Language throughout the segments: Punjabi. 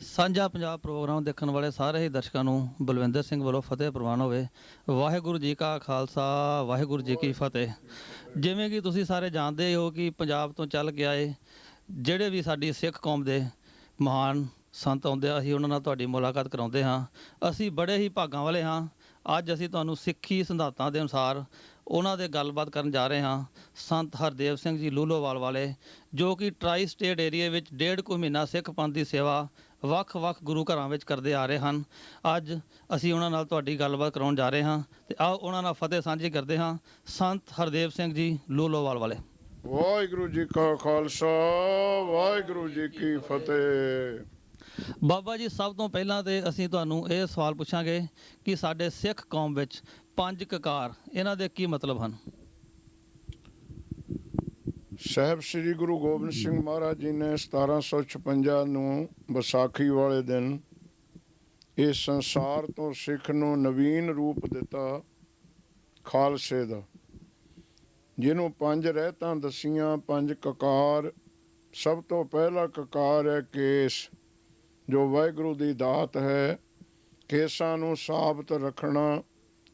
ਸਾਂਝਾ ਪੰਜਾਬ ਪ੍ਰੋਗਰਾਮ ਦੇਖਣ ਵਾਲੇ ਸਾਰੇ ਹੀ ਦਰਸ਼ਕਾਂ ਨੂੰ ਬਲਵਿੰਦਰ ਸਿੰਘ ਵੱਲੋਂ ਫਤਿਹ ਪ੍ਰਵਾਨ ਹੋਵੇ। ਵਾਹਿਗੁਰੂ ਜੀ ਕਾ ਖਾਲਸਾ, ਵਾਹਿਗੁਰੂ ਜੀ ਕੀ ਫਤਿਹ। ਜਿਵੇਂ ਕਿ ਤੁਸੀਂ ਸਾਰੇ ਜਾਣਦੇ ਹੋ ਕਿ ਪੰਜਾਬ ਤੋਂ ਚੱਲ ਕੇ ਆਏ ਜਿਹੜੇ ਵੀ ਸਾਡੀ ਸਿੱਖ ਕੌਮ ਦੇ ਮਹਾਨ ਸੰਤ ਆਉਂਦੇ ਆ, ਅਸੀਂ ਉਹਨਾਂ ਨਾਲ ਤੁਹਾਡੀ ਮੁਲਾਕਾਤ ਕਰਾਉਂਦੇ ਹਾਂ। ਅਸੀਂ ਬੜੇ ਹੀ ਭਾਗਾਂ ਵਾਲੇ ਹਾਂ। ਅੱਜ ਅਸੀਂ ਤੁਹਾਨੂੰ ਸਿੱਖੀ ਸਿਧਾਂਤਾਂ ਦੇ ਅਨੁਸਾਰ ਉਹਨਾਂ ਦੇ ਗੱਲਬਾਤ ਕਰਨ ਜਾ ਰਹੇ ਹਾਂ। ਸੰਤ ਹਰਦੇਵ ਸਿੰਘ ਜੀ ਲੂਲੋਵਾਲ ਵਾਲੇ, ਜੋ ਕਿ ਟਰਾਈ ਸਟੇਟ ਏਰੀਏ ਵਿੱਚ 1.5 ਕੁ ਮਹੀਨਾ ਸਿੱਖ ਪੰਥ ਦੀ ਸੇਵਾ ਵੱਖ-ਵੱਖ ਗੁਰੂ ਘਰਾਂ ਵਿੱਚ ਕਰਦੇ ਆ ਰਹੇ ਹਨ। ਅੱਜ ਅਸੀਂ ਉਹਨਾਂ ਨਾਲ ਤੁਹਾਡੀ ਗੱਲਬਾਤ ਕਰਾਉਣ ਜਾ ਰਹੇ ਹਾਂ ਤੇ ਆਓ ਉਹਨਾਂ ਨਾਲ ਫਤਿਹ ਸਾਂਝੀ ਕਰਦੇ ਹਾਂ। ਸੰਤ ਹਰਦੇਵ ਸਿੰਘ ਜੀ ਲੂਲੋਵਾਲ ਵਾਲੇ। ਵਾਹਿਗੁਰੂ ਜੀ ਕਾ ਖਾਲਸਾ, ਵਾਹਿਗੁਰੂ ਜੀ ਕੀ ਫਤਿਹ। ਬਾਬਾ ਜੀ, ਸਭ ਤੋਂ ਪਹਿਲਾਂ ਤੇ ਅਸੀਂ ਤੁਹਾਨੂੰ ਇਹ ਸਵਾਲ ਪੁੱਛਾਂਗੇ ਕਿ ਸਾਡੇ ਸਿੱਖ ਕੌਮ ਵਿੱਚ 5 ਕਕਾਰ, ਇਹਨਾਂ ਦੇ ਕੀ ਮਤਲਬ ਹਨ? ਸਾਹਿਬ ਸ੍ਰੀ ਗੁਰੂ ਗੋਬਿੰਦ ਸਿੰਘ ਮਹਾਰਾਜ ਜੀ ਨੇ 1756 ਨੂੰ ਵਿਸਾਖੀ ਵਾਲੇ ਦਿਨ ਇਸ ਸੰਸਾਰ ਤੋਂ ਸਿੱਖ ਨੂੰ ਨਵੀਨ ਰੂਪ ਦਿੱਤਾ, ਖਾਲਸੇ ਦਾ, ਜਿਹਨੂੰ 5 ਰਹਿਤਾਂ ਦਸੀਆਂ, 5 ਕਕਾਰ। ਸਭ ਤੋਂ ਪਹਿਲਾ ਕਕਾਰ ਹੈ ਕੇਸ, ਜੋ ਵਾਹਿਗੁਰੂ ਦੀ ਦਾਤ ਹੈ। ਕੇਸਾਂ ਨੂੰ ਸਾਬਤ ਰੱਖਣਾ,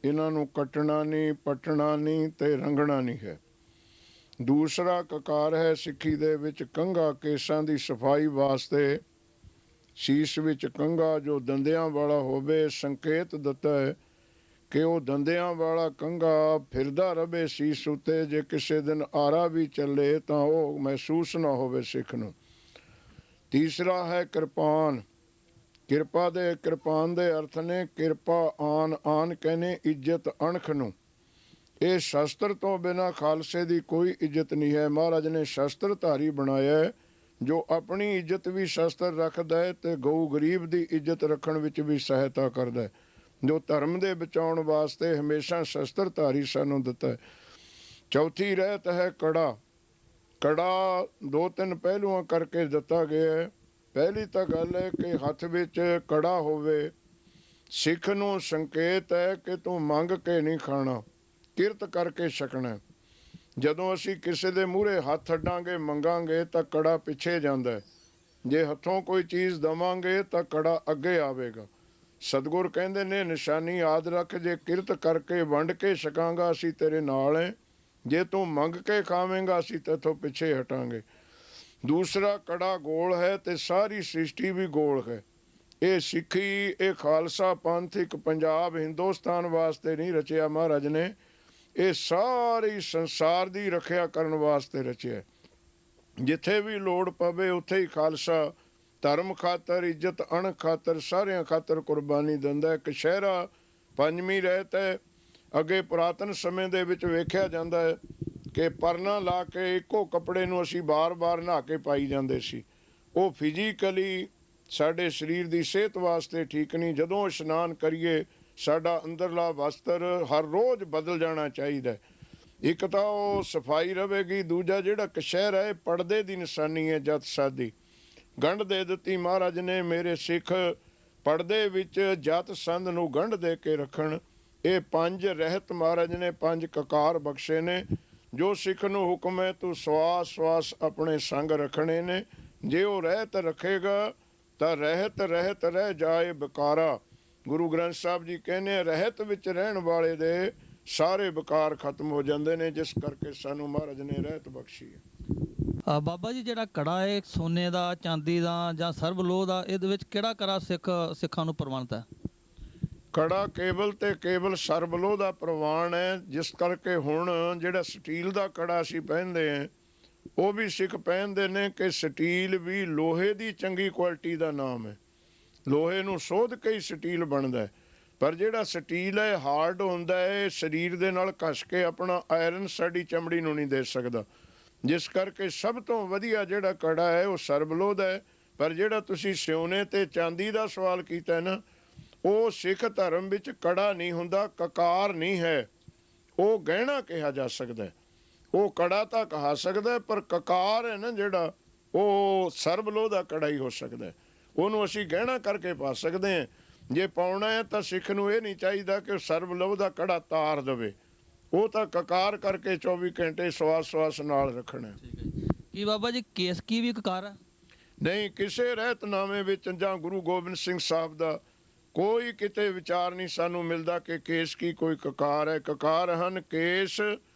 ਇਹਨਾਂ ਨੂੰ ਕੱਟਣਾ ਨਹੀਂ, ਪੱਟਣਾ ਨਹੀਂ ਤੇ ਰੰਗਣਾ ਨਹੀਂ ਹੈ। ਦੂਸਰਾ ਕਕਾਰ ਹੈ ਸਿੱਖੀ ਦੇ ਵਿੱਚ ਕੰਘਾ, ਕੇਸਾਂ ਦੀ ਸਫਾਈ ਵਾਸਤੇ ਸੀਸ ਵਿੱਚ ਕੰਘਾ ਜੋ ਦੰਦਿਆਂ ਵਾਲਾ ਹੋਵੇ, ਸੰਕੇਤ ਦਿੱਤਾ ਹੈ ਕਿ ਉਹ ਦੰਦਿਆਂ ਵਾਲਾ ਕੰਘਾ ਫਿਰਦਾ ਰਵੇ ਸੀਸ ਉੱਤੇ। ਜੇ ਕਿਸੇ ਦਿਨ ਆਰਾ ਵੀ ਚੱਲੇ ਤਾਂ ਉਹ ਮਹਿਸੂਸ ਨਾ ਹੋਵੇ ਸਿੱਖ ਨੂੰ। ਤੀਸਰਾ ਹੈ ਕਿਰਪਾਨ। ਕਿਰਪਾਨ ਦੇ ਅਰਥ ਨੇ ਕਿਰਪਾ ਆਨ। ਆਨ ਕਹਿੰਦੇ ਇੱਜ਼ਤ ਅਣਖ ਨੂੰ। ਇਹ ਸ਼ਸਤਰ ਤੋਂ ਬਿਨਾਂ ਖਾਲਸੇ ਦੀ ਕੋਈ ਇੱਜ਼ਤ ਨਹੀਂ ਹੈ। ਮਹਾਰਾਜ ਨੇ ਸ਼ਸਤਰਧਾਰੀ ਬਣਾਇਆ ਹੈ, ਜੋ ਆਪਣੀ ਇੱਜ਼ਤ ਵੀ ਸ਼ਸਤਰ ਰੱਖਦਾ ਹੈ ਤੇ ਗਊ ਗਰੀਬ ਦੀ ਇੱਜ਼ਤ ਰੱਖਣ ਵਿੱਚ ਵੀ ਸਹਾਇਤਾ ਕਰਦਾ ਹੈ, ਜੋ ਧਰਮ ਦੇ ਬਚਾਉਣ ਵਾਸਤੇ ਹਮੇਸ਼ਾ ਸ਼ਸਤਰਧਾਰੀ ਸਾਨੂੰ ਦਿੱਤਾ ਹੈ। ਚੌਥੀ ਰਹਿਤ ਹੈ ਕੜਾ। ਕੜਾ 2-3 ਪਹਿਲੂਆਂ ਕਰਕੇ ਦਿੱਤਾ ਗਿਆ ਹੈ। ਪਹਿਲੀ ਤਾਂ ਗੱਲ ਹੈ ਕਿ ਹੱਥ ਵਿੱਚ ਕੜਾ ਹੋਵੇ, ਸਿੱਖ ਨੂੰ ਸੰਕੇਤ ਹੈ ਕਿ ਤੂੰ ਮੰਗ ਕੇ ਨਹੀਂ ਖਾਣਾ, ਕਿਰਤ ਕਰਕੇ ਛਕਣਾ। ਜਦੋਂ ਅਸੀਂ ਕਿਸੇ ਦੇ ਮੂਹਰੇ ਹੱਥ ਅੱਡਾਂਗੇ, ਮੰਗਾਂਗੇ ਤਾਂ ਕੜਾ ਪਿੱਛੇ ਜਾਂਦਾ। ਜੇ ਹੱਥੋਂ ਕੋਈ ਚੀਜ਼ ਦੇਵਾਂਗੇ ਤਾਂ ਕੜਾ ਅੱਗੇ ਆਵੇਗਾ। ਸਤਿਗੁਰ ਕਹਿੰਦੇ ਨੇ ਨਿਸ਼ਾਨੀ ਯਾਦ ਰੱਖ, ਜੇ ਕਿਰਤ ਕਰਕੇ ਵੰਡ ਕੇ ਛਕਾਂਗਾ ਅਸੀਂ ਤੇਰੇ ਨਾਲ ਹੈ, ਜੇ ਤੂੰ ਮੰਗ ਕੇ ਖਾਵੇਂਗਾ ਅਸੀਂ ਤੇਥੋਂ ਪਿੱਛੇ ਹਟਾਂਗੇ। ਦੂਸਰਾ ਕੜਾ ਗੋਲ ਹੈ ਤੇ ਸਾਰੀ ਸ੍ਰਿਸ਼ਟੀ ਵੀ ਗੋਲ ਹੈ। ਇਹ ਸਿੱਖੀ, ਇਹ ਖਾਲਸਾ ਪੰਥ ਇੱਕ ਪੰਜਾਬ ਹਿੰਦੁਸਤਾਨ ਵਾਸਤੇ ਨਹੀਂ ਰਚਿਆ ਮਹਾਰਾਜ ਨੇ, ਇਹ ਸਾਰੇ ਸੰਸਾਰ ਦੀ ਰੱਖਿਆ ਕਰਨ ਵਾਸਤੇ ਰਚਿਆ। ਜਿੱਥੇ ਵੀ ਲੋੜ ਪਵੇ ਉੱਥੇ ਹੀ ਖਾਲਸਾ ਧਰਮ ਖਾਤਰ, ਇੱਜ਼ਤ ਅਣਖ ਖਾਤਰ, ਸਾਰਿਆਂ ਖਾਤਰ ਕੁਰਬਾਨੀ ਦਿੰਦਾ। ਕਛਹਿਰਾ ਪੰਜਵੀਂ ਰਹਿਤ ਹੈ। ਅੱਗੇ ਪੁਰਾਤਨ ਸਮੇਂ ਦੇ ਵਿੱਚ ਵੇਖਿਆ ਜਾਂਦਾ ਹੈ ਕਿ ਪਰਨਾ ਲਾ ਕੇ ਇੱਕੋ ਕੱਪੜੇ ਨੂੰ ਅਸੀਂ ਬਾਰ-ਬਾਰ ਨਹਾ ਕੇ ਪਾਈ ਜਾਂਦੇ ਸੀ। ਉਹ ਫਿਜ਼ੀਕਲੀ ਸਾਡੇ ਸਰੀਰ ਦੀ ਸਿਹਤ ਵਾਸਤੇ ਠੀਕ ਨਹੀਂ। ਜਦੋਂ ਇਸ਼ਨਾਨ ਕਰੀਏ ਸਾਡਾ ਅੰਦਰਲਾ ਵਸਤਰ ਹਰ ਰੋਜ਼ ਬਦਲ ਜਾਣਾ ਚਾਹੀਦਾ। ਇੱਕ ਤਾਂ ਉਹ ਸਫਾਈ ਰਹੇਗੀ, ਦੂਜਾ ਜਿਹੜਾ ਕਛਹਿਰਾ ਹੈ ਪਰਦੇ ਦੀ ਨਿਸ਼ਾਨੀ ਹੈ। ਜਤ ਸਾਦੀ ਗੰਢ ਦੇ ਦਿੱਤੀ ਮਹਾਰਾਜ ਨੇ, ਮੇਰੇ ਸਿੱਖ ਪਰਦੇ ਵਿੱਚ ਜਤ ਸੰਧ ਨੂੰ ਗੰਢ ਦੇ ਕੇ ਰੱਖਣ। ਇਹ 5 ਰਹਿਤ ਮਹਾਰਾਜ ਨੇ 5 ਕਕਾਰ ਬਖਸ਼ੇ ਨੇ। ਜੋ ਸਿੱਖ ਨੂੰ ਹੁਕਮ ਹੈ ਤੂੰ ਸਵਾਸ ਸਵਾਸ ਆਪਣੇ ਸੰਗ ਰੱਖਣੇ ਨੇ। ਜੇ ਉਹ ਰਹਿਤ ਰੱਖੇਗਾ ਤਾਂ ਰਹਿਤ ਰਹਿਤ ਰਹਿ ਜਾਏ ਬਕਾਰਾ। ਗੁਰੂ ਗ੍ਰੰਥ ਸਾਹਿਬ ਜੀ ਕਹਿੰਦੇ ਰਹਿਤ ਵਿੱਚ ਰਹਿਣ ਵਾਲੇ ਦੇ ਸਾਰੇ ਬਕਾਰ ਖਤਮ ਹੋ ਜਾਂਦੇ ਨੇ, ਜਿਸ ਕਰਕੇ ਸਾਨੂੰ ਮਹਾਰਾਜ ਨੇ ਰਹਿਤ ਬਖਸ਼ੀ ਹੈ। ਬਾਬਾ ਜੀ, ਜਿਹੜਾ ਕੜਾ ਹੈ ਸੋਨੇ ਦਾ, ਚਾਂਦੀ ਦਾ ਜਾਂ ਸਰਬ ਲੋਹ ਦਾ, ਇਹਦੇ ਵਿੱਚ ਕਿਹੜਾ ਕੜਾ ਸਿੱਖਾਂ ਨੂੰ ਪ੍ਰਵਾਨਿਤ ਹੈ? ਕੜਾ ਕੇਵਲ ਤੇ ਕੇਵਲ ਸਰਬਲੋਹ ਦਾ ਪ੍ਰਵਾਨ ਹੈ। ਜਿਸ ਕਰਕੇ ਹੁਣ ਜਿਹੜਾ ਸਟੀਲ ਦਾ ਕੜਾ ਅਸੀਂ ਪਹਿਨਦੇ ਹਾਂ ਉਹ ਵੀ ਸਿੱਖ ਪਹਿਨਦੇ ਨੇ ਕਿ ਸਟੀਲ ਵੀ ਲੋਹੇ ਦੀ ਚੰਗੀ ਕੁਆਲਿਟੀ ਦਾ ਨਾਮ ਹੈ। ਲੋਹੇ ਨੂੰ ਸੋਧ ਕੇ ਹੀ ਸਟੀਲ ਬਣਦਾ ਹੈ, ਪਰ ਜਿਹੜਾ ਸਟੀਲ ਹੈ ਹਾਰਡ ਹੁੰਦਾ ਹੈ, ਸਰੀਰ ਦੇ ਨਾਲ ਘਸ ਕੇ ਆਪਣਾ ਆਇਰਨ ਸਾਡੀ ਚਮੜੀ ਨੂੰ ਨਹੀਂ ਦੇ ਸਕਦਾ। ਜਿਸ ਕਰਕੇ ਸਭ ਤੋਂ ਵਧੀਆ ਜਿਹੜਾ ਕੜਾ ਹੈ ਉਹ ਸਰਬਲੋਹ ਦਾ ਹੈ। ਪਰ ਜਿਹੜਾ ਤੁਸੀਂ ਸਿਉਨੇ ਤੇ ਚਾਂਦੀ ਦਾ ਸਵਾਲ ਕੀਤਾ ਨਾ, ਉਹ ਸਿੱਖ ਧਰਮ ਵਿੱਚ ਕੜਾ ਨਹੀਂ ਹੁੰਦਾ, ਕਕਾਰ ਨਹੀਂ ਹੈ। ਉਹ ਗਹਿਣਾ ਕਿਹਾ ਜਾ ਸਕਦਾ। ਉਹ ਕੜਾ ਤਾਂ ਕਹਾ ਸਕਦਾ, ਪਰ ਕਕਾਰ ਹੈ ਨਾ ਜਿਹੜਾ, ਉਹ ਸਰਬਲੋਹ ਦਾ ਕੜਾ ਹੀ ਹੋ ਸਕਦਾ। ਉਹਨੂੰ ਅਸੀਂ ਗਹਿਣਾ ਕਰਕੇ ਪਾ ਸਕਦੇ ਹਾਂ। ਜੇ ਪਾਉਣਾ ਹੈ ਤਾਂ ਸਿੱਖ ਨੂੰ ਇਹ ਨਹੀਂ ਚਾਹੀਦਾ ਕਿ ਸਰਬਲੋਹ ਦਾ ਕੜਾ ਤਾਰ ਦੇਵੇ, ਉਹ ਤਾਂ ਕਕਾਰ ਕਰਕੇ 24 ਘੰਟੇ ਸਵਾਸ ਸਵਾਸ ਨਾਲ ਰੱਖਣਾ। ਕੀ ਬਾਬਾ ਜੀ ਕੇਸਕੀ ਵੀ ਕਕਾਰ ਹੈ? ਨਹੀਂ ਕਿਸੇ ਰਹਿਤਨਾਮੇ ਵਿੱਚ ਜਾਂ ਗੁਰੂ ਗੋਬਿੰਦ ਸਿੰਘ ਸਾਹਿਬ ਦਾ ਕੋਈ ਕਿਤੇ ਵਿਚਾਰ ਨਹੀਂ ਸਾਨੂੰ ਮਿਲਦਾ ਕਿ ਕੇਸ ਕੀ ਕੋਈ ਕਕਾਰ ਹੈ। ਕਕਾਰ ਹਨ ਕੇਸ,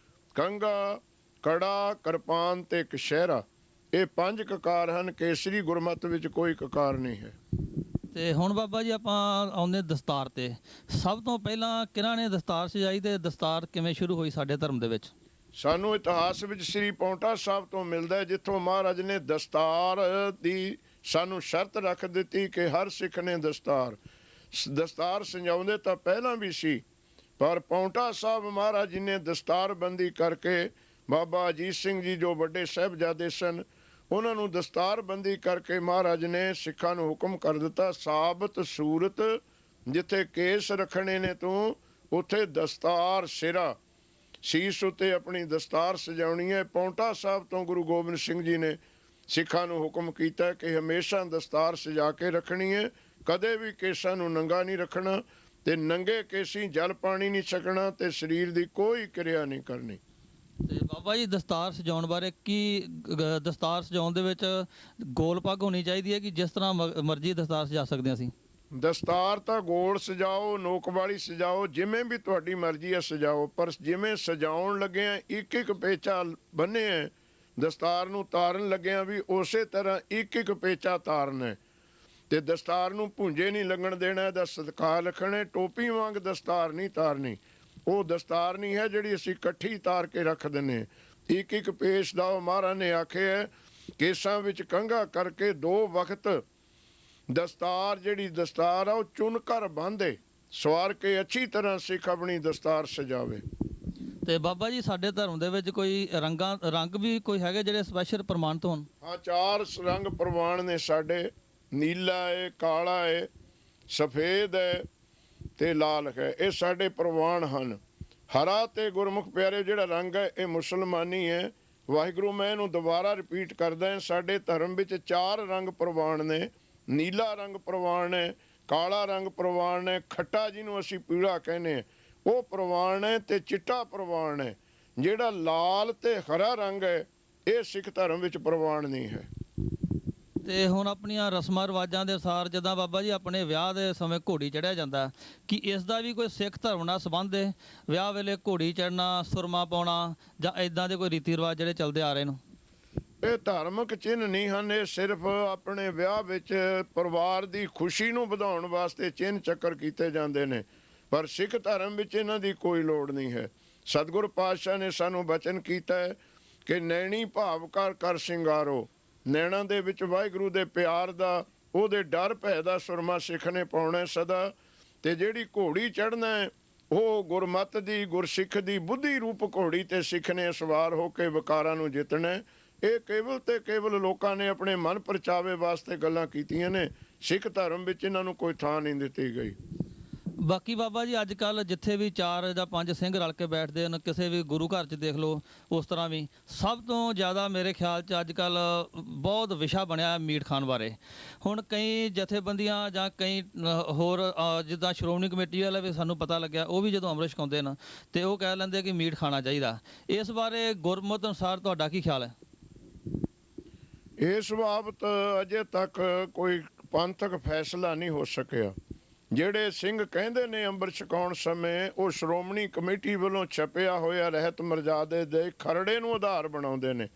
ਕੰਘਾ, ਕੜਾ, ਕਿਰਪਾਨ ਤੇ ਕਸ਼ਹਿਰਾ। ਇਹ 5 ਕਕਾਰ ਹਨ। ਕੇਸਰੀ ਗੁਰਮਤਿ ਵਿੱਚ ਕੋਈ ਕਕਾਰ ਨਹੀਂ ਹੈ। ਤੇ ਹੁਣ ਬਾਬਾ ਜੀ ਆਪਾਂ ਆਉਂਦੇ ਦਸਤਾਰ ਤੇ। ਸਭ ਤੋਂ ਪਹਿਲਾਂ ਕਿਹਨਾਂ ਨੇ ਦਸਤਾਰ ਸਜਾਈ ਤੇ ਦਸਤਾਰ ਕਿਵੇਂ ਸ਼ੁਰੂ ਹੋਈ ਸਾਡੇ ਧਰਮ ਦੇ ਵਿੱਚ? ਸਾਨੂੰ ਇਤਿਹਾਸ ਵਿੱਚ ਸ੍ਰੀ ਪੌਂਟਾ ਸਾਹਿਬ ਤੋਂ ਮਿਲਦਾ ਹੈ, ਜਿੱਥੋਂ ਮਹਾਰਾਜ ਨੇ ਦਸਤਾਰ ਦੀ ਸਾਨੂੰ ਸ਼ਰਤ ਰੱਖ ਦਿੱਤੀ ਕਿ ਹਰ ਸਿੱਖ ਨੇ ਦਸਤਾਰ ਸਜਾਉਂਦੇ ਤਾਂ ਪਹਿਲਾਂ ਵੀ ਸੀ, ਪਰ ਪੌਂਟਾ ਸਾਹਿਬ ਮਹਾਰਾਜ ਜੀ ਨੇ ਦਸਤਾਰਬੰਦੀ ਕਰਕੇ ਬਾਬਾ ਅਜੀਤ ਸਿੰਘ ਜੀ ਜੋ ਵੱਡੇ ਸਾਹਿਬਜ਼ਾਦੇ ਸਨ ਉਹਨਾਂ ਨੂੰ ਦਸਤਾਰਬੰਦੀ ਕਰਕੇ ਮਹਾਰਾਜ ਨੇ ਸਿੱਖਾਂ ਨੂੰ ਹੁਕਮ ਕਰ ਦਿੱਤਾ, ਸਾਬਤ ਸੂਰਤ ਜਿੱਥੇ ਕੇਸ ਰੱਖਣੇ ਨੇ ਤੂੰ ਉੱਥੇ ਦਸਤਾਰ ਸਿਰਾ, ਸੀਸ ਉੱਤੇ ਆਪਣੀ ਦਸਤਾਰ ਸਜਾਉਣੀ ਹੈ। ਪੌਂਟਾ ਸਾਹਿਬ ਤੋਂ ਗੁਰੂ ਗੋਬਿੰਦ ਸਿੰਘ ਜੀ ਨੇ ਸਿੱਖਾਂ ਨੂੰ ਹੁਕਮ ਕੀਤਾ ਕਿ ਹਮੇਸ਼ਾ ਦਸਤਾਰ ਸਜਾ ਕੇ ਰੱਖਣੀ ਹੈ, ਕਦੇ ਵੀ ਕੇਸਾਂ ਨੂੰ ਨੰਗਾ ਨਹੀਂ ਰੱਖਣਾ ਤੇ ਨੰਗੇ ਕੇਸੀ ਜਲ ਪਾਣੀ ਨਹੀਂ ਛਕਣਾ ਤੇ ਸਰੀਰ ਦੀ ਕੋਈ ਕਿਰਿਆ ਨਹੀਂ ਕਰਨੀ। ਤੇ ਬਾਬਾ ਜੀ ਦਸਤਾਰ ਸਜਾਉਣ ਬਾਰੇ ਕੀ ਦਸਤਾਰ ਸਜਾਉਣ ਦੇ ਵਿੱਚ ਗੋਲ ਪੱਗ ਹੋਣੀ ਚਾਹੀਦੀ ਹੈ ਕਿ ਜਿਸ ਤਰ੍ਹਾਂ ਮਰਜ਼ੀ ਦਸਤਾਰ ਸਜਾ ਸਕਦੇ ਹਾਂ ਅਸੀਂ? ਦਸਤਾਰ ਤਾਂ ਗੋਲ ਸਜਾਓ, ਨੋਕ ਵਾਲੀ ਸਜਾਓ, ਜਿਵੇਂ ਵੀ ਤੁਹਾਡੀ ਮਰਜ਼ੀ ਹੈ ਸਜਾਓ, ਪਰ ਜਿਵੇਂ ਸਜਾਉਣ ਲੱਗਿਆ ਇੱਕ ਇੱਕ ਪੇਚਾ ਬੰਨੇ ਹੈ, ਦਸਤਾਰ ਨੂੰ ਤਾਰਨ ਲੱਗਿਆ ਵੀ ਉਸੇ ਤਰ੍ਹਾਂ ਇੱਕ ਇੱਕ ਪੇਚਾ ਤਾਰਨਾ ਹੈ ਤੇ ਦਸਤਾਰ ਨੂੰ ਭੁੰਜੇ ਨਹੀਂ ਲੱਗਣ ਦੇਣਾ, ਇਹਦਾ ਸਤਿਕਾਰ ਰੱਖਣਾ। ਟੋਪੀ ਵਾਂਗ ਦਸਤਾਰ ਨਹੀਂ ਤਾਰਨੀ, ਉਹ ਦਸਤਾਰ ਨਹੀਂ ਹੈ ਜਿਹੜੀ ਅਸੀਂ ਇਕੱਠੀ ਤਾਰ ਕੇ ਰੱਖ ਦਿੰਦੇ। ਇੱਕ ਇੱਕ ਪੇਚ ਦਾ ਮਹਾਰਾਜ ਨੇ ਆਖਿਆ ਕੇਸਾਂ ਵਿੱਚ ਕੰਘਾ ਕਰਕੇ 2 ਵਕਤ ਦਸਤਾਰ ਜਿਹੜੀ ਦਸਤਾਰ ਆ ਉਹ ਚੁਣ ਕਰ ਬਾਂਧੇ, ਸਵਾਰ ਕੇ ਅੱਛੀ ਤਰ੍ਹਾਂ ਸਿੱਖ ਆਪਣੀ ਦਸਤਾਰ ਸਜਾਵੇ। ਤੇ ਬਾਬਾ ਜੀ ਸਾਡੇ ਧਰਮ ਦੇ ਵਿੱਚ ਕੋਈ ਰੰਗ ਵੀ ਕੋਈ ਹੈਗੇ ਜਿਹੜੇ ਸਪੈਸ਼ਲ ਪ੍ਰਮਾਣਿਤ ਹੋਣ? ਹਾਂ 4 ਰੰਗ ਪ੍ਰਵਾਨ ਨੇ ਸਾਡੇ, ਨੀਲਾ ਹੈ, ਕਾਲਾ ਹੈ, ਸਫੇਦ ਹੈ ਤੇ ਲਾਲ ਹੈ। ਇਹ ਸਾਡੇ ਪ੍ਰਵਾਨ ਹਨ। ਹਰਾ ਤੇ ਗੁਰਮੁਖ ਪਿਆਰੇ ਜਿਹੜਾ ਰੰਗ ਹੈ ਇਹ ਮੁਸਲਮਾਨੀ ਹੈ। ਵਾਹਿਗੁਰੂ ਮੈਂ ਇਹਨੂੰ ਦੁਬਾਰਾ ਰਿਪੀਟ ਕਰਦਾ, ਸਾਡੇ ਧਰਮ ਵਿੱਚ 4 ਰੰਗ ਪ੍ਰਵਾਨ ਨੇ। ਨੀਲਾ ਰੰਗ ਪ੍ਰਵਾਨ ਹੈ, ਕਾਲਾ ਰੰਗ ਪ੍ਰਵਾਨ ਹੈ, ਖੱਟਾ ਜਿਹਨੂੰ ਅਸੀਂ ਪੀਲਾ ਕਹਿੰਦੇ ਉਹ ਪ੍ਰਵਾਨ ਹੈ ਤੇ ਚਿੱਟਾ ਪ੍ਰਵਾਨ ਹੈ। ਜਿਹੜਾ ਲਾਲ ਤੇ ਹਰਾ ਰੰਗ ਹੈ ਇਹ ਸਿੱਖ ਧਰਮ ਵਿੱਚ ਪ੍ਰਵਾਨ ਨਹੀਂ ਹੈ। ਤੇ ਹੁਣ ਆਪਣੀਆਂ ਰਸਮਾਂ ਰਿਵਾਜਾਂ ਦੇ ਅਨੁਸਾਰ ਜਿੱਦਾਂ ਬਾਬਾ ਜੀ ਆਪਣੇ ਵਿਆਹ ਦੇ ਸਮੇਂ ਘੋੜੀ ਚੜ੍ਹਿਆ ਜਾਂਦਾ, ਕਿ ਇਸ ਦਾ ਵੀ ਕੋਈ ਸਿੱਖ ਧਰਮ ਨਾਲ ਸੰਬੰਧ ਹੈ? ਵਿਆਹ ਵੇਲੇ ਘੋੜੀ ਚੜ੍ਹਨਾ, ਸੁਰਮਾ ਪਾਉਣਾ ਜਾਂ ਇਦਾਂ ਦੇ ਕੋਈ ਰੀਤੀ ਰਿਵਾਜ ਜਿਹੜੇ ਚੱਲਦੇ ਆ ਰਹੇ ਨੇ? ਇਹ ਧਾਰਮਿਕ ਚਿੰਨ੍ਹ ਨਹੀਂ ਹਨ, ਇਹ ਸਿਰਫ ਆਪਣੇ ਵਿਆਹ ਵਿੱਚ ਪਰਿਵਾਰ ਦੀ ਖੁਸ਼ੀ ਨੂੰ ਵਧਾਉਣ ਵਾਸਤੇ ਚਿੰਨ੍ਹ ਚੱਕਰ ਕੀਤੇ ਜਾਂਦੇ ਨੇ, ਪਰ ਸਿੱਖ ਧਰਮ ਵਿੱਚ ਇਹਨਾਂ ਦੀ ਕੋਈ ਲੋੜ ਨਹੀਂ ਹੈ। ਸਤਿਗੁਰ ਪਾਤਸ਼ਾਹ ਨੇ ਸਾਨੂੰ ਬਚਨ ਕੀਤਾ ਹੈ ਕਿ ਨੈਣੀ ਭਾਵ ਕਰ ਸ਼ਿੰਗਾਰੋ, ਨੈਣਾਂ ਦੇ ਵਿੱਚ ਵਾਹਿਗੁਰੂ ਦੇ ਪਿਆਰ ਦਾ, ਉਹਦੇ ਡਰ ਭੈ ਦਾ ਸੁਰਮਾ ਸਿੱਖ ਨੇ ਪਾਉਣਾ ਸਦਾ। ਤੇ ਜਿਹੜੀ ਘੋੜੀ ਚੜ੍ਹਨਾ ਹੈ ਉਹ ਗੁਰਮਤਿ ਦੀ, ਗੁਰਸਿੱਖ ਦੀ ਬੁੱਧੀ ਰੂਪ ਘੋੜੀ ਤੇ ਸਿੱਖ ਨੇ ਸਵਾਰ ਹੋ ਕੇ ਵਿਕਾਰਾਂ ਨੂੰ ਜਿੱਤਣਾ। ਇਹ ਕੇਵਲ ਤੇ ਕੇਵਲ ਲੋਕਾਂ ਨੇ ਆਪਣੇ ਮਨ ਪਰਚਾਵੇ ਵਾਸਤੇ ਗੱਲਾਂ ਕੀਤੀਆਂ ਨੇ, ਸਿੱਖ ਧਰਮ ਵਿੱਚ ਇਹਨਾਂ ਨੂੰ ਕੋਈ ਥਾਂ ਨਹੀਂ ਦਿੱਤੀ ਗਈ। ਬਾਕੀ ਬਾਬਾ ਜੀ ਅੱਜ ਕੱਲ੍ਹ ਜਿੱਥੇ ਵੀ 4 ਜਾਂ 5 ਸਿੰਘ ਰਲ ਕੇ ਬੈਠਦੇ ਹਨ, ਕਿਸੇ ਵੀ ਗੁਰੂ ਘਰ 'ਚ ਦੇਖ ਲਓ, ਉਸ ਤਰ੍ਹਾਂ ਵੀ ਸਭ ਤੋਂ ਜ਼ਿਆਦਾ ਮੇਰੇ ਖਿਆਲ 'ਚ ਅੱਜ ਕੱਲ੍ਹ ਬਹੁਤ ਵਿਸ਼ਾ ਬਣਿਆ ਮੀਟ ਖਾਣ ਬਾਰੇ। ਹੁਣ ਕਈ ਜਥੇਬੰਦੀਆਂ ਜਾਂ ਕਈ ਹੋਰ ਜਿੱਦਾਂ ਸ਼੍ਰੋਮਣੀ ਕਮੇਟੀ ਵਾਲੇ ਵੀ ਸਾਨੂੰ ਪਤਾ ਲੱਗਿਆ, ਉਹ ਵੀ ਜਦੋਂ ਅੰਮ੍ਰਿਤ ਛਕਾਉਂਦੇ ਨੇ ਤੇ ਉਹ ਕਹਿ ਲੈਂਦੇ ਕਿ ਮੀਟ ਖਾਣਾ ਚਾਹੀਦਾ। ਇਸ ਬਾਰੇ ਗੁਰਮਤਿ ਅਨੁਸਾਰ ਤੁਹਾਡਾ ਕੀ ਖਿਆਲ ਹੈ? ਇਸ ਬਾਬਤ ਅਜੇ ਤੱਕ ਕੋਈ ਪੰਥਕ ਫੈਸਲਾ ਨਹੀਂ ਹੋ ਸਕਿਆ। ਜਿਹੜੇ ਸਿੰਘ ਕਹਿੰਦੇ ਨੇ ਅੰਮ੍ਰਿਤ ਛਕਾਉਣ ਸਮੇਂ ਉਹ ਸ਼੍ਰੋਮਣੀ ਕਮੇਟੀ ਵੱਲੋਂ ਛਪਿਆ ਹੋਇਆ ਰਹਿਤ ਮਰਜ਼ਾਦੇ ਦੇ ਖਰੜੇ ਨੂੰ ਆਧਾਰ ਬਣਾਉਂਦੇ ਨੇ,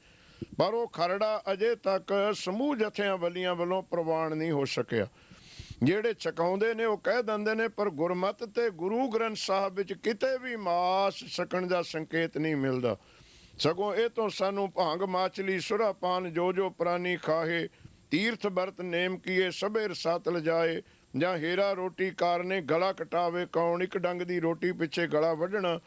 ਪਰ ਉਹ ਖਰੜਾ ਅਜੇ ਤੱਕ ਸਮੂਹ ਜਥਿਆਂ ਵੱਲੋਂ ਪ੍ਰਵਾਨ ਨਹੀਂ ਹੋ ਸਕਿਆ। ਜਿਹੜੇ ਛਕਾਉਂਦੇ ਨੇ ਉਹ ਕਹਿ ਦਿੰਦੇ ਨੇ, ਪਰ ਗੁਰਮਤਿ ਤੇ ਗੁਰੂ ਗ੍ਰੰਥ ਸਾਹਿਬ ਵਿੱਚ ਕਿਤੇ ਵੀ ਮਾਸ ਛਕਣ ਦਾ ਸੰਕੇਤ ਨਹੀਂ ਮਿਲਦਾ। ਸਗੋਂ ਇਹ ਤੋਂ ਸਾਨੂੰ ਭੰਗ ਮਾਚਲੀ ਸੁਰਾ ਪਾਨ ਜੋ ਪ੍ਰਾਨੀ ਖਾਹੇ, ਤੀਰਥ ਵਰਤ ਨੇਮ ਕੀਏ ਸਭੇ ਰਸਾਤ ਲਜਾਏ, ਜਾਂ ਹੀਰਾ ਰੋਟੀ ਕਾਰਨੇ ਗਲਾ ਕਟਾਵੇ ਕੌਣ, ਇੱਕ ਡੰਗ ਦੀ ਰੋਟੀ ਪਿੱਛੇ ਗਲਾ ਵੱਢਣਾ।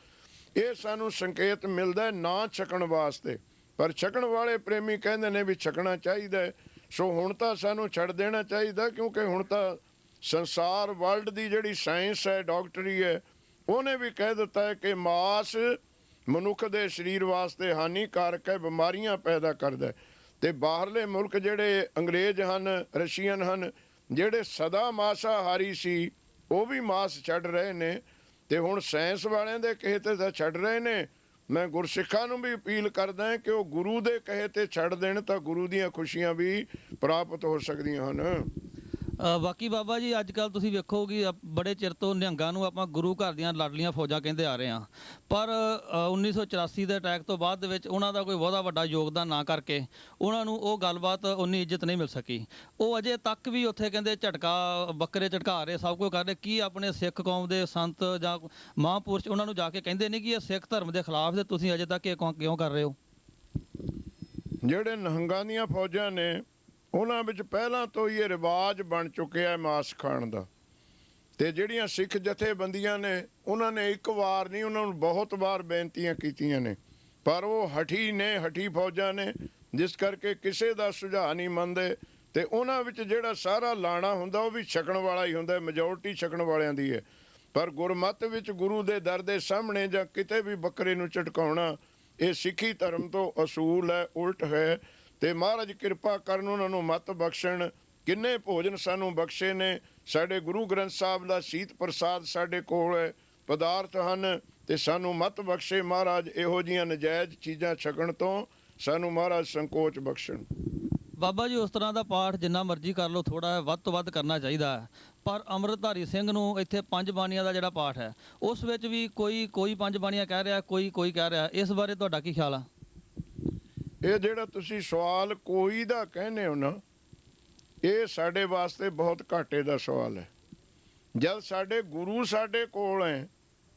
ਇਹ ਸਾਨੂੰ ਸੰਕੇਤ ਮਿਲਦਾ ਨਾ ਛਕਣ ਵਾਸਤੇ, ਪਰ ਛਕਣ ਵਾਲੇ ਪ੍ਰੇਮੀ ਕਹਿੰਦੇ ਨੇ ਵੀ ਛਕਣਾ ਚਾਹੀਦਾ ਹੈ। ਸੋ ਹੁਣ ਤਾਂ ਸਾਨੂੰ ਛੱਡ ਦੇਣਾ ਚਾਹੀਦਾ, ਕਿਉਂਕਿ ਹੁਣ ਤਾਂ ਸੰਸਾਰ ਵਰਲਡ ਦੀ ਜਿਹੜੀ ਸਾਇੰਸ ਹੈ, ਡਾਕਟਰੀ ਹੈ, ਉਹਨੇ ਵੀ ਕਹਿ ਦਿੱਤਾ ਹੈ ਕਿ ਮਾਸ ਮਨੁੱਖ ਦੇ ਸਰੀਰ ਵਾਸਤੇ ਹਾਨੀਕਾਰਕ ਹੈ, ਬਿਮਾਰੀਆਂ ਪੈਦਾ ਕਰਦਾ। ਤੇ ਬਾਹਰਲੇ ਮੁਲਕ ਜਿਹੜੇ ਅੰਗਰੇਜ਼ ਹਨ, ਰਸ਼ੀਅਨ ਹਨ, ਜਿਹੜੇ ਸਦਾ ਮਾਸਾਹਾਰੀ ਸੀ ਉਹ ਵੀ ਮਾਸ ਛੱਡ ਰਹੇ ਨੇ। ਤੇ ਹੁਣ ਸਾਇੰਸ ਵਾਲਿਆਂ ਦੇ ਕਹੇ ਤੇ ਤਾਂ ਛੱਡ ਰਹੇ ਨੇ, ਮੈਂ ਗੁਰਸਿੱਖਾਂ ਨੂੰ ਵੀ ਅਪੀਲ ਕਰਦਾ ਕਿ ਉਹ ਗੁਰੂ ਦੇ ਕਹੇ ਤੇ ਛੱਡ ਦੇਣ ਤਾਂ ਗੁਰੂ ਦੀਆਂ ਖੁਸ਼ੀਆਂ ਵੀ ਪ੍ਰਾਪਤ ਹੋ ਸਕਦੀਆਂ ਹਨ। ਬਾਕੀ ਬਾਬਾ ਜੀ ਅੱਜ ਕੱਲ ਤੁਸੀਂ ਵੇਖੋ ਕਿ ਬੜੇ ਚਿਰ ਤੋਂ ਨਿਹੰਗਾਂ ਨੂੰ ਆਪਾਂ ਗੁਰੂ ਘਰ ਦੀਆਂ ਲਾਡਲੀਆਂ ਫੌਜਾਂ ਕਹਿੰਦੇ ਆ ਰਹੇ ਹਾਂ, ਪਰ 1984 ਦੇ ਅਟੈਕ ਤੋਂ ਬਾਅਦ ਦੇ ਵਿੱਚ ਉਹਨਾਂ ਦਾ ਕੋਈ ਬਹੁਤਾ ਵੱਡਾ ਯੋਗਦਾਨ ਨਾ ਕਰਕੇ ਉਹਨਾਂ ਨੂੰ ਉਹ ਗੱਲਬਾਤ ਉਨੀ ਇੱਜ਼ਤ ਨਹੀਂ ਮਿਲ ਸਕੀ। ਉਹ ਅਜੇ ਤੱਕ ਵੀ ਉੱਥੇ ਕਹਿੰਦੇ ਝਟਕਾ ਬੱਕਰੇ ਝਟਕਾ ਰਹੇ, ਸਭ ਕੁਝ ਕਰ ਰਹੇ। ਕੀ ਆਪਣੇ ਸਿੱਖ ਕੌਮ ਦੇ ਸੰਤ ਜਾਂ ਮਹਾਂਪੁਰਸ਼ ਉਹਨਾਂ ਨੂੰ ਜਾ ਕੇ ਕਹਿੰਦੇ ਨਹੀਂ ਕਿ ਇਹ ਸਿੱਖ ਧਰਮ ਦੇ ਖਿਲਾਫ ਤੇ ਤੁਸੀਂ ਅਜੇ ਤੱਕ ਇਹ ਕਿਉਂ ਕਰ ਰਹੇ ਹੋ? ਜਿਹੜੇ ਨਿਹੰਗਾਂ ਦੀਆਂ ਫੌਜਾਂ ਨੇ ਉਹਨਾਂ ਵਿੱਚ ਪਹਿਲਾਂ ਤੋਂ ਹੀ ਇਹ ਰਿਵਾਜ ਬਣ ਚੁੱਕਿਆ ਮਾਸ ਖਾਣ ਦਾ, ਤੇ ਜਿਹੜੀਆਂ ਸਿੱਖ ਜਥੇਬੰਦੀਆਂ ਨੇ ਉਹਨਾਂ ਨੇ ਇੱਕ ਵਾਰ ਨਹੀਂ, ਉਹਨਾਂ ਨੂੰ ਬਹੁਤ ਵਾਰ ਬੇਨਤੀਆਂ ਕੀਤੀਆਂ ਨੇ, ਪਰ ਉਹ ਹਠੀ ਫੌਜਾਂ ਨੇ, ਜਿਸ ਕਰਕੇ ਕਿਸੇ ਦਾ ਸੁਝਾਅ ਨਹੀਂ ਮੰਨਦੇ। ਤੇ ਉਹਨਾਂ ਵਿੱਚ ਜਿਹੜਾ ਸਾਰਾ ਲਾਣਾ ਹੁੰਦਾ ਉਹ ਵੀ ਛਕਣ ਵਾਲਾ ਹੀ ਹੁੰਦਾ, ਮੈਜੋਰਟੀ ਛਕਣ ਵਾਲਿਆਂ ਦੀ ਹੈ। ਪਰ ਗੁਰਮਤ ਵਿੱਚ ਗੁਰੂ ਦੇ ਦਰ ਦੇ ਸਾਹਮਣੇ ਜਾਂ ਕਿਤੇ ਵੀ ਬੱਕਰੇ ਨੂੰ ਝਟਕਾਉਣਾ ਇਹ ਸਿੱਖੀ ਧਰਮ ਤੋਂ ਅਸੂਲ ਹੈ, ਉਲਟ ਹੈ। ਤੇ ਮਹਾਰਾਜ ਕਿਰਪਾ ਕਰਨ ਉਹਨਾਂ ਨੂੰ ਮੱਤ ਬਖਸ਼ਣ। ਕਿੰਨੇ ਭੋਜਨ ਸਾਨੂੰ ਬਖਸ਼ੇ ਨੇ, ਸਾਡੇ ਗੁਰੂ ਗ੍ਰੰਥ ਸਾਹਿਬ ਦਾ ਸੀਤ ਪ੍ਰਸਾਦ ਸਾਡੇ ਕੋਲ ਹੈ, ਪਦਾਰਥ ਹਨ, ਤੇ ਸਾਨੂੰ ਮੱਤ ਬਖਸ਼ੇ ਮਹਾਰਾਜ। ਇਹੋ ਜਿਹੀਆਂ ਨਜਾਇਜ਼ ਚੀਜ਼ਾਂ ਛਕਣ ਤੋਂ ਸਾਨੂੰ ਮਹਾਰਾਜ ਸੰਕੋਚ ਬਖਸ਼ਣ। ਬਾਬਾ ਜੀ ਉਸ ਤਰ੍ਹਾਂ ਦਾ ਪਾਠ ਜਿੰਨਾ ਮਰਜ਼ੀ ਕਰ ਲਓ, ਥੋੜਾ ਵੱਧ ਤੋਂ ਵੱਧ ਕਰਨਾ ਚਾਹੀਦਾ ਹੈ। ਪਰ ਅੰਮ੍ਰਿਤਧਾਰੀ ਸਿੰਘ ਨੂੰ ਇੱਥੇ ਪੰਜ ਬਾਣੀਆਂ ਦਾ ਜਿਹੜਾ ਪਾਠ ਹੈ ਉਸ ਵਿੱਚ ਵੀ ਕੋਈ ਪੰਜ ਬਾਣੀਆਂ ਕਹਿ ਰਿਹਾ, ਕੋਈ ਕਹਿ ਰਿਹਾ। ਇਸ ਬਾਰੇ ਤੁਹਾਡਾ ਕੀ ਖਿਆਲ ਆ? ਇਹ ਜਿਹੜਾ ਤੁਸੀਂ ਸਵਾਲ ਕੋਈ ਦਾ ਕਹਿੰਦੇ ਹੋ ਨਾ, ਇਹ ਸਾਡੇ ਵਾਸਤੇ ਬਹੁਤ ਘਾਟੇ ਦਾ ਸਵਾਲ ਹੈ। ਜਦ ਸਾਡੇ ਗੁਰੂ ਸਾਡੇ ਕੋਲ ਹੈ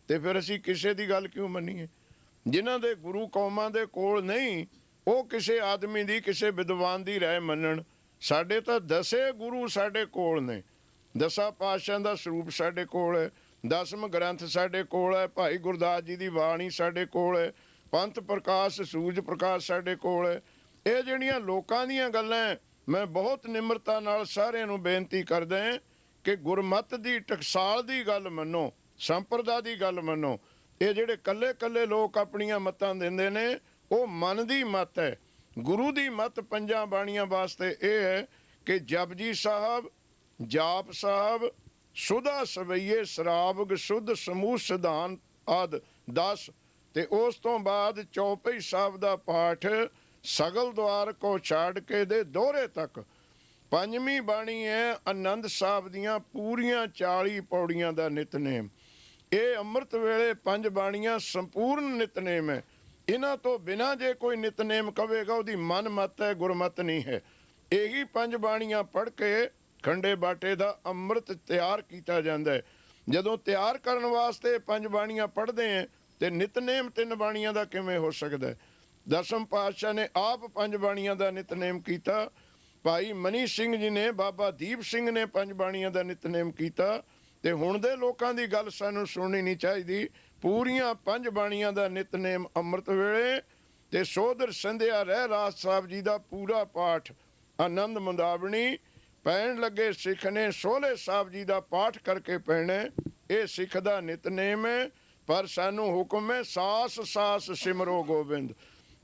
ਤੇ ਫਿਰ ਅਸੀਂ ਕਿਸੇ ਦੀ ਗੱਲ ਕਿਉਂ ਮੰਨੀਏ? ਜਿਨ੍ਹਾਂ ਦੇ ਗੁਰੂ ਕੌਮਾਂ ਦੇ ਕੋਲ ਨਹੀਂ, ਉਹ ਕਿਸੇ ਆਦਮੀ ਦੀ, ਕਿਸੇ ਵਿਦਵਾਨ ਦੀ ਰਾਏ ਮੰਨਣ। ਸਾਡੇ ਤਾਂ 10 ਗੁਰੂ ਸਾਡੇ ਕੋਲ ਨੇ, 10 ਪਾਤਸ਼ਾਹਾਂ ਦਾ ਸਰੂਪ ਸਾਡੇ ਕੋਲ ਹੈ, 10ਵੇਂ ਗ੍ਰੰਥ ਸਾਡੇ ਕੋਲ ਹੈ, ਭਾਈ ਗੁਰਦਾਸ ਜੀ ਦੀ ਬਾਣੀ ਸਾਡੇ ਕੋਲ ਹੈ, ਪੰਥ ਪ੍ਰਕਾਸ਼ ਸੂਰਜ ਪ੍ਰਕਾਸ਼ ਸਾਡੇ ਕੋਲ ਹੈ। ਇਹ ਜਿਹੜੀਆਂ ਲੋਕਾਂ ਦੀਆਂ ਗੱਲਾਂ, ਮੈਂ ਬਹੁਤ ਨਿਮਰਤਾ ਨਾਲ ਸਾਰਿਆਂ ਨੂੰ ਬੇਨਤੀ ਕਰਦਾ ਕਿ ਗੁਰਮਤ ਦੀ ਟਕਸਾਲ ਦੀ ਗੱਲ ਮੰਨੋ, ਸੰਪਰਦਾ ਦੀ ਗੱਲ ਮੰਨੋ। ਇਹ ਜਿਹੜੇ ਕੱਲੇ ਲੋਕ ਆਪਣੀਆਂ ਮੱਤਾਂ ਦਿੰਦੇ ਨੇ, ਉਹ ਮਨ ਦੀ ਮੱਤ ਹੈ। ਗੁਰੂ ਦੀ ਮੱਤ ਪੰਜਾਂ ਬਾਣੀਆਂ ਵਾਸਤੇ ਇਹ ਹੈ ਕਿ ਜਪਜੀ ਸਾਹਿਬ, ਜਾਪ ਸਾਹਿਬ, ਸੁਦਾ ਸਵਈਏ ਸ਼ਰਾਬਗ ਸੁਧ ਸਮੂਹ ਸਿਧਾਨ ਆਦਿ 10, ਤੇ ਉਸ ਤੋਂ ਬਾਅਦ ਚੌਪਈ ਸਾਹਿਬ ਦਾ ਪਾਠ ਸਗਲ ਦੁਆਰ ਕੋ ਛਾੜ ਕੇ ਦੇ ਦੋਹਰੇ ਤੱਕ। ਪੰਜਵੀਂ ਬਾਣੀ ਹੈ ਆਨੰਦ ਸਾਹਿਬ ਦੀਆਂ ਪੂਰੀਆਂ 40 ਪੌੜੀਆਂ ਦਾ ਨਿਤਨੇਮ। ਇਹ ਅੰਮ੍ਰਿਤ ਵੇਲੇ 5 ਬਾਣੀਆਂ ਸੰਪੂਰਨ ਨਿਤਨੇਮ ਹੈ। ਇਹਨਾਂ ਤੋਂ ਬਿਨਾਂ ਜੇ ਕੋਈ ਨਿਤਨੇਮ ਕਵੇਗਾ ਉਹਦੀ ਮਨ ਮਤ ਹੈ, ਗੁਰਮਤ ਨਹੀਂ ਹੈ। ਇਹੀ 5 ਬਾਣੀਆਂ ਪੜ੍ਹ ਕੇ ਖੰਡੇ ਬਾਟੇ ਦਾ ਅੰਮ੍ਰਿਤ ਤਿਆਰ ਕੀਤਾ ਜਾਂਦਾ ਹੈ। ਜਦੋਂ ਤਿਆਰ ਕਰਨ ਵਾਸਤੇ 5 ਬਾਣੀਆਂ ਪੜ੍ਹਦੇ ਹੈ ਤੇ ਨਿਤਨੇਮ 3 ਬਾਣੀਆਂ ਦਾ ਕਿਵੇਂ ਹੋ ਸਕਦਾ? ਦਸਮ ਪਾਤਸ਼ਾਹ ਨੇ ਆਪ 5 ਬਾਣੀਆਂ ਦਾ ਨਿਤਨੇਮ ਕੀਤਾ। ਭਾਈ ਮਨੀ ਸਿੰਘ ਜੀ ਨੇ, ਬਾਬਾ ਦੀਪ ਸਿੰਘ ਨੇ 5 ਬਾਣੀਆਂ ਦਾ ਨਿਤਨੇਮ ਕੀਤਾ। ਤੇ ਹੁਣ ਦੇ ਲੋਕਾਂ ਦੀ ਗੱਲ ਸਾਨੂੰ ਸੁਣਨੀ ਨਹੀਂ ਚਾਹੀਦੀ। ਪੂਰੀਆਂ 5 ਬਾਣੀਆਂ ਦਾ ਨਿਤਨੇਮ ਅੰਮ੍ਰਿਤ ਵੇਲੇ, ਤੇ ਸੋਧਰ ਸੰਧਿਆ ਰਹਿ ਰਾਸ ਸਾਹਿਬ ਜੀ ਦਾ ਪੂਰਾ ਪਾਠ ਆਨੰਦ ਮੁੰਦਾਵਣੀ ਪੈਣ ਲੱਗੇ ਸਿੱਖ ਨੇ ਸੋਹਲੇ ਸਾਹਿਬ ਜੀ ਦਾ ਪਾਠ ਕਰਕੇ ਪੈਣੇ। ਇਹ ਸਿੱਖ ਦਾ ਨਿਤਨੇਮ ਹੈ। ਪਰ ਸਾਨੂੰ ਹੁਕਮ ਹੈ ਸਾਸ ਸਾਸ ਸਿਮਰੋ ਗੋਬਿੰਦ।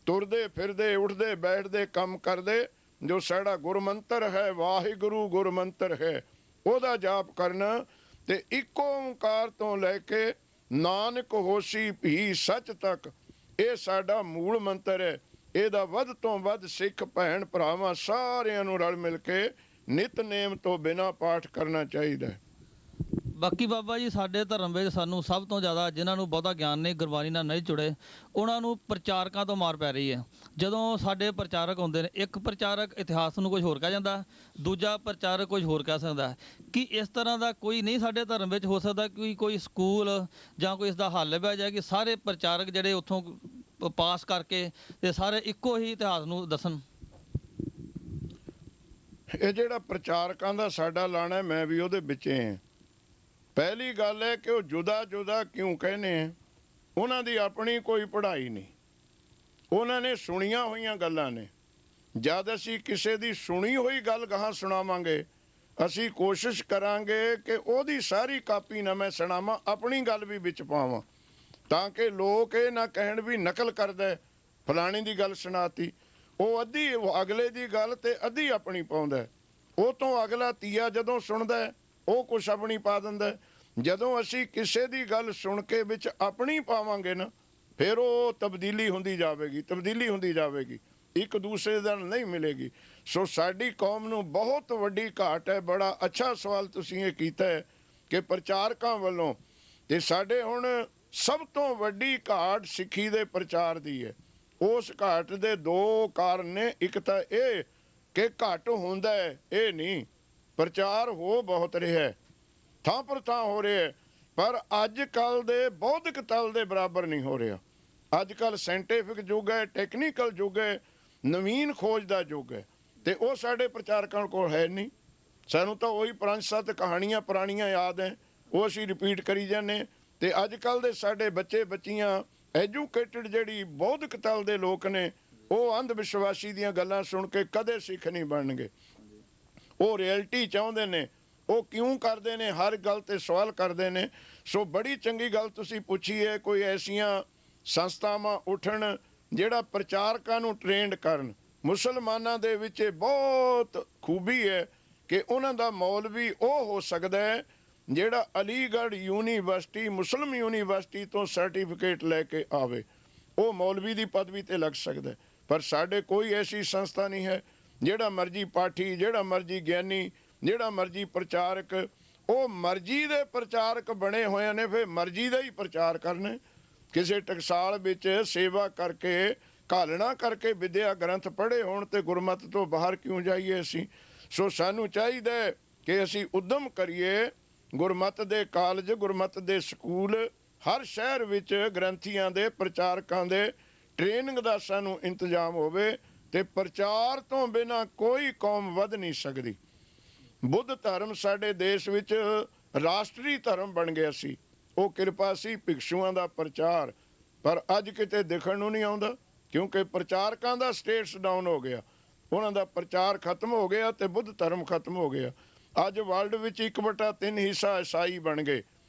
ਤੁਰਦੇ ਫਿਰਦੇ ਉੱਠਦੇ ਬੈਠਦੇ ਕੰਮ ਕਰਦੇ ਜੋ ਸਾਡਾ ਗੁਰਮੰਤਰ ਹੈ, ਵਾਹਿਗੁਰੂ ਗੁਰਮੰਤਰ ਹੈ, ਉਹਦਾ ਜਾਪ ਕਰਨਾ। ਤੇ ਇੱਕੋ ਓਂਕਾਰ ਤੋਂ ਲੈ ਕੇ ਨਾਨਕ ਹੋਸੀ ਭੀ ਸੱਚ ਤੱਕ, ਇਹ ਸਾਡਾ ਮੂਲ ਮੰਤਰ ਹੈ। ਇਹਦਾ ਵੱਧ ਤੋਂ ਵੱਧ ਸਿੱਖ ਭੈਣ ਭਰਾਵਾਂ ਸਾਰਿਆਂ ਨੂੰ ਰਲ ਮਿਲ ਕੇ ਨਿਤਨੇਮ ਤੋਂ ਬਿਨਾਂ ਪਾਠ ਕਰਨਾ ਚਾਹੀਦਾ ਹੈ। ਬਾਕੀ ਬਾਬਾ ਜੀ ਸਾਡੇ ਧਰਮ ਵਿੱਚ ਸਾਨੂੰ ਸਭ ਤੋਂ ਜ਼ਿਆਦਾ ਜਿਨ੍ਹਾਂ ਨੂੰ ਬਹੁਤਾ ਗਿਆਨ ਨਹੀਂ, ਗੁਰਬਾਣੀ ਨਾਲ ਨਹੀਂ ਜੁੜੇ, ਉਹਨਾਂ ਨੂੰ ਪ੍ਰਚਾਰਕਾਂ ਤੋਂ ਮਾਰ ਪੈ ਰਹੀ ਹੈ। ਜਦੋਂ ਸਾਡੇ ਪ੍ਰਚਾਰਕ ਹੁੰਦੇ ਨੇ, ਇੱਕ ਪ੍ਰਚਾਰਕ ਇਤਿਹਾਸ ਨੂੰ ਕੁਝ ਹੋਰ ਕਹਿ ਜਾਂਦਾ, ਦੂਜਾ ਪ੍ਰਚਾਰਕ ਕੁਝ ਹੋਰ ਕਹਿ ਸਕਦਾ। ਕਿ ਇਸ ਤਰ੍ਹਾਂ ਦਾ ਕੋਈ ਨਹੀਂ ਸਾਡੇ ਧਰਮ ਵਿੱਚ ਹੋ ਸਕਦਾ ਕਿ ਕੋਈ ਸਕੂਲ ਜਾਂ ਕੋਈ ਇਸ ਦਾ ਹੱਲ ਲੱਭਿਆ ਜਾਏ ਕਿ ਸਾਰੇ ਪ੍ਰਚਾਰਕ ਜਿਹੜੇ ਉੱਥੋਂ ਪਾਸ ਕਰਕੇ ਤੇ ਸਾਰੇ ਇੱਕੋ ਹੀ ਇਤਿਹਾਸ ਨੂੰ ਦੱਸਣ? ਇਹ ਜਿਹੜਾ ਪ੍ਰਚਾਰਕਾਂ ਦਾ ਸਾਡਾ ਲਾਣਾ, ਮੈਂ ਵੀ ਉਹਦੇ ਵਿੱਚ ਹਾਂ। ਪਹਿਲੀ ਗੱਲ ਹੈ ਕਿ ਉਹ ਜੁਦਾ ਕਿਉਂ ਕਹਿੰਦੇ ਆ? ਉਹਨਾਂ ਦੀ ਆਪਣੀ ਕੋਈ ਪੜ੍ਹਾਈ ਨਹੀਂ, ਉਹਨਾਂ ਨੇ ਸੁਣੀਆਂ ਹੋਈਆਂ ਗੱਲਾਂ ਨੇ। ਜਦ ਅਸੀਂ ਕਿਸੇ ਦੀ ਸੁਣੀ ਹੋਈ ਗੱਲ ਗਾਹਾਂ ਸੁਣਾਵਾਂਗੇ, ਅਸੀਂ ਕੋਸ਼ਿਸ਼ ਕਰਾਂਗੇ ਕਿ ਉਹਦੀ ਸਾਰੀ ਕਾਪੀ ਨਾ ਮੈਂ ਸੁਣਾਵਾਂ, ਆਪਣੀ ਗੱਲ ਵੀ ਵਿੱਚ ਪਾਵਾਂ, ਤਾਂ ਕਿ ਲੋਕ ਇਹ ਨਾ ਕਹਿਣ ਵੀ ਨਕਲ ਕਰਦਾ, ਫਲਾਣੀ ਦੀ ਗੱਲ ਸੁਣਾਤੀ। ਉਹ ਅੱਧੀ ਅਗਲੇ ਦੀ ਗੱਲ ਤੇ ਅੱਧੀ ਆਪਣੀ ਪਾਉਂਦਾ। ਉਹ ਤੋਂ ਅਗਲਾ ਤੀਆ ਜਦੋਂ ਸੁਣਦਾ ਉਹ ਕੁਛ ਆਪਣੀ ਪਾ ਦਿੰਦਾ। ਜਦੋਂ ਅਸੀਂ ਕਿਸੇ ਦੀ ਗੱਲ ਸੁਣ ਕੇ ਵਿੱਚ ਆਪਣੀ ਪਾਵਾਂਗੇ ਨਾ, ਫਿਰ ਉਹ ਤਬਦੀਲੀ ਹੁੰਦੀ ਜਾਵੇਗੀ, ਇੱਕ ਦੂਸਰੇ ਨਾਲ ਨਹੀਂ ਮਿਲੇਗੀ। ਸੋ ਸਾਡੀ ਕੌਮ ਨੂੰ ਬਹੁਤ ਵੱਡੀ ਘਾਟ ਹੈ। ਬੜਾ ਅੱਛਾ ਸਵਾਲ ਤੁਸੀਂ ਇਹ ਕੀਤਾ ਹੈ ਕਿ ਪ੍ਰਚਾਰਕਾਂ ਵੱਲੋਂ, ਤੇ ਸਾਡੇ ਹੁਣ ਸਭ ਤੋਂ ਵੱਡੀ ਘਾਟ ਸਿੱਖੀ ਦੇ ਪ੍ਰਚਾਰ ਦੀ ਹੈ। ਉਸ ਘਾਟ ਦੇ ਦੋ ਕਾਰਨ ਨੇ। ਇੱਕ ਤਾਂ ਇਹ ਕਿ ਘੱਟ ਹੁੰਦਾ ਹੈ, ਇਹ ਨਹੀਂ, ਪ੍ਰਚਾਰ ਹੋ ਬਹੁਤ ਰਿਹਾ ਹੈ, ਥਾਂ ਪਰ ਥਾਂ ਹੋ ਰਿਹਾ ਹੈ, ਪਰ ਅੱਜ ਕੱਲ ਦੇ ਬੌਧਿਕ ਤਲ ਦੇ ਬਰਾਬਰ ਨਹੀਂ ਹੋ ਰਿਹਾ। ਅੱਜ ਕੱਲ ਸਾਇੰਟੀਫਿਕ ਯੁੱਗ ਹੈ, ਟੈਕਨੀਕਲ ਯੁੱਗ ਹੈ, ਨਵੀਨ ਖੋਜ ਦਾ ਯੁੱਗ ਹੈ, ਤੇ ਉਹ ਸਾਡੇ ਪ੍ਰਚਾਰਕਾਂ ਕੋਲ ਹੈ ਨਹੀਂ। ਸਾਨੂੰ ਤਾਂ ਉਹੀ 5-7 ਕਹਾਣੀਆਂ ਪੁਰਾਣੀਆਂ ਯਾਦ ਹੈ, ਉਹ ਅਸੀਂ ਰਿਪੀਟ ਕਰੀ ਜਾਂਦੇ। ਤੇ ਅੱਜ ਕੱਲ ਦੇ ਸਾਡੇ ਬੱਚੇ ਬੱਚੀਆਂ ਐਜੂਕੇਟਡ ਜਿਹੜੀ ਬੌਧਿਕ ਤਲ ਦੇ ਲੋਕ ਨੇ, ਉਹ ਅੰਧ ਵਿਸ਼ਵਾਸੀ ਦੀਆਂ ਗੱਲਾਂ ਸੁਣ ਕੇ ਕਦੇ ਸਿੱਖ ਨਹੀਂ ਬਣਨਗੇ। ਉਹ ਰਿਐਲਿਟੀ ਚਾਹੁੰਦੇ ਨੇ। ਉਹ ਕਿਉਂ ਕਰਦੇ ਨੇ? ਹਰ ਗੱਲ ਤੇ ਸਵਾਲ ਕਰਦੇ ਨੇ। ਸੋ ਬੜੀ ਚੰਗੀ ਗੱਲ ਤੁਸੀਂ ਪੁੱਛੀ ਹੈ। ਕੋਈ ਐਸੀਆਂ ਸੰਸਥਾਵਾਂ ਉੱਠਣ ਜਿਹੜਾ ਪ੍ਰਚਾਰਕਾਂ ਨੂੰ ਟ੍ਰੇਨਡ ਕਰਨ। ਮੁਸਲਮਾਨਾਂ ਦੇ ਵਿੱਚ ਇਹ ਬਹੁਤ ਖੂਬੀ ਹੈ ਕਿ ਉਹਨਾਂ ਦਾ ਮੌਲਵੀ ਉਹ ਹੋ ਸਕਦਾ ਹੈ ਜਿਹੜਾ ਅਲੀਗੜ੍ਹ ਯੂਨੀਵਰਸਿਟੀ, ਮੁਸਲਿਮ ਯੂਨੀਵਰਸਿਟੀ ਤੋਂ ਸਰਟੀਫਿਕੇਟ ਲੈ ਕੇ ਆਵੇ, ਉਹ ਮੌਲਵੀ ਦੀ ਪਦਵੀ ਤੇ ਲੱਗ ਸਕਦਾ। ਪਰ ਸਾਡੇ ਕੋਈ ਐਸੀ ਸੰਸਥਾ ਨਹੀਂ ਹੈ। ਜਿਹੜਾ ਮਰਜੀ ਪਾਠੀ, ਜਿਹੜਾ ਮਰਜੀ ਗਿਆਨੀ, ਜਿਹੜਾ ਮਰਜੀ ਪ੍ਰਚਾਰਕ, ਉਹ ਮਰਜ਼ੀ ਦੇ ਪ੍ਰਚਾਰਕ ਬਣੇ ਹੋਏ ਨੇ, ਫਿਰ ਮਰਜ਼ੀ ਦਾ ਹੀ ਪ੍ਰਚਾਰ ਕਰਨੇ। ਕਿਸੇ ਟਕਸਾਲ ਵਿੱਚ ਸੇਵਾ ਕਰਕੇ, ਘਾਲਣਾ ਕਰਕੇ ਵਿਦਿਆ ਗ੍ਰੰਥ ਪੜ੍ਹੇ ਹੋਣ ਤੇ ਗੁਰਮਤ ਤੋਂ ਬਾਹਰ ਕਿਉਂ ਜਾਈਏ ਅਸੀਂ? ਸੋ ਸਾਨੂੰ ਚਾਹੀਦਾ ਕਿ ਅਸੀਂ ਉਦਮ ਕਰੀਏ, ਗੁਰਮਤ ਦੇ ਕਾਲਜ, ਗੁਰਮਤ ਦੇ ਸਕੂਲ, ਹਰ ਸ਼ਹਿਰ ਵਿੱਚ ਗ੍ਰੰਥੀਆਂ ਦੇ, ਪ੍ਰਚਾਰਕਾਂ ਦੇ ਟ੍ਰੇਨਿੰਗ ਦਾ ਸਾਨੂੰ ਇੰਤਜ਼ਾਮ ਹੋਵੇ। ਤੇ ਪ੍ਰਚਾਰ ਤੋਂ ਬਿਨਾਂ ਕੋਈ ਕੌਮ ਵੱਧ ਨਹੀਂ ਸਕਦੀ। ਬੁੱਧ ਧਰਮ ਸਾਡੇ ਦੇਸ਼ ਵਿੱਚ ਰਾਸ਼ਟਰੀ ਧਰਮ ਬਣ ਗਿਆ ਸੀ। ਉਹ ਕਿਰਪਾ ਸੀ ਭਿਕਸ਼ੂਆਂ ਦਾ ਪ੍ਰਚਾਰ, ਪਰ ਅੱਜ ਕਿਤੇ ਦਿਖਣ ਨੂੰ ਨਹੀਂ ਆਉਂਦਾ, ਕਿਉਂਕਿ ਪ੍ਰਚਾਰਕਾਂ ਦਾ ਸਟੇਟਸ ਡਾਊਨ ਹੋ ਗਿਆ, ਉਹਨਾਂ ਦਾ ਪ੍ਰਚਾਰ ਖਤਮ ਹੋ ਗਿਆ ਤੇ ਬੁੱਧ ਧਰਮ ਖਤਮ ਹੋ ਗਿਆ। ਅੱਜ ਵਰਲਡ ਵਿੱਚ 1/3 ਹਿੱਸਾ ਈਸਾਈ ਬਣ ਗਏ।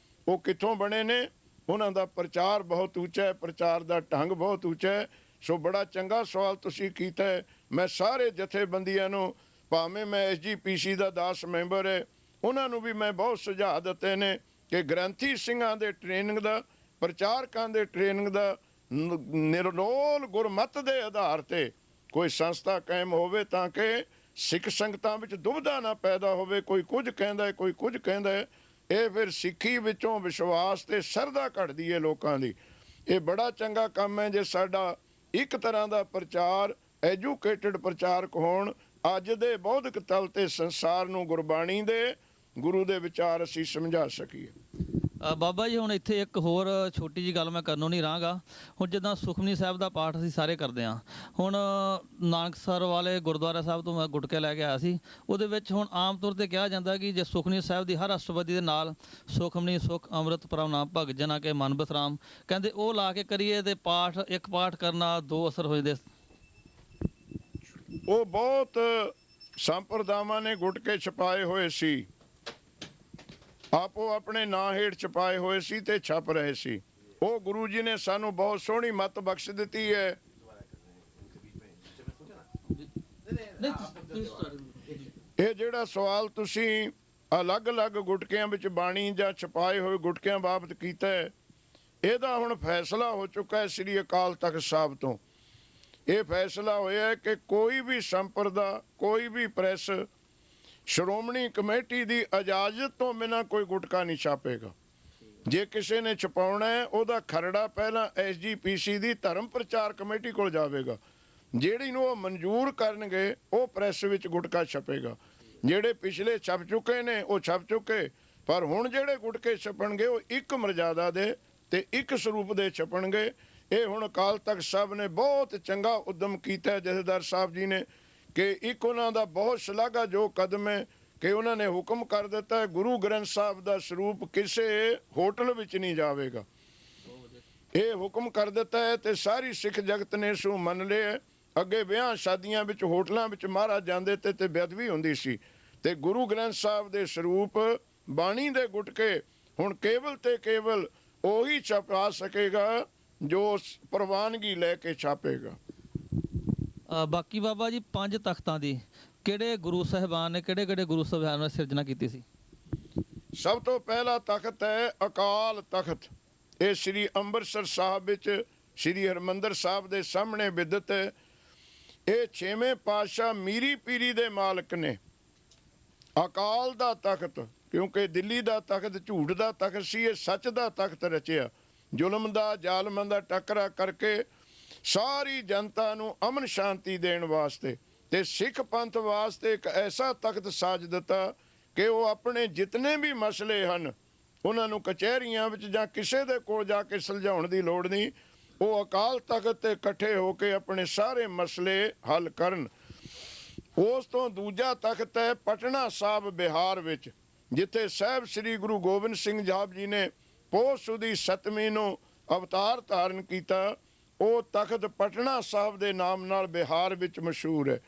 ਉਹ ਕਿੱਥੋਂ ਬਣੇ ਨੇ? ਉਹਨਾਂ ਦਾ ਪ੍ਰਚਾਰ ਬਹੁਤ ਉੱਚਾ ਹੈ, ਪ੍ਰਚਾਰ ਦਾ ਢੰਗ ਬਹੁਤ ਉੱਚਾ ਹੈ। ਸੋ ਬੜਾ ਚੰਗਾ ਸਵਾਲ ਤੁਸੀਂ ਕੀਤਾ ਹੈ। ਮੈਂ ਸਾਰੇ ਜਥੇਬੰਦੀਆਂ ਨੂੰ, ਭਾਵੇਂ ਮੈਂ SGPC ਦਾ 10 ਮੈਂਬਰ ਹੈ, ਉਹਨਾਂ ਨੂੰ ਵੀ ਮੈਂ ਬਹੁਤ ਸੁਝਾਅ ਦਿੱਤੇ ਨੇ ਕਿ ਗ੍ਰੰਥੀ ਸਿੰਘਾਂ ਦੇ ਟ੍ਰੇਨਿੰਗ ਦਾ, ਪ੍ਰਚਾਰਕਾਂ ਦੇ ਟ੍ਰੇਨਿੰਗ ਦਾ ਨਿਰਲੋਲ ਗੁਰਮਤ ਦੇ ਆਧਾਰ ਤੇ ਕੋਈ ਸੰਸਥਾ ਕਾਇਮ ਹੋਵੇ, ਤਾਂ ਕਿ ਸਿੱਖ ਸੰਗਤਾਂ ਵਿੱਚ ਦੁਬਿਧਾ ਨਾ ਪੈਦਾ ਹੋਵੇ। ਕੋਈ ਕੁਝ ਕਹਿੰਦਾ ਹੈ, ਕੋਈ ਕੁਝ ਕਹਿੰਦਾ ਹੈ। ਇਹ ਫਿਰ ਸਿੱਖੀ ਵਿੱਚੋਂ ਵਿਸ਼ਵਾਸ ਤੇ ਸ਼ਰਧਾ ਘਟਦੀ ਹੈ ਲੋਕਾਂ ਦੀ। ਇਹ ਬੜਾ ਚੰਗਾ ਕੰਮ ਹੈ ਜੇ ਸਾਡਾ ਇੱਕ ਤਰ੍ਹਾਂ ਦਾ ਪ੍ਰਚਾਰ, ਐਜੂਕੇਟਡ ਪ੍ਰਚਾਰਕ ਹੋਣ, ਅੱਜ ਦੇ ਬੌਧਿਕ ਤਲ ਤੇ ਸੰਸਾਰ ਨੂੰ ਗੁਰਬਾਣੀ ਦੇ, ਗੁਰੂ ਦੇ ਵਿਚਾਰ ਅਸੀਂ ਸਮਝਾ ਸਕੀਏ। ਬਾਬਾ ਜੀ ਹੁਣ ਇੱਥੇ ਇੱਕ ਹੋਰ ਛੋਟੀ ਜੀ ਗੱਲ ਮੈਂ ਕਰਨੋਂ ਨਹੀਂ ਰਹਾਂਗਾ। ਹੁਣ ਜਿੱਦਾਂ ਸੁਖਮਨੀ ਸਾਹਿਬ ਦਾ ਪਾਠ ਅਸੀਂ ਸਾਰੇ ਕਰਦੇ ਹਾਂ, ਹੁਣ ਨਾਨਕਸਰ ਵਾਲੇ ਗੁਰਦੁਆਰਾ ਸਾਹਿਬ ਤੋਂ ਮੈਂ ਗੁਟਕੇ ਲੈ ਕੇ ਆਇਆ ਸੀ। ਉਹਦੇ ਵਿੱਚ ਹੁਣ ਆਮ ਤੌਰ ਤੇ ਕਿਹਾ ਜਾਂਦਾ ਕਿ ਜੇ ਸੁਖਮਨੀ ਸਾਹਿਬ ਦੀ ਹਰ ਅਸ਼ਟਪਦੀ ਦੇ ਨਾਲ ਸੁਖਮਨੀ ਸੁਖ ਅੰਮ੍ਰਿਤ ਪ੍ਰਭ ਨਾਮ ਭਗਤ ਜਨਾ ਕੇ ਮਨ ਬਸਰਾਮ, ਕਹਿੰਦੇ ਉਹ ਲਾ ਕੇ ਕਰੀਏ ਤੇ ਪਾਠ, ਇੱਕ ਪਾਠ ਕਰਨਾ 2 ਅਸਰ ਹੋ ਜਾਂਦੇ। ਉਹ ਬਹੁਤ ਸੰਪਰਦਾਵਾਂ ਨੇ ਗੁਟਕੇ ਛਪਾਏ ਹੋਏ ਸੀ, ਆਪੋ ਆਪਣੇ ਨਾਂ ਹੇਠ ਛਪਾਏ ਹੋਏ ਸੀ ਤੇ ਛਪ ਰਹੇ ਸੀ। ਉਹ ਗੁਰੂ ਜੀ ਨੇ ਸਾਨੂੰ ਬਹੁਤ ਸੋਹਣੀ ਮੱਤ ਬਖਸ਼ ਦਿੱਤੀ ਹੈ। ਇਹ ਜਿਹੜਾ ਸਵਾਲ ਤੁਸੀਂ ਅਲੱਗ-ਅਲੱਗ ਗੁਟਕਿਆਂ ਵਿੱਚ ਬਾਣੀ ਜਾਂ ਛਪਾਏ ਹੋਏ ਗੁਟਕਿਆਂ ਬਾਬਤ ਕੀਤਾ ਹੈ, ਇਹਦਾ ਹੁਣ ਫੈਸਲਾ ਹੋ ਚੁੱਕਾ ਹੈ ਸ੍ਰੀ ਅਕਾਲ ਤਖਤ ਸਾਹਿਬ ਤੋਂ। ਇਹ ਫੈਸਲਾ ਹੋਇਆ ਕਿ ਕੋਈ ਵੀ ਸੰਪਰਦਾ, ਕੋਈ ਵੀ ਪ੍ਰੈਸ ਸ਼੍ਰੋਮਣੀ ਕਮੇਟੀ ਦੀ ਇਜਾਜ਼ਤ ਤੋਂ ਬਿਨਾਂ ਕੋਈ ਗੁਟਕਾ ਨਹੀਂ ਛਾਪੇਗਾ। ਜੇ ਕਿਸੇ ਨੇ ਛਪਾਉਣਾ ਹੈ, ਉਹਦਾ ਖਰੜਾ ਪਹਿਲਾਂ SGPC ਦੀ ਧਰਮ ਪ੍ਰਚਾਰ ਕਮੇਟੀ ਕੋਲ ਜਾਵੇਗਾ। ਜਿਹੜੀ ਨੂੰ ਉਹ ਮਨਜ਼ੂਰ ਕਰਨਗੇ, ਉਹ ਪ੍ਰੈਸ ਵਿੱਚ ਗੁਟਕਾ ਛਪੇਗਾ। ਜਿਹੜੇ ਪਿਛਲੇ ਛਪ ਚੁੱਕੇ ਨੇ ਉਹ ਛਪ ਚੁੱਕੇ, ਪਰ ਹੁਣ ਜਿਹੜੇ ਗੁਟਕੇ ਛਪਣਗੇ ਉਹ ਇੱਕ ਮਰਜ਼ਾਦਾ ਦੇ ਤੇ ਇੱਕ ਸਰੂਪ ਦੇ ਛਪਣਗੇ। ਇਹ ਹੁਣ ਅਕਾਲ ਤਖਤ ਸਾਹਿਬ ਨੇ ਬਹੁਤ ਚੰਗਾ ਉਦਮ ਕੀਤਾ ਹੈ, ਜਥੇਦਾਰ ਸਾਹਿਬ ਜੀ ਨੇ, ਕਿ ਇੱਕ ਉਹਨਾਂ ਦਾ ਬਹੁਤ ਸ਼ਲਾਘਾਯੋਗ ਕਦਮ ਹੈ ਕਿ ਉਹਨਾਂ ਨੇ ਹੁਕਮ ਕਰ ਦਿੱਤਾ ਹੈ ਗੁਰੂ ਗ੍ਰੰਥ ਸਾਹਿਬ ਦਾ ਸਰੂਪ ਕਿਸੇ ਹੋਟਲ ਵਿੱਚ ਨਹੀਂ ਜਾਵੇਗਾ। ਇਹ ਹੁਕਮ ਕਰ ਦਿੱਤਾ ਹੈ ਤੇ ਸਾਰੀ ਸਿੱਖ ਜਗਤ ਨੇ ਇਸ ਨੂੰ ਮੰਨ ਲਿਆ। ਅੱਗੇ ਵਿਆਹ ਸ਼ਾਦੀਆਂ ਵਿੱਚ, ਹੋਟਲਾਂ ਵਿੱਚ ਮਹਾਰਾਜ ਜਾਂਦੇ ਤੇ ਬੇਅਦਬੀ ਹੁੰਦੀ ਸੀ, ਤੇ ਗੁਰੂ ਗ੍ਰੰਥ ਸਾਹਿਬ ਦੇ ਸਰੂਪ, ਬਾਣੀ ਦੇ ਗੁਟਕੇ ਹੁਣ ਕੇਵਲ ਤੇ ਕੇਵਲ ਉਹੀ ਛਪਾ ਸਕੇਗਾ ਜੋ ਪ੍ਰਵਾਨਗੀ ਲੈ ਕੇ ਛਾਪੇਗਾ। ਬਾਕੀ ਬਾਬਾ ਜੀ 5 ਤਖਤਾਂ ਦੀ ਕਿਹੜੇ ਗੁਰੂ ਸਾਹਿਬਾਨ ਨੇ, ਕਿਹੜੇ ਗੁਰੂ ਸਾਹਿਬਾਨ ਨੇ ਸਿਰਜਣਾ ਕੀਤੀ ਸੀ? ਸਭ ਤੋਂ ਪਹਿਲਾ ਤਖਤ ਹੈ ਅਕਾਲ ਤਖਤ। ਇਹ ਸ੍ਰੀ ਅੰਮ੍ਰਿਤਸਰ ਸਾਹਿਬ ਵਿੱਚ ਸ੍ਰੀ ਹਰਿਮੰਦਰ ਸਾਹਿਬ ਦੇ ਸਾਹਮਣੇ ਵਿਦਿਤ ਹੈ। ਇਹ 6ਵੇਂ ਪਾਤਸ਼ਾਹ ਮੀਰੀ ਪੀਰੀ ਦੇ ਮਾਲਕ ਨੇ। ਅਕਾਲ ਦਾ ਤਖਤ, ਕਿਉਂਕਿ ਦਿੱਲੀ ਦਾ ਤਖਤ ਝੂਠ ਦਾ ਤਖਤ ਸੀ, ਇਹ ਸੱਚ ਦਾ ਤਖਤ ਰਚਿਆ। ਜ਼ੁਲਮ ਦਾ, ਜ਼ਾਲਮਾਂ ਦਾ ਟੱਕਰਾ ਕਰਕੇ ਸਾਰੀ ਜਨਤਾ ਨੂੰ ਅਮਨ ਸ਼ਾਂਤੀ ਦੇਣ ਵਾਸਤੇ ਤੇ ਸਿੱਖ ਪੰਥ ਵਾਸਤੇ ਇੱਕ ਐਸਾ ਤਖਤ ਸਾਜ ਦਿੱਤਾ ਕਿ ਉਹ ਆਪਣੇ ਜਿਤਨੇ ਵੀ ਮਸਲੇ ਹਨ ਉਹਨਾਂ ਨੂੰ ਕਚਹਿਰੀਆਂ ਵਿੱਚ ਜਾਂ ਕਿਸੇ ਦੇ ਕੋਲ ਜਾ ਕੇ ਸੁਲਝਾਉਣ ਦੀ ਲੋੜ ਨਹੀਂ। ਉਹ ਅਕਾਲ ਤਖਤ ਤੇ ਇਕੱਠੇ ਹੋ ਕੇ ਆਪਣੇ ਸਾਰੇ ਮਸਲੇ ਹੱਲ ਕਰਨ। ਉਸ ਤੋਂ ਦੂਜਾ ਤਖਤ ਹੈ ਪਟਨਾ ਸਾਹਿਬ ਬਿਹਾਰ ਵਿੱਚ, ਜਿੱਥੇ ਸਾਹਿਬ ਸ੍ਰੀ ਗੁਰੂ ਗੋਬਿੰਦ ਸਿੰਘ ਸਾਹਿਬ ਜੀ ਨੇ ਪੋਹ ਸੁਦੀ 7ਵੀਂ ਨੂੰ ਅਵਤਾਰ ਧਾਰਨ ਕੀਤਾ। ਉਹ ਤਖਤ ਪਟਨਾ ਸਾਹਿਬ ਦੇ ਨਾਮ ਨਾਲ ਬਿਹਾਰ ਵਿੱਚ ਮਸ਼ਹੂਰ ਹੈ।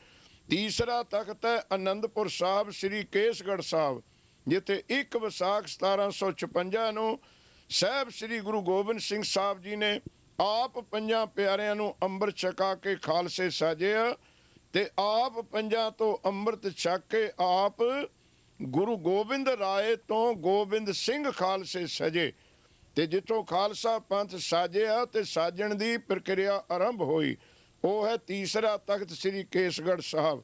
ਤੀਸਰਾ ਤਖਤ ਹੈ ਅਨੰਦਪੁਰ ਸਾਹਿਬ ਸ੍ਰੀ ਕੇਸਗੜ੍ਹ ਸਾਹਿਬ, ਜਿੱਥੇ 1 ਵਿਸਾਖ 1756 ਨੂੰ ਸਾਹਿਬ ਸ੍ਰੀ ਗੁਰੂ ਗੋਬਿੰਦ ਸਿੰਘ ਸਾਹਿਬ ਜੀ ਨੇ ਆਪ 5 ਪਿਆਰਿਆਂ ਨੂੰ ਅੰਮ੍ਰਿਤ ਛਕਾ ਕੇ ਖਾਲਸੇ ਸਾਜਿਆ ਤੇ ਆਪ 5 ਤੋਂ ਅੰਮ੍ਰਿਤ ਛਕ ਕੇ ਆਪ ਗੁਰੂ ਗੋਬਿੰਦ ਰਾਏ ਤੋਂ ਗੋਬਿੰਦ ਸਿੰਘ ਖਾਲਸੇ ਸਜੇ ਤੇ ਜਿੱਥੋਂ ਖਾਲਸਾ ਪੰਥ ਸਾਜਿਆ ਤੇ ਸਾਜਣ ਦੀ ਪ੍ਰਕਿਰਿਆ ਆਰੰਭ ਹੋਈ। ਉਹ ਹੈ ਤੀਸਰਾ ਤਖਤ ਸ੍ਰੀ ਕੇਸਗੜ੍ਹ ਸਾਹਿਬ।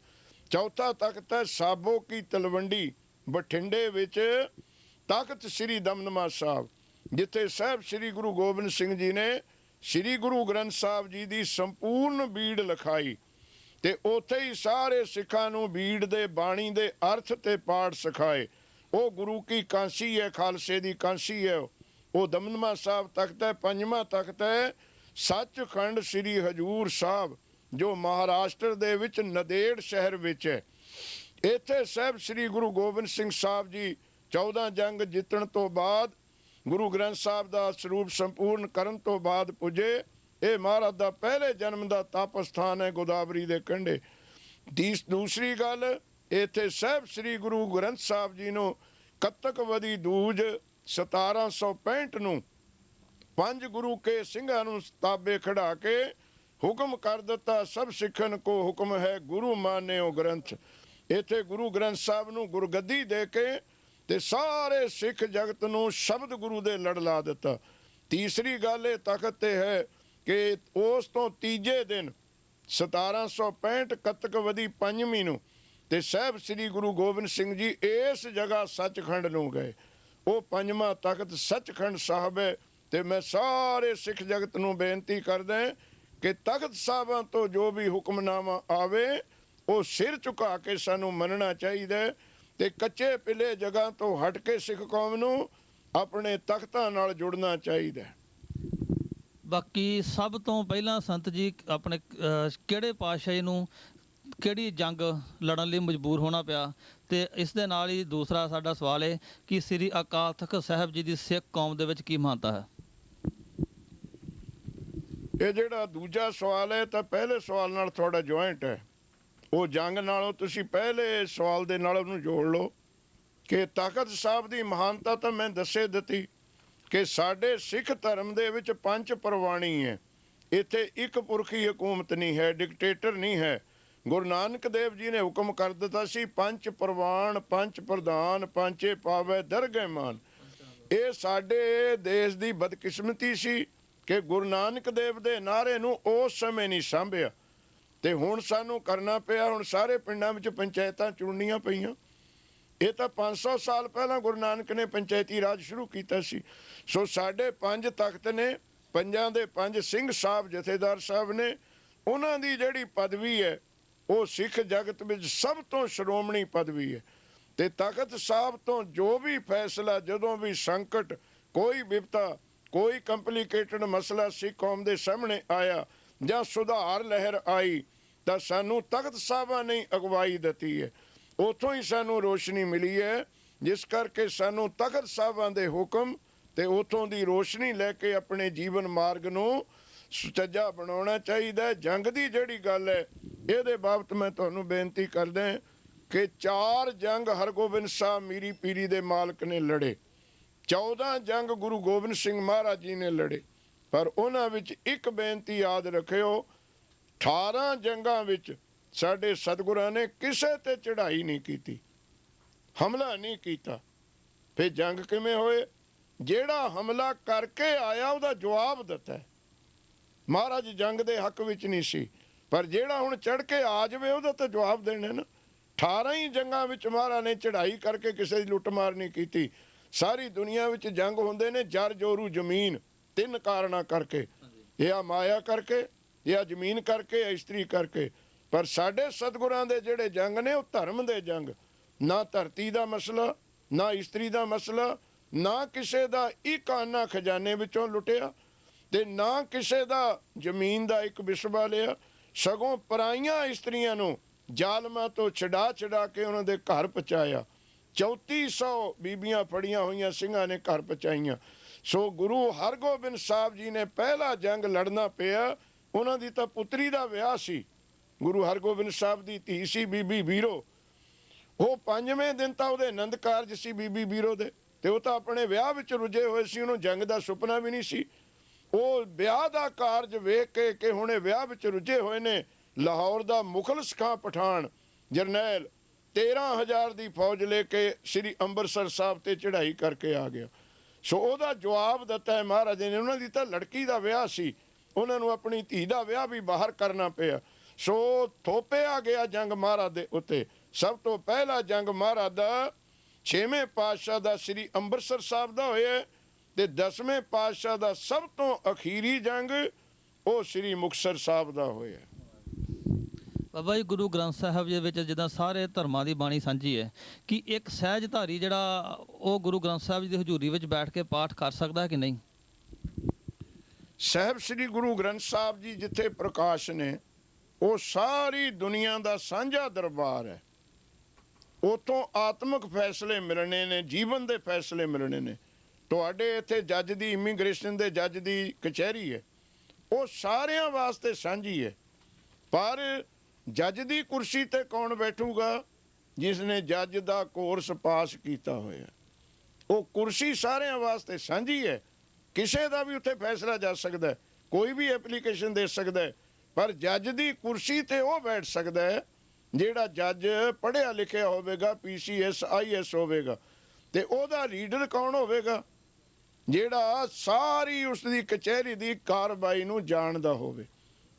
ਚੌਥਾ ਤਖਤ ਹੈ ਸਾਬੋ ਕੀ ਤਲਵੰਡੀ ਬਠਿੰਡੇ ਵਿੱਚ ਤਖਤ ਸ੍ਰੀ ਦਮਦਮਾ ਸਾਹਿਬ, ਜਿੱਥੇ ਸਾਹਿਬ ਸ੍ਰੀ ਗੁਰੂ ਗੋਬਿੰਦ ਸਿੰਘ ਜੀ ਨੇ ਸ੍ਰੀ ਗੁਰੂ ਗ੍ਰੰਥ ਸਾਹਿਬ ਜੀ ਦੀ ਸੰਪੂਰਨ ਬੀੜ ਲਿਖਾਈ ਤੇ ਉੱਥੇ ਹੀ ਸਾਰੇ ਸਿੱਖਾਂ ਨੂੰ ਬੀੜ ਦੇ ਬਾਣੀ ਦੇ ਅਰਥ ਤੇ ਪਾਠ ਸਿਖਾਏ। ਉਹ ਗੁਰੂ ਕੀ ਕਾਂਸੀ ਹੈ, ਖਾਲਸੇ ਦੀ ਕਾਂਸੀ ਹੈ। ਉਹ ਦਮਦਮਾ ਸਾਹਿਬ ਤਖਤ ਹੈ। 5ਵਾਂ ਤਖਤ ਹੈ ਸੱਚਖੰਡ ਸ੍ਰੀ ਹਜੂਰ ਸਾਹਿਬ, ਜੋ ਮਹਾਰਾਸ਼ਟਰ ਦੇ ਵਿੱਚ ਨਦੇੜ ਸ਼ਹਿਰ ਵਿੱਚ ਹੈ। ਇੱਥੇ ਸਾਹਿਬ ਸ੍ਰੀ ਗੁਰੂ ਗੋਬਿੰਦ ਸਿੰਘ ਸਾਹਿਬ ਜੀ 14 ਜੰਗ ਜਿੱਤਣ ਤੋਂ ਬਾਅਦ ਗੁਰੂ ਗ੍ਰੰਥ ਸਾਹਿਬ ਦਾ ਸਰੂਪ ਸੰਪੂਰਨ ਕਰਨ ਤੋਂ ਬਾਅਦ ਪੁੱਜੇ। ਇਹ ਮਹਾਰਾਜ ਦਾ ਪਹਿਲੇ ਜਨਮ ਦਾ ਤਪ ਸਥਾਨ ਹੈ ਗੋਦਾਵਰੀ ਦੇ ਕੰਢੇ। ਦੂਸਰੀ ਗੱਲ, ਇੱਥੇ ਸਾਹਿਬ ਸ੍ਰੀ ਗੁਰੂ ਗ੍ਰੰਥ ਸਾਹਿਬ ਜੀ ਨੂੰ ਕੱਤਕ ਵਦੀ ਦੂਜ 1765 ਨੂੰ 5 ਗੁਰੂ ਕੇ ਸਿੰਘਾਂ ਨੂੰ ਤਾਬੇ ਖੜਾ ਕੇ ਹੁਕਮ ਕਰ ਦਿੱਤਾ, ਸਭ ਸਿੱਖਣ ਕੋ ਹੁਕਮ ਹੈ ਗੁਰੂ ਮਾਨਿਓ ਗ੍ਰੰਥ। ਇੱਥੇ ਗੁਰੂ ਗ੍ਰੰਥ ਸਾਹਿਬ ਨੂੰ ਗੁਰਗੱਦੀ ਦੇ ਕੇ ਤੇ ਸਾਰੇ ਸਿੱਖ ਜਗਤ ਨੂੰ ਸ਼ਬਦ ਗੁਰੂ ਦੇ ਲੜ ਲਾ ਦਿੱਤਾ। ਤੀਸਰੀ ਗੱਲ ਇਹ ਤਖਤ ਤੇ ਹੈ ਕਿ ਉਸ ਤੋਂ ਤੀਜੇ ਦਿਨ 1765 ਕੱਤਕ ਵਦੀ 5ਵੀਂ ਨੂੰ ਤੇ ਸਾਹਿਬ ਸ੍ਰੀ ਗੁਰੂ ਗੋਬਿੰਦ ਸਿੰਘ ਜੀ ਇਸ ਜਗ੍ਹਾ ਸੱਚਖੰਡ ਨੂੰ ਗਏ। ਉਹ 5ਵਾਂ ਤਖਤ ਸੱਚਖੰਡ ਸਾਹਿਬ ਹੈ। ਤੇ ਮੈਂ ਸਾਰੇ ਸਿੱਖ ਜਗਤ ਨੂੰ ਬੇਨਤੀ ਕਰਦਾ ਕਿ ਤਖਤ ਸਾਹਿਬਾਂ ਤੋਂ ਜੋ ਵੀ ਹੁਕਮਨਾਮਾ ਆਵੇ ਉਹ ਸਿਰ ਝੁਕਾ ਕੇ ਸਾਨੂੰ ਮੰਨਣਾ ਚਾਹੀਦਾ ਤੇ ਕੱਚੇ ਪਿਲੇ ਜਗ੍ਹਾ ਤੋਂ ਹਟ ਕੇ ਸਿੱਖ ਕੌਮ ਨੂੰ ਆਪਣੇ ਤਖਤਾਂ ਨਾਲ ਜੁੜਨਾ ਚਾਹੀਦਾ। ਬਾਕੀ ਸਭ ਤੋਂ ਪਹਿਲਾਂ ਸੰਤ ਜੀ ਆਪਣੇ ਕਿਹੜੇ ਪਾਤਸ਼ਾਹੀ ਨੂੰ ਕਿਹੜੀ ਜੰਗ ਲੜਨ ਲਈ ਮਜਬੂਰ ਹੋਣਾ ਪਿਆ? ਤੇ ਇਸ ਦੇ ਨਾਲ ਹੀ ਦੂਸਰਾ ਸਾਡਾ ਸਵਾਲ ਹੈ ਕਿ ਸ੍ਰੀ ਅਕਾਲ ਤਖਤ ਸਾਹਿਬ ਜੀ ਦੀ ਸਿੱਖ ਕੌਮ ਦੇ ਵਿੱਚ ਕੀ ਮਹਾਨਤਾ ਹੈ? ਇਹ ਜਿਹੜਾ ਦੂਜਾ ਸਵਾਲ ਹੈ ਤਾਂ ਪਹਿਲੇ ਸਵਾਲ ਨਾਲ ਥੋੜਾ ਜੁਆਇੰਟ ਹੈ। ਉਹ ਜੰਗ ਨਾਲੋਂ ਤੁਸੀਂ ਪਹਿਲੇ ਸਵਾਲ ਦੇ ਨਾਲ ਉਹਨੂੰ ਜੋੜ ਲਓ ਕਿ ਤਖਤ ਸਾਹਿਬ ਦੀ ਮਹਾਨਤਾ ਤਾਂ ਮੈਂ ਦੱਸੇ ਦਿੱਤੀ ਕਿ ਸਾਡੇ ਸਿੱਖ ਧਰਮ ਦੇ ਵਿੱਚ 5 ਪ੍ਰਵਾਣੀ ਹੈ। ਇੱਥੇ ਇੱਕ ਪੁਰਖੀ ਹਕੂਮਤ ਨਹੀਂ ਹੈ, ਡਿਕਟੇਟਰ ਨਹੀਂ ਹੈ। ਗੁਰੂ ਨਾਨਕ ਦੇਵ ਜੀ ਨੇ ਹੁਕਮ ਕਰ ਦਿੱਤਾ ਸੀ 5 ਪ੍ਰਵਾਨ 5 ਪ੍ਰਧਾਨ 5 ਪਾਵੇ ਦਰਗਹਿ ਮਾਨ। ਇਹ ਸਾਡੇ ਦੇਸ਼ ਦੀ ਬਦਕਿਸਮਤੀ ਸੀ ਕਿ ਗੁਰੂ ਨਾਨਕ ਦੇਵ ਦੇ ਨਾਅਰੇ ਨੂੰ ਉਸ ਸਮੇਂ ਨਹੀਂ ਸਾਂਭਿਆ ਤੇ ਹੁਣ ਸਾਨੂੰ ਕਰਨਾ ਪਿਆ। ਹੁਣ ਸਾਰੇ ਪਿੰਡਾਂ ਵਿੱਚ ਪੰਚਾਇਤਾਂ ਚੁਣਨੀਆਂ ਪਈਆਂ। ਇਹ ਤਾਂ 500 ਸਾਲ ਪਹਿਲਾਂ ਗੁਰੂ ਨਾਨਕ ਨੇ ਪੰਚਾਇਤੀ ਰਾਜ ਸ਼ੁਰੂ ਕੀਤਾ ਸੀ। ਸੋ ਸਾਡੇ 5 ਤਖਤ ਨੇ, 5 ਦੇ 5 ਸਿੰਘ ਸਾਹਿਬ ਜਥੇਦਾਰ ਸਾਹਿਬ ਨੇ। ਉਹਨਾਂ ਦੀ ਜਿਹੜੀ ਪਦਵੀ ਹੈ ਉਹ ਸਿੱਖ ਜਗਤ ਵਿੱਚ ਸਭ ਤੋਂ ਸ਼੍ਰੋਮਣੀ ਪਦਵੀ ਹੈ ਤੇ ਤਖਤ ਸਾਹਿਬ ਤੋਂ ਜੋ ਵੀ ਫੈਸਲਾ, ਜਦੋਂ ਵੀ ਸੰਕਟ, ਕੋਈ ਵਿਪਤਾ, ਕੋਈ ਕੰਪਲਿਕੇਟਡ ਮਸਲਾ ਸਿੱਖ ਕੌਮ ਦੇ ਸਾਹਮਣੇ ਆਇਆ ਜਾਂ ਸੁਧਾਰ ਲਹਿਰ ਆਈ ਤਾਂ ਸਾਨੂੰ ਤਖਤ ਸਾਹਿਬਾਂ ਨੇ ਅਗਵਾਈ ਦਿੱਤੀ ਹੈ। ਉੱਥੋਂ ਹੀ ਸਾਨੂੰ ਰੋਸ਼ਨੀ ਮਿਲੀ ਹੈ, ਜਿਸ ਕਰਕੇ ਸਾਨੂੰ ਤਖਤ ਸਾਹਿਬਾਂ ਦੇ ਹੁਕਮ ਤੇ ਉੱਥੋਂ ਦੀ ਰੋਸ਼ਨੀ ਲੈ ਕੇ ਆਪਣੇ ਜੀਵਨ ਮਾਰਗ ਨੂੰ ਸੁਚੱਜਾ ਬਣਾਉਣਾ ਚਾਹੀਦਾ। ਜੰਗ ਦੀ ਜਿਹੜੀ ਗੱਲ ਹੈ ਇਹਦੇ ਬਾਬਤ ਮੈਂ ਤੁਹਾਨੂੰ ਬੇਨਤੀ ਕਰਦਾ ਕਿ 4 ਜੰਗ ਹਰਗੋਬਿੰਦ ਸਾਹਿਬ ਮੀਰੀ ਪੀਰੀ ਦੇ ਮਾਲਕ ਨੇ ਲੜੇ। 14 ਜੰਗ ਗੁਰੂ ਗੋਬਿੰਦ ਸਿੰਘ ਮਹਾਰਾਜ ਜੀ ਨੇ ਲੜੇ। ਪਰ ਉਹਨਾਂ ਵਿੱਚ ਇੱਕ ਬੇਨਤੀ ਯਾਦ ਰੱਖਿਓ, 18 ਜੰਗਾਂ ਵਿੱਚ ਸਾਡੇ ਸਤਿਗੁਰਾਂ ਨੇ ਕਿਸੇ ਤੇ ਚੜ੍ਹਾਈ ਨਹੀਂ ਕੀਤੀ, ਹਮਲਾ ਨਹੀਂ ਕੀਤਾ। ਫਿਰ ਜੰਗ ਕਿਵੇਂ ਹੋਏ? ਜਿਹੜਾ ਹਮਲਾ ਕਰਕੇ ਆਇਆ ਉਹਦਾ ਜਵਾਬ ਦਿੱਤਾ। ਮਹਾਰਾਜ ਜੰਗ ਦੇ ਹੱਕ ਵਿੱਚ ਨਹੀਂ ਸੀ। ਪਰ ਜਿਹੜਾ ਹੁਣ ਚੜ ਕੇ ਆ ਜਾਵੇ ਉਹਦਾ ਤਾਂ ਜਵਾਬ ਦੇਣੇ ਨਾ। 18 ਹੀ ਜੰਗਾਂ ਵਿੱਚ ਮਹਾਰਾਜ ਨੇ ਚੜ੍ਹਾਈ ਕਰਕੇ ਕਿਸੇ ਦੀ ਲੁੱਟਮਾਰ ਨਹੀਂ ਕੀਤੀ। ਸਾਰੀ ਦੁਨੀਆ ਵਿੱਚ ਜੰਗ ਹੁੰਦੇ ਨੇ ਜਰ ਜੋਰੂ ਜ਼ਮੀਨ, 3 ਕਾਰਨਾਂ ਕਰਕੇ, ਇਹ ਆ ਮਾਇਆ ਕਰਕੇ, ਇਹ ਆ ਜ਼ਮੀਨ ਕਰਕੇ, ਇਹ ਇਸਤਰੀ ਕਰਕੇ। ਪਰ ਸਾਡੇ ਸਤਿਗੁਰਾਂ ਦੇ ਜਿਹੜੇ ਜੰਗ ਨੇ ਉਹ ਧਰਮ ਦੇ ਜੰਗ, ਨਾ ਧਰਤੀ ਦਾ ਮਸਲਾ, ਨਾ ਇਸਤਰੀ ਦਾ ਮਸਲਾ, ਨਾ ਕਿਸੇ ਦਾ ਇੱਕ ਆਨਾ ਖਜ਼ਾਨੇ ਵਿੱਚੋਂ ਲੁੱਟਿਆ ਤੇ ਨਾ ਕਿਸੇ ਦਾ ਜ਼ਮੀਨ ਦਾ ਇੱਕ ਵਿਸਵਾ ਲਿਆ। ਸਗੋਂ ਪਰਾਈਆਂ ਇਸਤਰੀਆਂ ਨੂੰ ਜ਼ਾਲਮਾਂ ਤੋਂ ਛਡਾ ਕੇ ਉਹਨਾਂ ਦੇ ਘਰ ਪਹੁੰਚਾਇਆ। 3400 ਬੀਬੀਆਂ ਫੜੀਆਂ ਹੋਈਆਂ ਸਿੰਘਾਂ ਨੇ ਘਰ ਪਹੁੰਚਾਈਆਂ। ਸੋ ਗੁਰੂ ਹਰਗੋਬਿੰਦ ਸਾਹਿਬ ਜੀ ਨੇ ਪਹਿਲਾ ਜੰਗ ਲੜਨਾ ਪਿਆ। ਉਹਨਾਂ ਦੀ ਤਾਂ ਪੁੱਤਰੀ ਦਾ ਵਿਆਹ ਸੀ, ਗੁਰੂ ਹਰਗੋਬਿੰਦ ਸਾਹਿਬ ਦੀ ਧੀ ਸੀ ਬੀਬੀ ਬੀਰੋ। ਉਹ 5ਵੇਂ ਦਿਨ ਤਾਂ ਉਹਦੇ ਆਨੰਦ ਕਾਰਜ ਸੀ ਬੀਬੀ ਬੀਰੋ ਦੇ, ਤੇ ਉਹ ਤਾਂ ਆਪਣੇ ਵਿਆਹ ਵਿੱਚ ਰੁੱਝੇ ਹੋਏ ਸੀ, ਉਹਨੂੰ ਜੰਗ ਦਾ ਸੁਪਨਾ ਵੀ ਨਹੀਂ ਸੀ। ਉਹ ਵਿਆਹ ਦਾ ਕਾਰਜ ਵੇਖ ਕੇ ਕਿ ਹੁਣ ਇਹ ਵਿਆਹ ਵਿੱਚ ਰੁੱਝੇ ਹੋਏ ਨੇ, ਲਾਹੌਰ ਦਾ ਮੁਖਲਸ ਖਾਂ ਪਠਾਨ ਜਰਨੈਲ 13,000 ਦੀ ਫੌਜ ਲੈ ਕੇ ਸ੍ਰੀ ਅੰਮ੍ਰਿਤਸਰ ਸਾਹਿਬ ਤੇ ਚੜ੍ਹਾਈ ਕਰਕੇ ਆ ਗਿਆ। ਸੋ ਉਹਦਾ ਜਵਾਬ ਦਿੱਤਾ ਹੈ ਮਹਾਰਾਜ ਨੇ। ਉਹਨਾਂ ਦੀ ਤਾਂ ਲੜਕੀ ਦਾ ਵਿਆਹ ਸੀ, ਉਹਨਾਂ ਨੂੰ ਆਪਣੀ ਧੀ ਦਾ ਵਿਆਹ ਵੀ ਬਾਹਰ ਕਰਨਾ ਪਿਆ। ਸੋ ਥੋਪਿਆ ਗਿਆ ਜੰਗ ਮਹਾਰਾਜ ਦੇ ਉੱਤੇ। ਸਭ ਤੋਂ ਪਹਿਲਾ ਜੰਗ ਮਹਾਰਾਜ ਦਾ 6ਵੇਂ ਪਾਤਸ਼ਾਹ ਦਾ ਸ੍ਰੀ ਅੰਮ੍ਰਿਤਸਰ ਸਾਹਿਬ ਦਾ ਹੋਇਆ, ਤੇ 10ਵੇਂ ਪਾਤਸ਼ਾਹ ਦਾ ਸਭ ਤੋਂ ਅਖੀਰੀ ਜੰਗ ਉਹ ਸ੍ਰੀ ਮੁਕਤਸਰ ਸਾਹਿਬ ਦਾ ਹੋਇਆ। ਬਾਬਾ ਜੀ, ਗੁਰੂ ਗ੍ਰੰਥ ਸਾਹਿਬ ਦੇ ਵਿੱਚ ਜਿੱਦਾਂ ਸਾਰੇ ਧਰਮਾਂ ਦੀ ਬਾਣੀ ਸਾਂਝੀ ਹੈ, ਕਿ ਇੱਕ ਸਹਿਜਧਾਰੀ ਜਿਹੜਾ ਉਹ ਗੁਰੂ ਗ੍ਰੰਥ ਸਾਹਿਬ ਜੀ ਦੀ ਹਜ਼ੂਰੀ ਵਿੱਚ ਬੈਠ ਕੇ ਪਾਠ ਕਰ ਸਕਦਾ ਹੈ ਕਿ ਨਹੀਂ? ਸਾਹਿਬ ਸ੍ਰੀ ਗੁਰੂ ਗ੍ਰੰਥ ਸਾਹਿਬ ਜੀ ਜਿੱਥੇ ਪ੍ਰਕਾਸ਼ ਨੇ, ਉਹ ਸਾਰੀ ਦੁਨੀਆ ਦਾ ਸਾਂਝਾ ਦਰਬਾਰ ਹੈ। ਉਤੋਂ ਆਤਮਿਕ ਫੈਸਲੇ ਮਿਲਣੇ ਨੇ, ਜੀਵਨ ਦੇ ਫੈਸਲੇ ਮਿਲਣੇ ਨੇ। ਤੁਹਾਡੇ ਇੱਥੇ ਜੱਜ ਦੀ, ਇਮੀਗ੍ਰੇਸ਼ਨ ਦੇ ਜੱਜ ਦੀ ਕਚਹਿਰੀ ਹੈ, ਉਹ ਸਾਰਿਆਂ ਵਾਸਤੇ ਸਾਂਝੀ ਹੈ। ਪਰ ਜੱਜ ਦੀ ਕੁਰਸੀ ਤੇ ਕੌਣ ਬੈਠੂਗਾ? ਜਿਸ ਨੇ ਜੱਜ ਦਾ ਕੋਰਸ ਪਾਸ ਕੀਤਾ ਹੋਇਆ। ਉਹ ਕੁਰਸੀ ਸਾਰਿਆਂ ਵਾਸਤੇ ਸਾਂਝੀ ਹੈ, ਕਿਸੇ ਦਾ ਵੀ ਉੱਥੇ ਫੈਸਲਾ ਜਾ ਸਕਦਾ, ਕੋਈ ਵੀ ਐਪਲੀਕੇਸ਼ਨ ਦੇ ਸਕਦਾ। ਪਰ ਜੱਜ ਦੀ ਕੁਰਸੀ ਤੇ ਉਹ ਬੈਠ ਸਕਦਾ ਹੈ ਜਿਹੜਾ ਜੱਜ ਪੜ੍ਹਿਆ ਲਿਖਿਆ ਹੋਵੇਗਾ, PCS IS ਹੋਵੇਗਾ। ਤੇ ਉਹਦਾ ਲੀਡਰ ਕੌਣ ਹੋਵੇਗਾ? ਜਿਹੜਾ ਸਾਰੀ ਉਸ ਦੀ ਕਚਹਿਰੀ ਦੀ ਕਾਰਵਾਈ ਨੂੰ ਜਾਣਦਾ ਹੋਵੇ,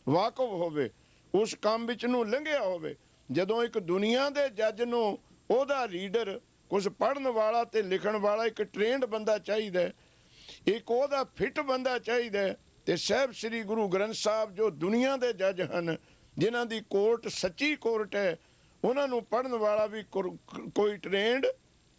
ਵਾਕਫ ਹੋਵੇ, ਉਸ ਕੰਮ ਵਿੱਚ ਨੂੰ ਲੰਘਿਆ ਹੋਵੇ। ਜਦੋਂ ਇੱਕ ਦੁਨੀਆ ਦੇ ਜੱਜ ਨੂੰ ਉਹਦਾ ਲੀਡਰ, ਕੁਝ ਪੜ੍ਹਨ ਵਾਲਾ ਤੇ ਲਿਖਣ ਵਾਲਾ ਇੱਕ ਟ੍ਰੇਨਡ ਬੰਦਾ ਚਾਹੀਦਾ, ਇੱਕ ਉਹਦਾ ਫਿੱਟ ਬੰਦਾ ਚਾਹੀਦਾ। ਤੇ ਸਾਹਿਬ ਸ੍ਰੀ ਗੁਰੂ ਗ੍ਰੰਥ ਸਾਹਿਬ ਜੋ ਦੁਨੀਆ ਦੇ ਜੱਜ ਹਨ, ਜਿਨ੍ਹਾਂ ਦੀ ਕੋਰਟ ਸੱਚੀ ਕੋਰਟ ਹੈ, ਉਹਨਾਂ ਨੂੰ ਪੜ੍ਹਨ ਵਾਲਾ ਵੀ ਕੋਈ ਟ੍ਰੇਨਡ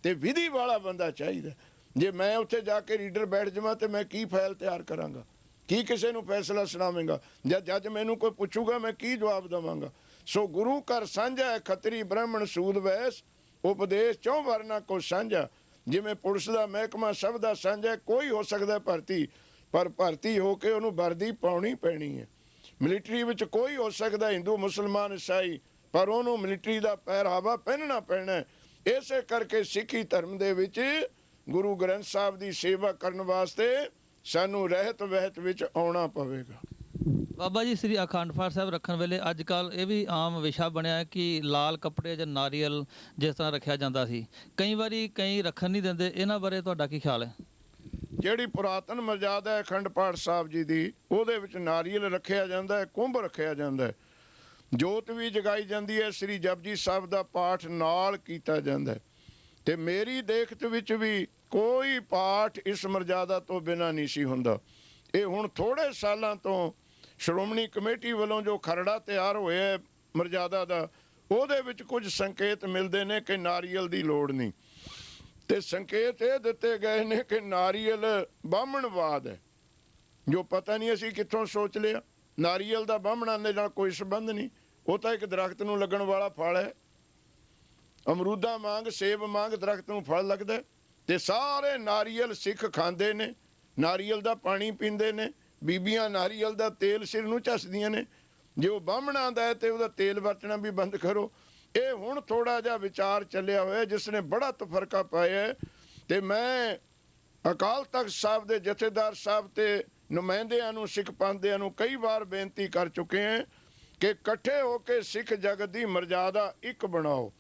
ਤੇ ਵਿਧੀ ਵਾਲਾ ਬੰਦਾ ਚਾਹੀਦਾ। ਜੇ ਮੈਂ ਉੱਥੇ ਜਾ ਕੇ ਰੀਡਰ ਬੈਠ ਜਾਵਾਂ ਤੇ ਮੈਂ ਕੀ ਫਾਈਲ ਤਿਆਰ ਕਰਾਂਗਾ? ਕੀ ਕਿਸੇ ਨੂੰ ਫੈਸਲਾ ਸੁਣਾਵਾਂਗਾ? ਜਦ ਜੱਜ ਮੈਨੂੰ ਕੋਈ ਪੁੱਛੂਗਾ ਮੈਂ ਕੀ ਜਵਾਬ ਦੇਵਾਂਗਾ? ਸੋ ਗੁਰੂ ਘਰ ਸਾਂਝਾ ਹੈ, ਖੱਤਰੀ ਬ੍ਰਾਹਮਣ ਸੂਦ ਵੈਸ, ਉਪਦੇਸ਼ 4 ਵਰਨਾ ਕੋ ਸਾਂਝਾ। ਜਿਵੇਂ ਪੁਲਿਸ ਦਾ ਮਹਿਕਮਾ ਸਭ ਦਾ ਸਾਂਝਾ, ਕੋਈ ਹੋ ਸਕਦਾ ਭਰਤੀ, ਪਰ ਭਰਤੀ ਹੋ ਕੇ ਉਹਨੂੰ ਵਰਦੀ ਪਾਉਣੀ ਪੈਣੀ ਹੈ। ਮਿਲਟਰੀ ਵਿੱਚ ਕੋਈ ਹੋ ਸਕਦਾ ਹਿੰਦੂ, ਮੁਸਲਮਾਨ, ਈਸਾਈ, ਪਰ ਉਹਨੂੰ ਮਿਲਟਰੀ ਦਾ ਪਹਿਰਾਵਾ ਪਹਿਨਣਾ ਪੈਣਾ। ਇਸੇ ਕਰਕੇ ਸਿੱਖੀ ਧਰਮ ਦੇ ਵਿੱਚ ਗੁਰੂ ਗ੍ਰੰਥ ਸਾਹਿਬ ਦੀ ਸੇਵਾ ਕਰਨ ਵਾਸਤੇ ਸਾਨੂੰ ਰਹਿਤ ਵਹਿਤ ਵਿੱਚ ਆਉਣਾ ਪਵੇਗਾ। ਬਾਬਾ ਜੀ, ਸ੍ਰੀ ਅਖੰਡ ਪਾਠ ਸਾਹਿਬ ਰੱਖਣ ਵੇਲੇ ਅੱਜ ਕੱਲ੍ਹ ਇਹ ਵੀ ਆਮ ਵਿਸ਼ਾ ਬਣਿਆ ਹੈ ਕਿ ਲਾਲ ਕੱਪੜੇ ਜਾਂ ਨਾਰੀਅਲ ਜਿਸ ਤਰ੍ਹਾਂ ਰੱਖਿਆ ਜਾਂਦਾ ਸੀ, ਕਈ ਵਾਰੀ ਕਈ ਰੱਖਣ ਨਹੀਂ ਦਿੰਦੇ। ਇਹਨਾਂ ਬਾਰੇ ਤੁਹਾਡਾ ਕੀ ਖਿਆਲ ਹੈ? ਜਿਹੜੀ ਪੁਰਾਤਨ ਮਰਜ਼ਾਦਾ ਹੈ ਅਖੰਡ ਪਾਠ ਸਾਹਿਬ ਜੀ ਦੀ, ਉਹਦੇ ਵਿੱਚ ਨਾਰੀਅਲ ਰੱਖਿਆ ਜਾਂਦਾ ਹੈ, ਕੁੰਭ ਰੱਖਿਆ ਜਾਂਦਾ ਹੈ, ਜੋਤ ਵੀ ਜਗਾਈ ਜਾਂਦੀ ਹੈ, ਸ੍ਰੀ ਜਪਜੀ ਸਾਹਿਬ ਦਾ ਪਾਠ ਨਾਲ ਕੀਤਾ ਜਾਂਦਾ ਹੈ। ਤੇ ਮੇਰੀ ਦੇਖਤ ਵਿੱਚ ਵੀ ਕੋਈ ਪਾਠ ਇਸ ਮਰਜ਼ਾਦਾ ਤੋਂ ਬਿਨਾਂ ਨਹੀਂ ਸੀ ਹੁੰਦਾ। ਇਹ ਹੁਣ ਥੋੜ੍ਹੇ ਸਾਲਾਂ ਤੋਂ ਸ਼੍ਰੋਮਣੀ ਕਮੇਟੀ ਵੱਲੋਂ ਜੋ ਖਰੜਾ ਤਿਆਰ ਹੋਇਆ ਮਰਜ਼ਾਦਾ ਦਾ, ਉਹਦੇ ਵਿੱਚ ਕੁਝ ਸੰਕੇਤ ਮਿਲਦੇ ਨੇ ਕਿ ਨਾਰੀਅਲ ਦੀ ਲੋੜ ਨਹੀਂ। ਤੇ ਸੰਕੇਤ ਇਹ ਦਿੱਤੇ ਗਏ ਨੇ ਕਿ ਨਾਰੀਅਲ ਬਾਹਮਣਵਾਦ ਹੈ, ਜੋ ਪਤਾ ਨਹੀਂ ਅਸੀਂ ਕਿੱਥੋਂ ਸੋਚ ਲਿਆ। ਨਾਰੀਅਲ ਦਾ ਬਾਹਮਣਾਂ ਦੇ ਨਾਲ ਕੋਈ ਸੰਬੰਧ ਨਹੀਂ, ਉਹ ਤਾਂ ਇੱਕ ਦਰਖਤ ਨੂੰ ਲੱਗਣ ਵਾਲਾ ਫਲ ਹੈ। ਅਮਰੂਦਾਂ ਵਾਂਗ, ਸੇਬ ਵਾਂਗ ਦਰਖਤ ਨੂੰ ਫਲ ਲੱਗਦਾ। ਤੇ ਸਾਰੇ ਨਾਰੀਅਲ ਸਿੱਖ ਖਾਂਦੇ ਨੇ, ਨਾਰੀਅਲ ਦਾ ਪਾਣੀ ਪੀਂਦੇ ਨੇ, ਬੀਬੀਆਂ ਨਾਰੀਅਲ ਦਾ ਤੇਲ ਸਿਰ ਨੂੰ ਝੱਸਦੀਆਂ ਨੇ। ਜੇ ਉਹ ਬਾਹਮਣਾਂ ਦਾ ਹੈ ਤੇ ਉਹਦਾ ਤੇਲ ਵਰਤਣਾ ਵੀ ਬੰਦ ਕਰੋ। ਇਹ ਹੁਣ ਥੋੜ੍ਹਾ ਜਿਹਾ ਵਿਚਾਰ ਚੱਲਿਆ ਹੋਇਆ ਜਿਸ ਨੇ ਬੜਾ ਤਫਰਕਾ ਪਾਇਆ। ਤੇ ਮੈਂ ਅਕਾਲ ਤਖਤ ਸਾਹਿਬ ਦੇ ਜਥੇਦਾਰ ਸਾਹਿਬ ਤੇ ਨੁਮਾਇੰਦਿਆਂ ਨੂੰ, ਸਿੱਖ ਪੰਥੀਆਂ ਨੂੰ ਕਈ ਵਾਰ ਬੇਨਤੀ ਕਰ ਚੁੱਕੇ ਹਾਂ ਕਿ ਇਕੱਠੇ ਹੋ ਕੇ ਸਿੱਖ ਜਗਤ ਦੀ ਮਰਜ਼ਾਦਾ ਇੱਕ ਬਣਾਓ,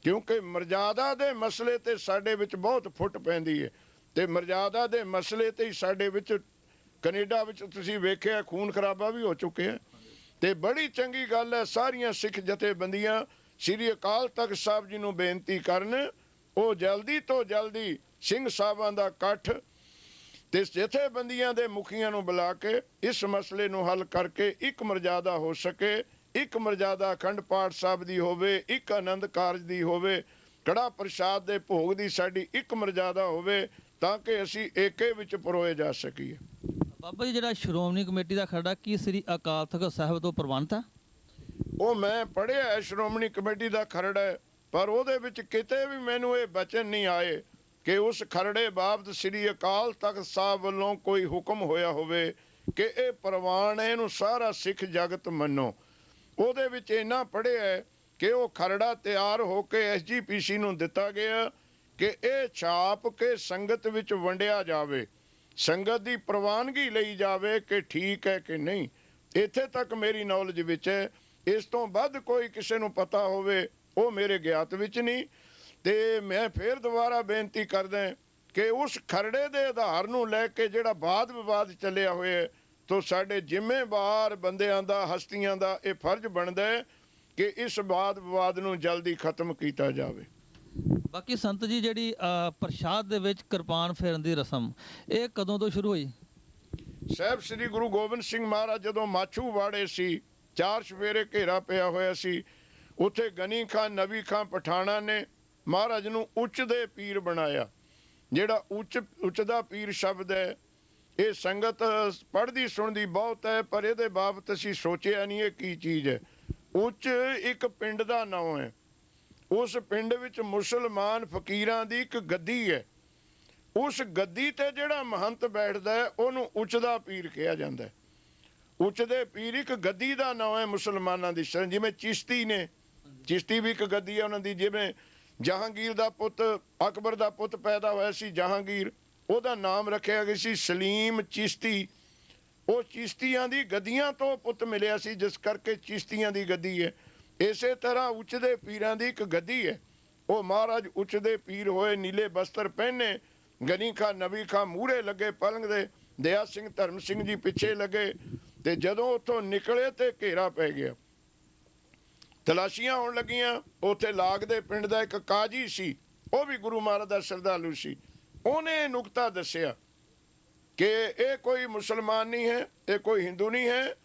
ਕਿਉਂਕਿ ਮਰਜ਼ਾਦਾ ਦੇ ਮਸਲੇ ਤੇ ਸਾਡੇ ਵਿੱਚ ਬਹੁਤ ਫੁੱਟ ਪੈਂਦੀ ਹੈ। ਤੇ ਮਰਜ਼ਾਦਾ ਦੇ ਮਸਲੇ ਤੇ ਹੀ ਸਾਡੇ ਵਿੱਚ ਕੈਨੇਡਾ ਵਿੱਚ ਤੁਸੀਂ ਵੇਖਿਆ ਖੂਨ ਖਰਾਬਾ ਵੀ ਹੋ ਚੁੱਕਿਆ। ਤੇ ਬੜੀ ਚੰਗੀ ਗੱਲ ਹੈ, ਸਾਰੀਆਂ ਸਿੱਖ ਜਥੇਬੰਦੀਆਂ ਸ੍ਰੀ ਅਕਾਲ ਤਖਤ ਸਾਹਿਬ ਜੀ ਨੂੰ ਬੇਨਤੀ ਕਰਨ, ਉਹ ਜਲਦੀ ਤੋਂ ਜਲਦੀ ਸਿੰਘ ਸਾਹਿਬਾਂ ਦਾ ਇਕੱਠ ਤੇ ਜਥੇਬੰਦੀਆਂ ਦੇ ਮੁਖੀਆਂ ਨੂੰ ਬੁਲਾ ਕੇ ਇਸ ਮਸਲੇ ਨੂੰ ਹੱਲ ਕਰਕੇ ਇੱਕ ਮਰਜ਼ਾਦਾ ਹੋ ਸਕੇ। ਇੱਕ ਮਰਜ਼ਾਦਾ ਅਖੰਡ ਪਾਠ ਸਾਹਿਬ ਦੀ ਹੋਵੇ, ਇੱਕ ਆਨੰਦ ਕਾਰਜ ਦੀ ਹੋਵੇ, ਕੜਾ ਪ੍ਰਸ਼ਾਦ ਦੇ ਭੋਗ ਦੀ ਸਾਡੀ ਇੱਕ ਮਰਜ਼ਾਦਾ ਹੋਵੇ, ਤਾਂ ਕਿ ਅਸੀਂ ਏਕੇ ਵਿੱਚ ਪਰੋਏ ਜਾ ਸਕੀਏ। ਬਾਬਾ ਜੀ, ਜਿਹੜਾ ਸ਼੍ਰੋਮਣੀ ਕਮੇਟੀ ਦਾ ਖਰੜਾ ਕੀ ਸ੍ਰੀ ਅਕਾਲ ਤਖਤ ਸਾਹਿਬ ਤੋਂ ਪ੍ਰਵਾਨਿਤ ਹੈ? ਉਹ ਮੈਂ ਪੜ੍ਹਿਆ ਹੈ, ਸ਼੍ਰੋਮਣੀ ਕਮੇਟੀ ਦਾ ਖਰੜਾ ਹੈ, ਪਰ ਉਹਦੇ ਵਿੱਚ ਕਿਤੇ ਵੀ ਮੈਨੂੰ ਇਹ ਬਚਨ ਨਹੀਂ ਆਏ ਕਿ ਉਸ ਖਰੜੇ ਬਾਬਤ ਸ੍ਰੀ ਅਕਾਲ ਤਖਤ ਸਾਹਿਬ ਵੱਲੋਂ ਕੋਈ ਹੁਕਮ ਹੋਇਆ ਹੋਵੇ ਕਿ ਇਹ ਪ੍ਰਵਾਨ ਹੈ, ਇਹਨੂੰ ਸਾਰਾ ਸਿੱਖ ਜਗਤ ਮੰਨੋ। ਉਹਦੇ ਵਿੱਚ ਇੰਨਾ ਪੜ੍ਹਿਆ ਹੈ ਕਿ ਉਹ ਖਰੜਾ ਤਿਆਰ ਹੋ ਕੇ SGPC ਨੂੰ ਦਿੱਤਾ ਗਿਆ ਕਿ ਇਹ ਛਾਪ ਕੇ ਸੰਗਤ ਵਿੱਚ ਵੰਡਿਆ ਜਾਵੇ, ਸੰਗਤ ਦੀ ਪ੍ਰਵਾਨਗੀ ਲਈ ਜਾਵੇ ਕਿ ਠੀਕ ਹੈ ਕਿ ਨਹੀਂ। ਇੱਥੇ ਤੱਕ ਮੇਰੀ ਨੌਲੇਜ ਵਿੱਚ ਹੈ, ਇਸ ਤੋਂ ਵੱਧ ਕੋਈ ਕਿਸੇ ਨੂੰ ਪਤਾ ਹੋਵੇ ਉਹ ਮੇਰੇ ਗਿਆਤ ਵਿੱਚ ਨਹੀਂ। ਤੇ ਮੈਂ ਫੇਰ ਦੁਬਾਰਾ ਬੇਨਤੀ ਕਰਦਾ ਕਿ ਉਸ ਖਰੜੇ ਦੇ ਆਧਾਰ ਨੂੰ ਲੈ ਕੇ ਜਿਹੜਾ ਵਾਦ ਵਿਵਾਦ ਚੱਲਿਆ ਹੋਇਆ, ਤੋ ਸਾਡੇ ਜ਼ਿੰਮੇਵਾਰ ਬੰਦਿਆਂ ਦਾ, ਹਸਤੀਆਂ ਦਾ ਇਹ ਫਰਜ਼ ਬਣਦਾ ਹੈ ਕਿ ਇਸ ਵਾਦ ਵਿਵਾਦ ਨੂੰ ਜਲਦੀ ਖਤਮ ਕੀਤਾ ਜਾਵੇ। ਬਾਕੀ ਸੰਤ ਜੀ, ਜਿਹੜੀ ਪ੍ਰਸ਼ਾਦ ਦੇ ਵਿੱਚ ਕਿਰਪਾਨ ਫੇਰਨ ਦੀ ਰਸਮ, ਇਹ ਕਦੋਂ ਤੋਂ ਸ਼ੁਰੂ ਹੋਈ? ਸਾਹਿਬ ਸ੍ਰੀ ਗੁਰੂ ਗੋਬਿੰਦ ਸਿੰਘ ਮਹਾਰਾਜ ਜਦੋਂ ਮਾਛੂਵਾੜੇ ਸੀ, 4 ਚੁਫੇਰੇ ਘੇਰਾ ਪਿਆ ਹੋਇਆ ਸੀ, ਉੱਥੇ ਗਨੀ ਖਾਂ, ਨਬੀ ਖਾਂ ਪਠਾਣਾ ਨੇ ਮਹਾਰਾਜ ਨੂੰ ਉੱਚ ਦੇ ਪੀਰ ਬਣਾਇਆ। ਜਿਹੜਾ ਉੱਚ ਦਾ ਪੀਰ ਸ਼ਬਦ ਹੈ, ਇਹ ਸੰਗਤ ਪੜ੍ਹਦੀ ਸੁਣਦੀ ਬਹੁਤ ਹੈ, ਪਰ ਇਹਦੇ ਬਾਬਤ ਅਸੀਂ ਸੋਚਿਆ ਨਹੀਂ ਇਹ ਕੀ ਚੀਜ਼ ਹੈ। ਉੱਚ ਇੱਕ ਪਿੰਡ ਦਾ ਨਾਮ ਹੈ। ਉਸ ਪਿੰਡ ਵਿੱਚ ਮੁਸਲਮਾਨ ਫਕੀਰਾਂ ਦੀ ਇੱਕ ਗੱਦੀ ਹੈ। ਉਸ ਗੱਦੀ ਤੇ ਜਿਹੜਾ ਮਹੰਤ ਬੈਠਦਾ ਹੈ ਉਹਨੂੰ ਉੱਚ ਦਾ ਪੀਰ ਕਿਹਾ ਜਾਂਦਾ ਹੈ। ਉੱਚ ਦੇ ਪੀਰ ਇੱਕ ਗੱਦੀ ਦਾ ਨਾਮ ਹੈ ਮੁਸਲਮਾਨਾਂ ਦੀ। ਜਿਵੇਂ ਚਿਸ਼ਤੀ ਨੇ, ਚਿਸ਼ਤੀ ਵੀ ਇੱਕ ਗੱਦੀ ਹੈ ਉਹਨਾਂ ਦੀ। ਜਿਵੇਂ ਜਹਾਂਗੀਰ ਦਾ ਪੁੱਤ, ਅਕਬਰ ਦਾ ਪੁੱਤ ਪੈਦਾ ਹੋਇਆ ਸੀ ਜਹਾਂਗੀਰ, ਉਹਦਾ ਨਾਮ ਰੱਖਿਆ ਗਿਆ ਸੀ ਸਲੀਮ ਚਿਸ਼ਤੀ। ਉਹ ਚਿਸ਼ਤੀਆਂ ਦੀ ਗੱਦੀਆਂ ਤੋਂ ਪੁੱਤ ਮਿਲਿਆ ਸੀ, ਜਿਸ ਕਰਕੇ ਚਿਸ਼ਤੀਆਂ ਦੀ ਗੱਦੀ ਹੈ। ਇਸੇ ਤਰ੍ਹਾਂ ਉੱਚ ਦੇ ਪੀਰਾਂ ਦੀ ਇੱਕ ਗੱਦੀ ਹੈ। ਉਹ ਮਹਾਰਾਜ ਉੱਚ ਦੇ ਪੀਰ ਹੋਏ, ਨੀਲੇ ਬਸਤਰ ਪਹਿਨੇ, ਗਨੀ ਖਾਂ, ਨਬੀ ਖਾਂ ਮੂਹਰੇ ਲੱਗੇ ਪਲੰਗ ਦੇ, ਦਇਆ ਸਿੰਘ, ਧਰਮ ਸਿੰਘ ਜੀ ਪਿੱਛੇ ਲੱਗੇ। ਤੇ ਜਦੋਂ ਉੱਥੋਂ ਨਿਕਲੇ ਤੇ ਘੇਰਾ ਪੈ ਗਿਆ, ਤਲਾਸ਼ੀਆਂ ਹੋਣ ਲੱਗੀਆਂ। ਉੱਥੇ ਲਾਗ ਦੇ ਪਿੰਡ ਦਾ ਇੱਕ ਕਾਜੀ ਸੀ, ਉਹ ਵੀ ਗੁਰੂ ਮਹਾਰਾਜ ਦਾ ਸ਼ਰਧਾਲੂ ਸੀ। ਉਹਨੇ ਨੁਕਤਾ ਦੱਸਿਆ ਕਿ ਇਹ ਕੋਈ ਮੁਸਲਮਾਨ ਨਹੀਂ ਹੈ, ਇਹ ਕੋਈ ਹਿੰਦੂ ਨਹੀਂ ਹੈ,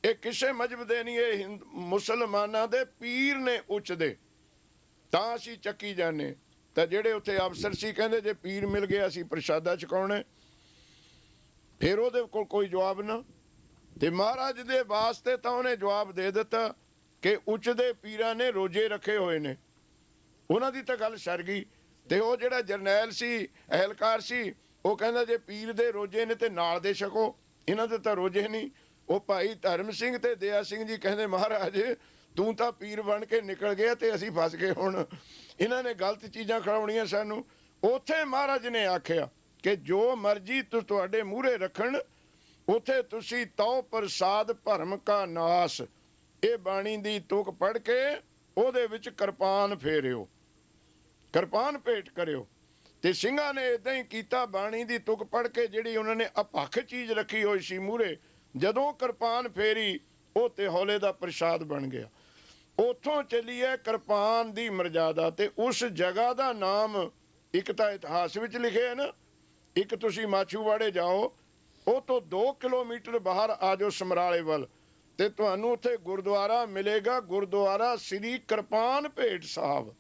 ਇਹ ਕਿਸੇ ਮਜ਼ਹਬ ਦੇ ਨਹੀਂ, ਇਹ ਮੁਸਲਮਾਨਾਂ ਦੇ ਪੀਰ ਨੇ ਉੱਚ ਦੇ, ਤਾਂ ਅਸੀਂ ਚੱਕੀ ਜਾਂਦੇ। ਤਾਂ ਜਿਹੜੇ ਉੱਥੇ ਅਫਸਰ ਸੀ ਕਹਿੰਦੇ ਜੇ ਪੀਰ ਮਿਲ ਗਿਆ ਅਸੀਂ ਪ੍ਰਸ਼ਾਦਾ ਛਕਾਉਣਾ। ਫਿਰ ਉਹਦੇ ਕੋਲ ਕੋਈ ਜਵਾਬ ਨਾ, ਤੇ ਮਹਾਰਾਜ ਦੇ ਵਾਸਤੇ ਤਾਂ ਉਹਨੇ ਜਵਾਬ ਦੇ ਦਿੱਤਾ ਕਿ ਉੱਚ ਦੇ ਪੀਰਾਂ ਨੇ ਰੋਜੇ ਰੱਖੇ ਹੋਏ ਨੇ। ਉਹਨਾਂ ਦੀ ਤਾਂ ਗੱਲ ਸਰ ਗਈ। ਤੇ ਉਹ ਜਿਹੜਾ ਜਰਨੈਲ ਸੀ, ਅਹਿਲਕਾਰ ਸੀ, ਉਹ ਕਹਿੰਦਾ ਜੇ ਪੀਰ ਦੇ ਰੋਜੇ ਨੇ ਤੇ ਨਾਲ ਦੇ ਛਕੋ, ਇਹਨਾਂ ਦੇ ਤਾਂ ਰੋਜੇ ਨਹੀਂ। ਉਹ ਭਾਈ ਧਰਮ ਸਿੰਘ ਤੇ ਦਇਆ ਸਿੰਘ ਜੀ ਕਹਿੰਦੇ ਮਹਾਰਾਜ ਤੂੰ ਤਾਂ ਪੀਰ ਬਣ ਕੇ ਨਿਕਲ ਗਿਆ ਤੇ ਅਸੀਂ ਫਸ ਗਏ, ਹੁਣ ਇਹਨਾਂ ਨੇ ਗਲਤ ਚੀਜ਼ਾਂ ਖਿਲਾਉਣੀਆਂ ਸਾਨੂੰ। ਉੱਥੇ ਮਹਾਰਾਜ ਨੇ ਆਖਿਆ ਕਿ ਜੋ ਮਰਜ਼ੀ ਤੁਹਾਡੇ ਮੂਹਰੇ ਰੱਖਣ, ਉੱਥੇ ਤੁਸੀਂ ਤਉ ਪ੍ਰਸਾਦ ਭਰਮ ਕਾ ਨਾਸ, ਇਹ ਬਾਣੀ ਦੀ ਤੁਕ ਪੜ੍ਹ ਕੇ ਉਹਦੇ ਵਿੱਚ ਕਿਰਪਾਨ ਫੇਰਿਓ, ਕਿਰਪਾਨ ਭੇਟ ਕਰਿਓ। ਤੇ ਸਿੰਘਾਂ ਨੇ ਇਦਾਂ ਹੀ ਕੀਤਾ, ਬਾਣੀ ਦੀ ਤੁਕ ਪੜ੍ਹ ਕੇ ਜਿਹੜੀ ਉਹਨਾਂ ਨੇ ਅਪੱਖ ਚੀਜ਼ ਰੱਖੀ ਹੋਈ ਸੀ ਮੂਹਰੇ, ਜਦੋਂ ਕਿਰਪਾਨ ਫੇਰੀ ਉਹ ਤੇ ਹੌਲੇ ਦਾ ਪ੍ਰਸ਼ਾਦ ਬਣ ਗਿਆ। ਉੱਥੋਂ ਚੱਲੀ ਹੈ ਕਿਰਪਾਨ ਦੀ ਮਰਜ਼ਾਦਾ। ਤੇ ਉਸ ਜਗ੍ਹਾ ਦਾ ਨਾਮ ਇੱਕ ਤਾਂ ਇਤਿਹਾਸ ਵਿੱਚ ਲਿਖਿਆ ਨਾ, ਇੱਕ ਤੁਸੀਂ ਮਾਛੂਵਾੜੇ ਜਾਓ, ਉਹ ਤੋਂ 2 ਕਿਲੋਮੀਟਰ ਬਾਹਰ ਆ ਜਾਓ ਸਮਰਾਲੇ ਵੱਲ, ਤੇ ਤੁਹਾਨੂੰ ਉੱਥੇ ਗੁਰਦੁਆਰਾ ਮਿਲੇਗਾ, ਗੁਰਦੁਆਰਾ ਸ੍ਰੀ ਕਿਰਪਾਨ ਭੇਟ ਸਾਹਿਬ।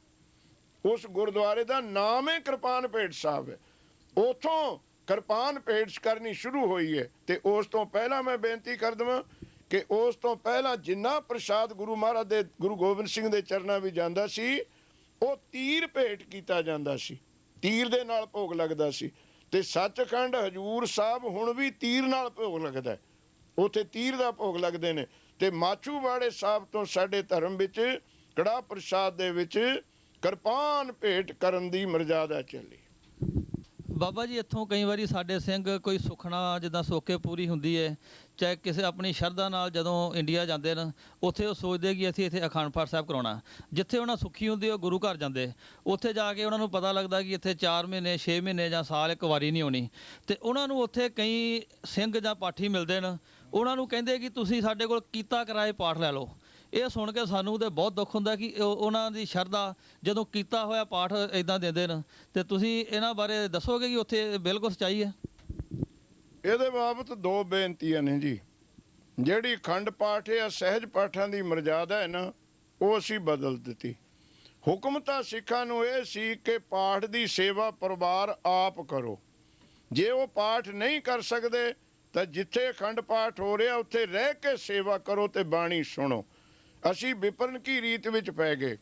ਉਸ ਗੁਰਦੁਆਰੇ ਦਾ ਨਾਮ ਹੈ ਕਿਰਪਾਨ ਭੇਟ ਸਾਹਿਬ ਹੈ। ਉੱਥੋਂ ਕਿਰਪਾਨ ਭੇਟ ਕਰਨੀ ਸ਼ੁਰੂ ਹੋਈ ਹੈ। ਤੇ ਉਸ ਤੋਂ ਪਹਿਲਾਂ ਮੈਂ ਬੇਨਤੀ ਕਰ ਦੇਵਾਂ ਕਿ ਉਸ ਤੋਂ ਪਹਿਲਾਂ ਜਿੰਨਾ ਪ੍ਰਸ਼ਾਦ ਗੁਰੂ ਮਹਾਰਾਜ ਦੇ, ਗੁਰੂ ਗੋਬਿੰਦ ਸਿੰਘ ਦੇ ਚਰਨਾਂ ਵਿੱਚ ਜਾਂਦਾ ਸੀ, ਉਹ ਤੀਰ ਭੇਟ ਕੀਤਾ ਜਾਂਦਾ ਸੀ, ਤੀਰ ਦੇ ਨਾਲ ਭੋਗ ਲੱਗਦਾ ਸੀ। ਤੇ ਸੱਚਖੰਡ ਹਜੂਰ ਸਾਹਿਬ ਹੁਣ ਵੀ ਤੀਰ ਨਾਲ ਭੋਗ ਲੱਗਦਾ, ਉੱਥੇ ਤੀਰ ਦਾ ਭੋਗ ਲੱਗਦੇ ਨੇ। ਤੇ ਮਾਛੂਵਾੜੇ ਸਾਹਿਬ ਤੋਂ ਸਾਡੇ ਧਰਮ ਵਿੱਚ ਕੜਾ ਪ੍ਰਸ਼ਾਦ ਦੇ ਵਿੱਚ ਕਿਰਪਾਨ ਭੇਟ ਕਰਨ ਦੀ ਮਰਜ਼ਾਦਾ ਚੱਲੀ। ਬਾਬਾ ਜੀ ਇੱਥੋਂ ਕਈ ਵਾਰੀ ਸਾਡੇ ਸਿੰਘ ਕੋਈ ਸੁਖਣਾ ਜਿੱਦਾਂ ਸੋਕੇ ਪੂਰੀ ਹੁੰਦੀ ਹੈ, ਚਾਹੇ ਕਿਸੇ ਆਪਣੀ ਸ਼ਰਧਾ ਨਾਲ ਜਦੋਂ ਇੰਡੀਆ ਜਾਂਦੇ ਨੇ, ਉੱਥੇ ਉਹ ਸੋਚਦੇ ਕਿ ਅਸੀਂ ਇੱਥੇ ਅਖੰਡ ਪਾਠ ਸਾਹਿਬ ਕਰਾਉਣਾ। ਜਿੱਥੇ ਉਹਨਾਂ ਸੁੱਖੀ ਹੁੰਦੀ ਉਹ ਗੁਰੂ ਘਰ ਜਾਂਦੇ, ਉੱਥੇ ਜਾ ਕੇ ਉਹਨਾਂ ਨੂੰ ਪਤਾ ਲੱਗਦਾ ਕਿ ਇੱਥੇ 4 ਮਹੀਨੇ 6 ਮਹੀਨੇ ਜਾਂ ਸਾਲ ਇੱਕ ਵਾਰੀ ਨਹੀਂ ਆਉਣੀ, ਤੇ ਉਹਨਾਂ ਨੂੰ ਉੱਥੇ ਕਈ ਸਿੰਘ ਜਾਂ ਪਾਠੀ ਮਿਲਦੇ ਨੇ, ਉਹਨਾਂ ਨੂੰ ਕਹਿੰਦੇ ਕਿ ਤੁਸੀਂ ਸਾਡੇ ਕੋਲ ਕੀਤਾ ਕਰਾਏ ਪਾਠ ਲੈ ਲਓ। ਇਹ ਸੁਣ ਕੇ ਸਾਨੂੰ ਤੇ ਬਹੁਤ ਦੁੱਖ ਹੁੰਦਾ ਕਿ ਉਹਨਾਂ ਦੀ ਸ਼ਰਧਾ ਜਦੋਂ ਕੀਤਾ ਹੋਇਆ ਪਾਠ ਇਦਾਂ ਦਿੰਦੇ ਨੇ। ਤੇ ਤੁਸੀਂ ਇਹਨਾਂ ਬਾਰੇ ਦੱਸੋਗੇ ਕਿ ਉੱਥੇ ਬਿਲਕੁਲ ਸੱਚਾਈ ਹੈ? ਇਹਦੇ ਬਾਬਤ ਦੋ ਬੇਨਤੀਆਂ ਨੇ ਜੀ। ਜਿਹੜੀ ਅਖੰਡ ਪਾਠ ਹੈ, ਸਹਿਜ ਪਾਠਾਂ ਦੀ ਮਰਜ਼ਾਦਾ ਹੈ ਨਾ, ਉਹ ਅਸੀਂ ਬਦਲ ਦਿੱਤੀ। ਹੁਕਮ ਤਾਂ ਸਿੱਖਾਂ ਨੂੰ ਇਹ ਸੀ ਕਿ ਪਾਠ ਦੀ ਸੇਵਾ ਪਰਿਵਾਰ ਆਪ ਕਰੋ। ਜੇ ਉਹ ਪਾਠ ਨਹੀਂ ਕਰ ਸਕਦੇ ਤਾਂ ਜਿੱਥੇ ਅਖੰਡ ਪਾਠ ਹੋ ਰਿਹਾ ਉੱਥੇ ਰਹਿ ਕੇ ਸੇਵਾ ਕਰੋ ਤੇ ਬਾਣੀ ਸੁਣੋ। ਅਸੀਂ ਵਿਪਰਨ ਕੀ ਰੀਤ ਵਿੱਚ ਪੈ ਗਏ।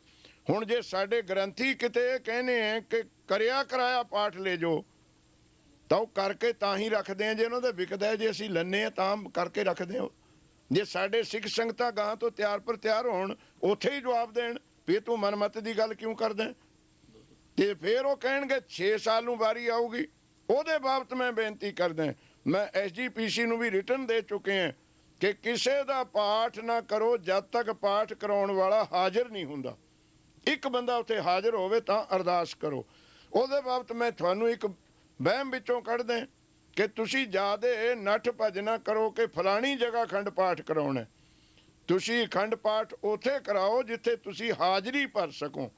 ਹੁਣ ਜੇ ਸਾਡੇ ਗ੍ਰੰਥੀ ਕਿਤੇ ਇਹ ਕਹਿੰਦੇ ਆ ਕਿ ਕਰਿਆ ਕਰਾਇਆ ਪਾਠ ਲੈ ਜਾਓ, ਤਾਂ ਉਹ ਕਰਕੇ ਤਾਂ ਹੀ ਰੱਖਦੇ ਆ ਜੇ ਉਹਨਾਂ ਦਾ ਵਿਕਦਾ ਹੈ। ਜੇ ਅਸੀਂ ਲੈਂਦੇ ਆ ਤਾਂ ਕਰਕੇ ਰੱਖਦੇ ਹਾਂ। ਜੇ ਸਾਡੇ ਸਿੱਖ ਸੰਗਤਾਂ ਗਾਂ ਤੋਂ ਤਿਆਰ ਪਰ ਤਿਆਰ ਹੋਣ, ਉੱਥੇ ਹੀ ਜਵਾਬ ਦੇਣ ਵੀ ਤੂੰ ਮਨਮਤ ਦੀ ਗੱਲ ਕਿਉਂ ਕਰਦਾ। ਤੇ ਫਿਰ ਉਹ ਕਹਿਣਗੇ 6 ਸਾਲ ਨੂੰ ਵਾਰੀ ਆਊਗੀ। ਉਹਦੇ ਬਾਬਤ ਮੈਂ ਬੇਨਤੀ ਕਰਦਾ, ਮੈਂ SGPC ਨੂੰ ਵੀ ਰਿਟਨ ਦੇ ਚੁੱਕੇ ਹਾਂ ਕਿ ਕਿਸੇ ਦਾ ਪਾਠ ਨਾ ਕਰੋ ਜਦ ਤੱਕ ਪਾਠ ਕਰਾਉਣ ਵਾਲਾ ਹਾਜ਼ਰ ਨਹੀਂ ਹੁੰਦਾ। ਇੱਕ ਬੰਦਾ ਉੱਥੇ ਹਾਜ਼ਰ ਹੋਵੇ ਤਾਂ ਅਰਦਾਸ ਕਰੋ। ਉਹਦੇ ਬਾਬਤ ਮੈਂ ਤੁਹਾਨੂੰ ਇੱਕ ਵਹਿਮ ਵਿੱਚੋਂ ਕੱਢਦਾ ਕਿ ਤੁਸੀਂ ਜ਼ਿਆਦੇ ਨੱਠ ਭੱਜ ਨਾ ਕਰੋ ਕਿ ਫਲਾਣੀ ਜਗ੍ਹਾ ਅਖੰਡ ਪਾਠ ਕਰਾਉਣਾ। ਤੁਸੀਂ ਅਖੰਡ ਪਾਠ ਉੱਥੇ ਕਰਾਓ ਜਿੱਥੇ ਤੁਸੀਂ ਹਾਜ਼ਰੀ ਭਰ ਸਕੋ,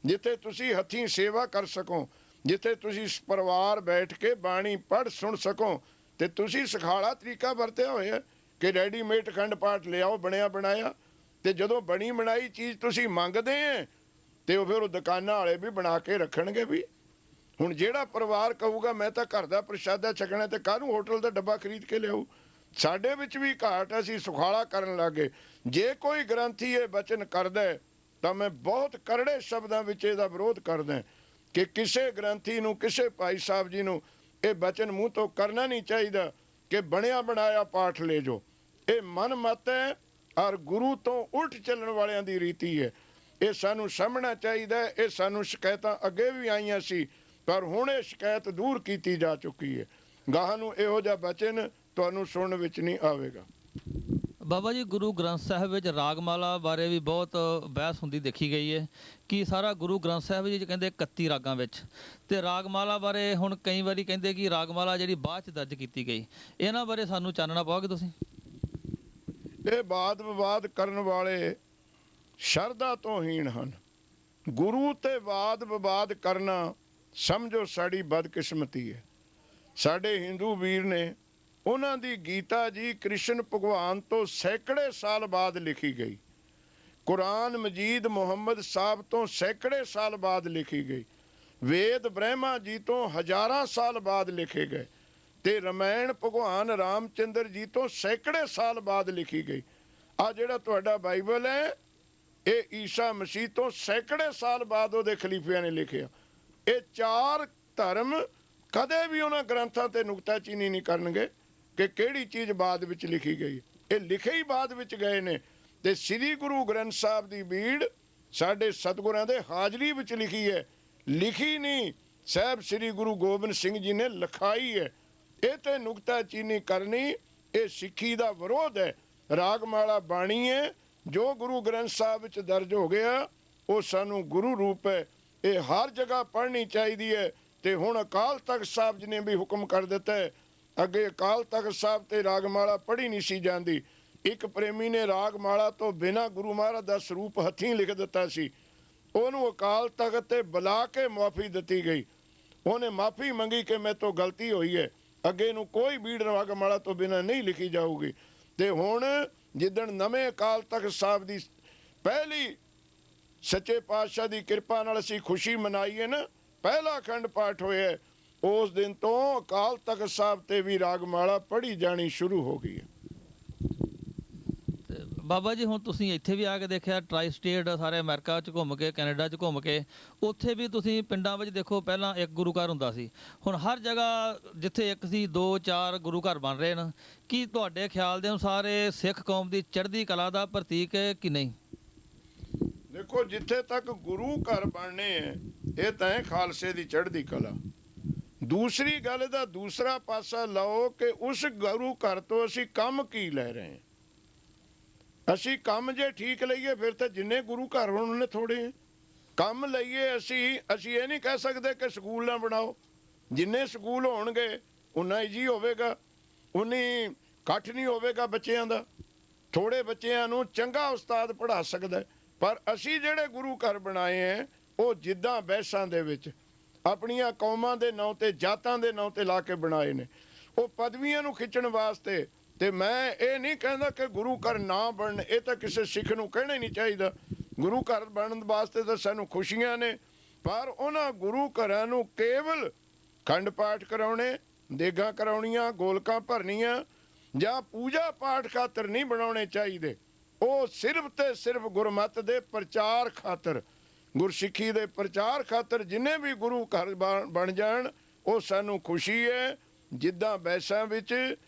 ਜਿੱਥੇ ਤੁਸੀਂ ਹੱਥੀਂ ਸੇਵਾ ਕਰ ਸਕੋ, ਜਿੱਥੇ ਤੁਸੀਂ ਪਰਿਵਾਰ ਬੈਠ ਕੇ ਬਾਣੀ ਪੜ੍ਹ ਸੁਣ ਸਕੋ। ਤੇ ਤੁਸੀਂ ਸਖਾਲਾ ਤਰੀਕਾ ਵਰਤਿਆ ਹੋਇਆ ਕਿ ਰੈਡੀਮੇਡ ਅਖੰਡ ਪਾਠ ਲਿਆਓ ਬਣਿਆ ਬਣਾਇਆ, ਤੇ ਜਦੋਂ ਬਣੀ ਬਣਾਈ ਚੀਜ਼ ਤੁਸੀਂ ਮੰਗਦੇ ਹੈ ਤੇ ਉਹ ਫਿਰ ਉਹ ਦੁਕਾਨਾਂ ਵਾਲੇ ਵੀ ਬਣਾ ਕੇ ਰੱਖਣਗੇ ਵੀ। ਹੁਣ ਜਿਹੜਾ ਪਰਿਵਾਰ ਕਹੂਗਾ ਮੈਂ ਤਾਂ ਘਰ ਦਾ ਪ੍ਰਸ਼ਾਦਾ ਛਕਣਾ ਤੇ ਕਾਹਨੂੰ ਹੋਟਲ ਦਾ ਡੱਬਾ ਖਰੀਦ ਕੇ ਲਿਆਊ। ਸਾਡੇ ਵਿੱਚ ਵੀ ਘਾਟ, ਅਸੀਂ ਸੁਖਾਲਾ ਕਰਨ ਲੱਗੇ। ਜੇ ਕੋਈ ਗ੍ਰੰਥੀ ਇਹ ਬਚਨ ਕਰਦਾ ਤਾਂ ਮੈਂ ਬਹੁਤ ਕਰੜੇ ਸ਼ਬਦਾਂ ਵਿੱਚ ਇਹਦਾ ਵਿਰੋਧ ਕਰਦਾ ਕਿ ਕਿਸੇ ਗ੍ਰੰਥੀ ਨੂੰ, ਕਿਸੇ ਭਾਈ ਸਾਹਿਬ ਜੀ ਨੂੰ ਇਹ ਬਚਨ ਮੂੰਹ ਤੋਂ ਕਰਨਾ ਨਹੀਂ ਚਾਹੀਦਾ ਕਿ ਬਣਿਆ ਬਣਾਇਆ ਪਾਠ ਲੈ ਜਾਓ। ਇਹ ਮਨ ਮਤ ਹੈ ਔਰ ਗੁਰੂ ਤੋਂ ਉਲਟ ਚੱਲਣ ਵਾਲਿਆਂ ਦੀ ਰੀਤੀ ਹੈ। ਇਹ ਸਾਨੂੰ ਸਮਝਣਾ ਚਾਹੀਦਾ ਹੈ। ਇਹ ਸਾਨੂੰ ਸ਼ਿਕਾਇਤਾਂ ਅੱਗੇ ਵੀ ਆਈਆਂ ਸੀ, ਪਰ ਹੁਣ ਇਹ ਸ਼ਿਕਾਇਤ ਦੂਰ ਕੀਤੀ ਜਾ ਚੁੱਕੀ ਹੈ। ਗਾਹਾਂ ਨੂੰ ਇਹੋ ਜਿਹਾ ਬਚਨ ਤੁਹਾਨੂੰ ਸੁਣਨ ਵਿੱਚ ਨਹੀਂ ਆਵੇਗਾ। ਬਾਬਾ ਜੀ, ਗੁਰੂ ਗ੍ਰੰਥ ਸਾਹਿਬ ਵਿੱਚ ਰਾਗਮਾਲਾ ਬਾਰੇ ਵੀ ਬਹੁਤ ਬਹਿਸ ਹੁੰਦੀ ਦੇਖੀ ਗਈ ਹੈ ਕਿ ਸਾਰਾ ਗੁਰੂ ਗ੍ਰੰਥ ਸਾਹਿਬ ਜੀ ਕਹਿੰਦੇ 31 ਰਾਗਾਂ ਵਿੱਚ, ਤੇ ਰਾਗਮਾਲਾ ਬਾਰੇ ਹੁਣ ਕਈ ਵਾਰੀ ਕਹਿੰਦੇ ਕਿ ਰਾਗਮਾਲਾ ਜਿਹੜੀ ਬਾਅਦ ਚ ਦਰਜ ਕੀਤੀ ਗਈ। ਇਹਨਾਂ ਬਾਰੇ ਸਾਨੂੰ ਚਾਨਣਾ ਪਾਓਗੇ ਤੁਸੀਂ? ਇਹ ਵਾਦ ਵਿਵਾਦ ਕਰਨ ਵਾਲੇ ਸ਼ਰਧਾ ਤੋਂ ਹੀਣ ਹਨ। ਗੁਰੂ ਤੇ ਵਾਦ ਵਿਵਾਦ ਕਰਨਾ ਸਮਝੋ ਸਾਡੀ ਬਦਕਿਸਮਤੀ ਹੈ। ਸਾਡੇ ਹਿੰਦੂ ਵੀਰ ਨੇ, ਉਹਨਾਂ ਦੀ ਗੀਤਾ ਜੀ ਕ੍ਰਿਸ਼ਨ ਭਗਵਾਨ ਤੋਂ ਸੈਂਕੜੇ ਸਾਲ ਬਾਅਦ ਲਿਖੀ ਗਈ। ਕੁਰਾਨ ਮਜੀਦ ਮੁਹੰਮਦ ਸਾਹਿਬ ਤੋਂ ਸੈਂਕੜੇ ਸਾਲ ਬਾਅਦ ਲਿਖੀ ਗਈ। ਵੇਦ ਬ੍ਰਹਮਾ ਜੀ ਤੋਂ ਹਜ਼ਾਰਾਂ ਸਾਲ ਬਾਅਦ ਲਿਖੇ ਗਏ, ਤੇ ਰਮਾਇਣ ਭਗਵਾਨ ਰਾਮਚੰਦਰ ਜੀ ਤੋਂ ਸੈਂਕੜੇ ਸਾਲ ਬਾਅਦ ਲਿਖੀ ਗਈ। ਆ ਜਿਹੜਾ ਤੁਹਾਡਾ ਬਾਈਬਲ ਹੈ, ਇਹ ਈਸਾ ਮਸੀਹ ਤੋਂ ਸੈਂਕੜੇ ਸਾਲ ਬਾਅਦ ਉਹਦੇ ਖਲੀਫਿਆਂ ਨੇ ਲਿਖਿਆ। ਇਹ 4 ਧਰਮ ਕਦੇ ਵੀ ਉਹਨਾਂ ਗ੍ਰੰਥਾਂ ਤੇ ਨੁਕਤਾਚੀਨੀ ਨਹੀਂ ਕਰਨਗੇ ਕਿ ਕਿਹੜੀ ਚੀਜ਼ ਬਾਅਦ ਵਿੱਚ ਲਿਖੀ ਗਈ। ਇਹ ਲਿਖੇ ਹੀ ਬਾਅਦ ਵਿੱਚ ਗਏ ਨੇ। ਤੇ ਸ੍ਰੀ ਗੁਰੂ ਗ੍ਰੰਥ ਸਾਹਿਬ ਦੀ ਬੀੜ ਸਾਡੇ ਸਤਿਗੁਰਾਂ ਦੇ ਹਾਜ਼ਰੀ ਵਿੱਚ ਲਿਖੀ ਹੈ, ਲਿਖੀ ਨਹੀਂ ਸਾਹਿਬ ਸ੍ਰੀ ਗੁਰੂ ਗੋਬਿੰਦ ਸਿੰਘ ਜੀ ਨੇ ਲਿਖਾਈ ਹੈ। ਇਹ ਤੇ ਨੁਕਤਾਚੀਨੀ ਕਰਨੀ ਇਹ ਸਿੱਖੀ ਦਾ ਵਿਰੋਧ ਹੈ। ਰਾਗਮਾਲਾ ਬਾਣੀ ਹੈ ਜੋ ਗੁਰੂ ਗ੍ਰੰਥ ਸਾਹਿਬ ਵਿੱਚ ਦਰਜ ਹੋ ਗਿਆ, ਉਹ ਸਾਨੂੰ ਗੁਰੂ ਰੂਪ ਹੈ। ਇਹ ਹਰ ਜਗ੍ਹਾ ਪੜ੍ਹਨੀ ਚਾਹੀਦੀ ਹੈ। ਤੇ ਹੁਣ ਅਕਾਲ ਤਖਤ ਸਾਹਿਬ ਜੀ ਨੇ ਵੀ ਹੁਕਮ ਕਰ ਦਿੱਤਾ ਹੈ। ਅੱਗੇ ਅਕਾਲ ਤਖਤ ਸਾਹਿਬ ਤੇ ਰਾਗਮਾਲਾ ਪੜ੍ਹੀ ਨਹੀਂ ਸੀ ਜਾਂਦੀ। ਇੱਕ ਪ੍ਰੇਮੀ ਨੇ ਰਾਗਮਾਲਾ ਤੋਂ ਬਿਨਾਂ ਗੁਰੂ ਮਹਾਰਾਜ ਦਾ ਸਰੂਪ ਹੱਥੀਂ ਲਿਖ ਦਿੱਤਾ ਸੀ। ਉਹਨੂੰ ਅਕਾਲ ਤਖਤ ਤੇ ਬੁਲਾ ਕੇ ਮੁਆਫੀ ਦਿੱਤੀ ਗਈ। ਉਹਨੇ ਮਾਫੀ ਮੰਗੀ ਕਿ ਮੇਰੇ ਤੋਂ ਗਲਤੀ ਹੋਈ ਹੈ, ਅੱਗੇ ਨੂੰ ਕੋਈ ਬੀੜ ਰਾਗਮਾਲਾ ਤੋਂ ਬਿਨਾਂ ਨਹੀਂ ਲਿਖੀ ਜਾਊਗੀ। ਤੇ ਹੁਣ ਜਿੱਦਣ ਨਵੇਂ ਅਕਾਲ ਤਖਤ ਸਾਹਿਬ ਦੀ ਪਹਿਲੀ ਸੱਚੇ ਪਾਤਸ਼ਾਹ ਦੀ ਕਿਰਪਾ ਨਾਲ ਅਸੀਂ ਖੁਸ਼ੀ ਮਨਾਈ ਹੈ ਨਾ, ਪਹਿਲਾ ਅਖੰਡ ਪਾਠ ਹੋਇਆ, ਉਸ ਦਿਨ ਤੋਂ ਅਕਾਲ ਤਖਤ ਸਾਹਿਬ ਤੇ ਵੀ ਰਾਗਮਾਲਾ ਪੜ੍ਹੀ ਜਾਣੀ ਸ਼ੁਰੂ ਹੋ ਗਈ ਹੈ। ਬਾਬਾ ਜੀ, ਹੁਣ ਤੁਸੀਂ ਇੱਥੇ ਵੀ ਆ ਕੇ ਦੇਖਿਆ, ਟਰਾਈ ਸਟੇਟ ਸਾਰੇ ਅਮਰੀਕਾ 'ਚ ਘੁੰਮ ਕੇ, ਕੈਨੇਡਾ 'ਚ ਘੁੰਮ ਕੇ, ਉੱਥੇ ਵੀ ਤੁਸੀਂ ਪਿੰਡਾਂ ਵਿੱਚ ਦੇਖੋ, ਪਹਿਲਾਂ ਇੱਕ ਗੁਰੂ ਘਰ ਹੁੰਦਾ ਸੀ, ਹੁਣ ਹਰ ਜਗ੍ਹਾ ਜਿੱਥੇ ਇੱਕ ਸੀ 2-4 ਗੁਰੂ ਘਰ ਬਣ ਰਹੇ ਨੇ। ਕੀ ਤੁਹਾਡੇ ਖਿਆਲ ਦੇ ਅਨੁਸਾਰ ਇਹ ਸਿੱਖ ਕੌਮ ਦੀ ਚੜ੍ਹਦੀ ਕਲਾ ਦਾ ਪ੍ਰਤੀਕ ਹੈ ਕਿ ਨਹੀਂ? ਦੇਖੋ, ਜਿੱਥੇ ਤੱਕ ਗੁਰੂ ਘਰ ਬਣਨੇ ਹੈ, ਇਹ ਤਾਂ ਹੈ ਖਾਲਸੇ ਦੀ ਚੜ੍ਹਦੀ ਕਲਾ। ਦੂਸਰੀ ਗੱਲ ਦਾ ਦੂਸਰਾ ਪਾਸਾ ਲਓ ਕਿ ਉਸ ਗੁਰੂ ਘਰ ਤੋਂ ਅਸੀਂ ਕੰਮ ਕੀ ਲੈ ਰਹੇ ਹਾਂ। ਅਸੀਂ ਕੰਮ ਜੇ ਠੀਕ ਲਈਏ ਫਿਰ ਤਾਂ ਜਿੰਨੇ ਗੁਰੂ ਘਰ ਹੋਣ ਉਹਨੇ ਥੋੜੇ ਕੰਮ ਲਈਏ। ਅਸੀਂ ਇਹ ਨਹੀਂ ਕਹਿ ਸਕਦੇ ਕਿ ਸਕੂਲ ਨਾ ਬਣਾਓ। ਜਿੰਨੇ ਸਕੂਲ ਹੋਣਗੇ ਉਨਾ ਈਜੀ ਹੋਵੇਗਾ, ਉਨੀ ਇਕੱਠ ਨਹੀਂ ਹੋਵੇਗਾ ਬੱਚਿਆਂ ਦਾ। ਥੋੜੇ ਬੱਚਿਆਂ ਨੂੰ ਚੰਗਾ ਉਸਤਾਦ ਪੜ੍ਹਾ ਸਕਦਾ। ਪਰ ਅਸੀਂ ਜਿਹੜੇ ਗੁਰੂ ਘਰ ਬਣਾਏ ਹੈ ਉਹ ਜਿੱਦਾਂ ਬਹਿਸਾਂ ਦੇ ਵਿੱਚ ਆਪਣੀਆਂ ਕੌਮਾਂ ਦੇ ਨਾਂ ਤੇ, ਜਾਤਾਂ ਦੇ ਨਾਂ ਤੇ ਲਾ ਕੇ ਬਣਾਏ ਨੇ, ਉਹ ਪਦਵੀਆਂ ਨੂੰ ਖਿੱਚਣ ਵਾਸਤੇ। ਤੇ ਮੈਂ ਇਹ ਨਹੀਂ ਕਹਿੰਦਾ ਕਿ ਗੁਰੂ ਘਰ ਨਾ ਬਣਨ, ਇਹ ਤਾਂ ਕਿਸੇ ਸਿੱਖ ਨੂੰ ਕਹਿਣਾ ਹੀ ਨਹੀਂ ਚਾਹੀਦਾ। ਗੁਰੂ ਘਰ ਬਣਨ ਵਾਸਤੇ ਤਾਂ ਸਾਨੂੰ ਖੁਸ਼ੀਆਂ ਨੇ, ਪਰ ਉਹਨਾਂ ਗੁਰੂ ਘਰਾਂ ਨੂੰ ਕੇਵਲ ਖੰਡ ਪਾਠ ਕਰਾਉਣੇ, ਦੇਗਾਂ ਕਰਾਉਣੀਆਂ, ਗੋਲਕਾਂ ਭਰਨੀਆਂ ਜਾਂ ਪੂਜਾ ਪਾਠ ਖਾਤਰ ਨਹੀਂ ਬਣਾਉਣੇ ਚਾਹੀਦੇ। ਉਹ ਸਿਰਫ ਤੇ ਸਿਰਫ ਗੁਰਮਤਿ ਦੇ ਪ੍ਰਚਾਰ ਖਾਤਰ, ਗੁਰਸਿੱਖੀ ਦੇ ਪ੍ਰਚਾਰ ਖਾਤਰ ਜਿੰਨੇ ਵੀ ਗੁਰੂ ਘਰ ਬਣ ਜਾਣ ਉਹ ਸਾਨੂੰ ਖੁਸ਼ੀ ਹੈ। ਜਿੱਦਾਂ ਬੈਸਾਂ ਵਿੱਚ,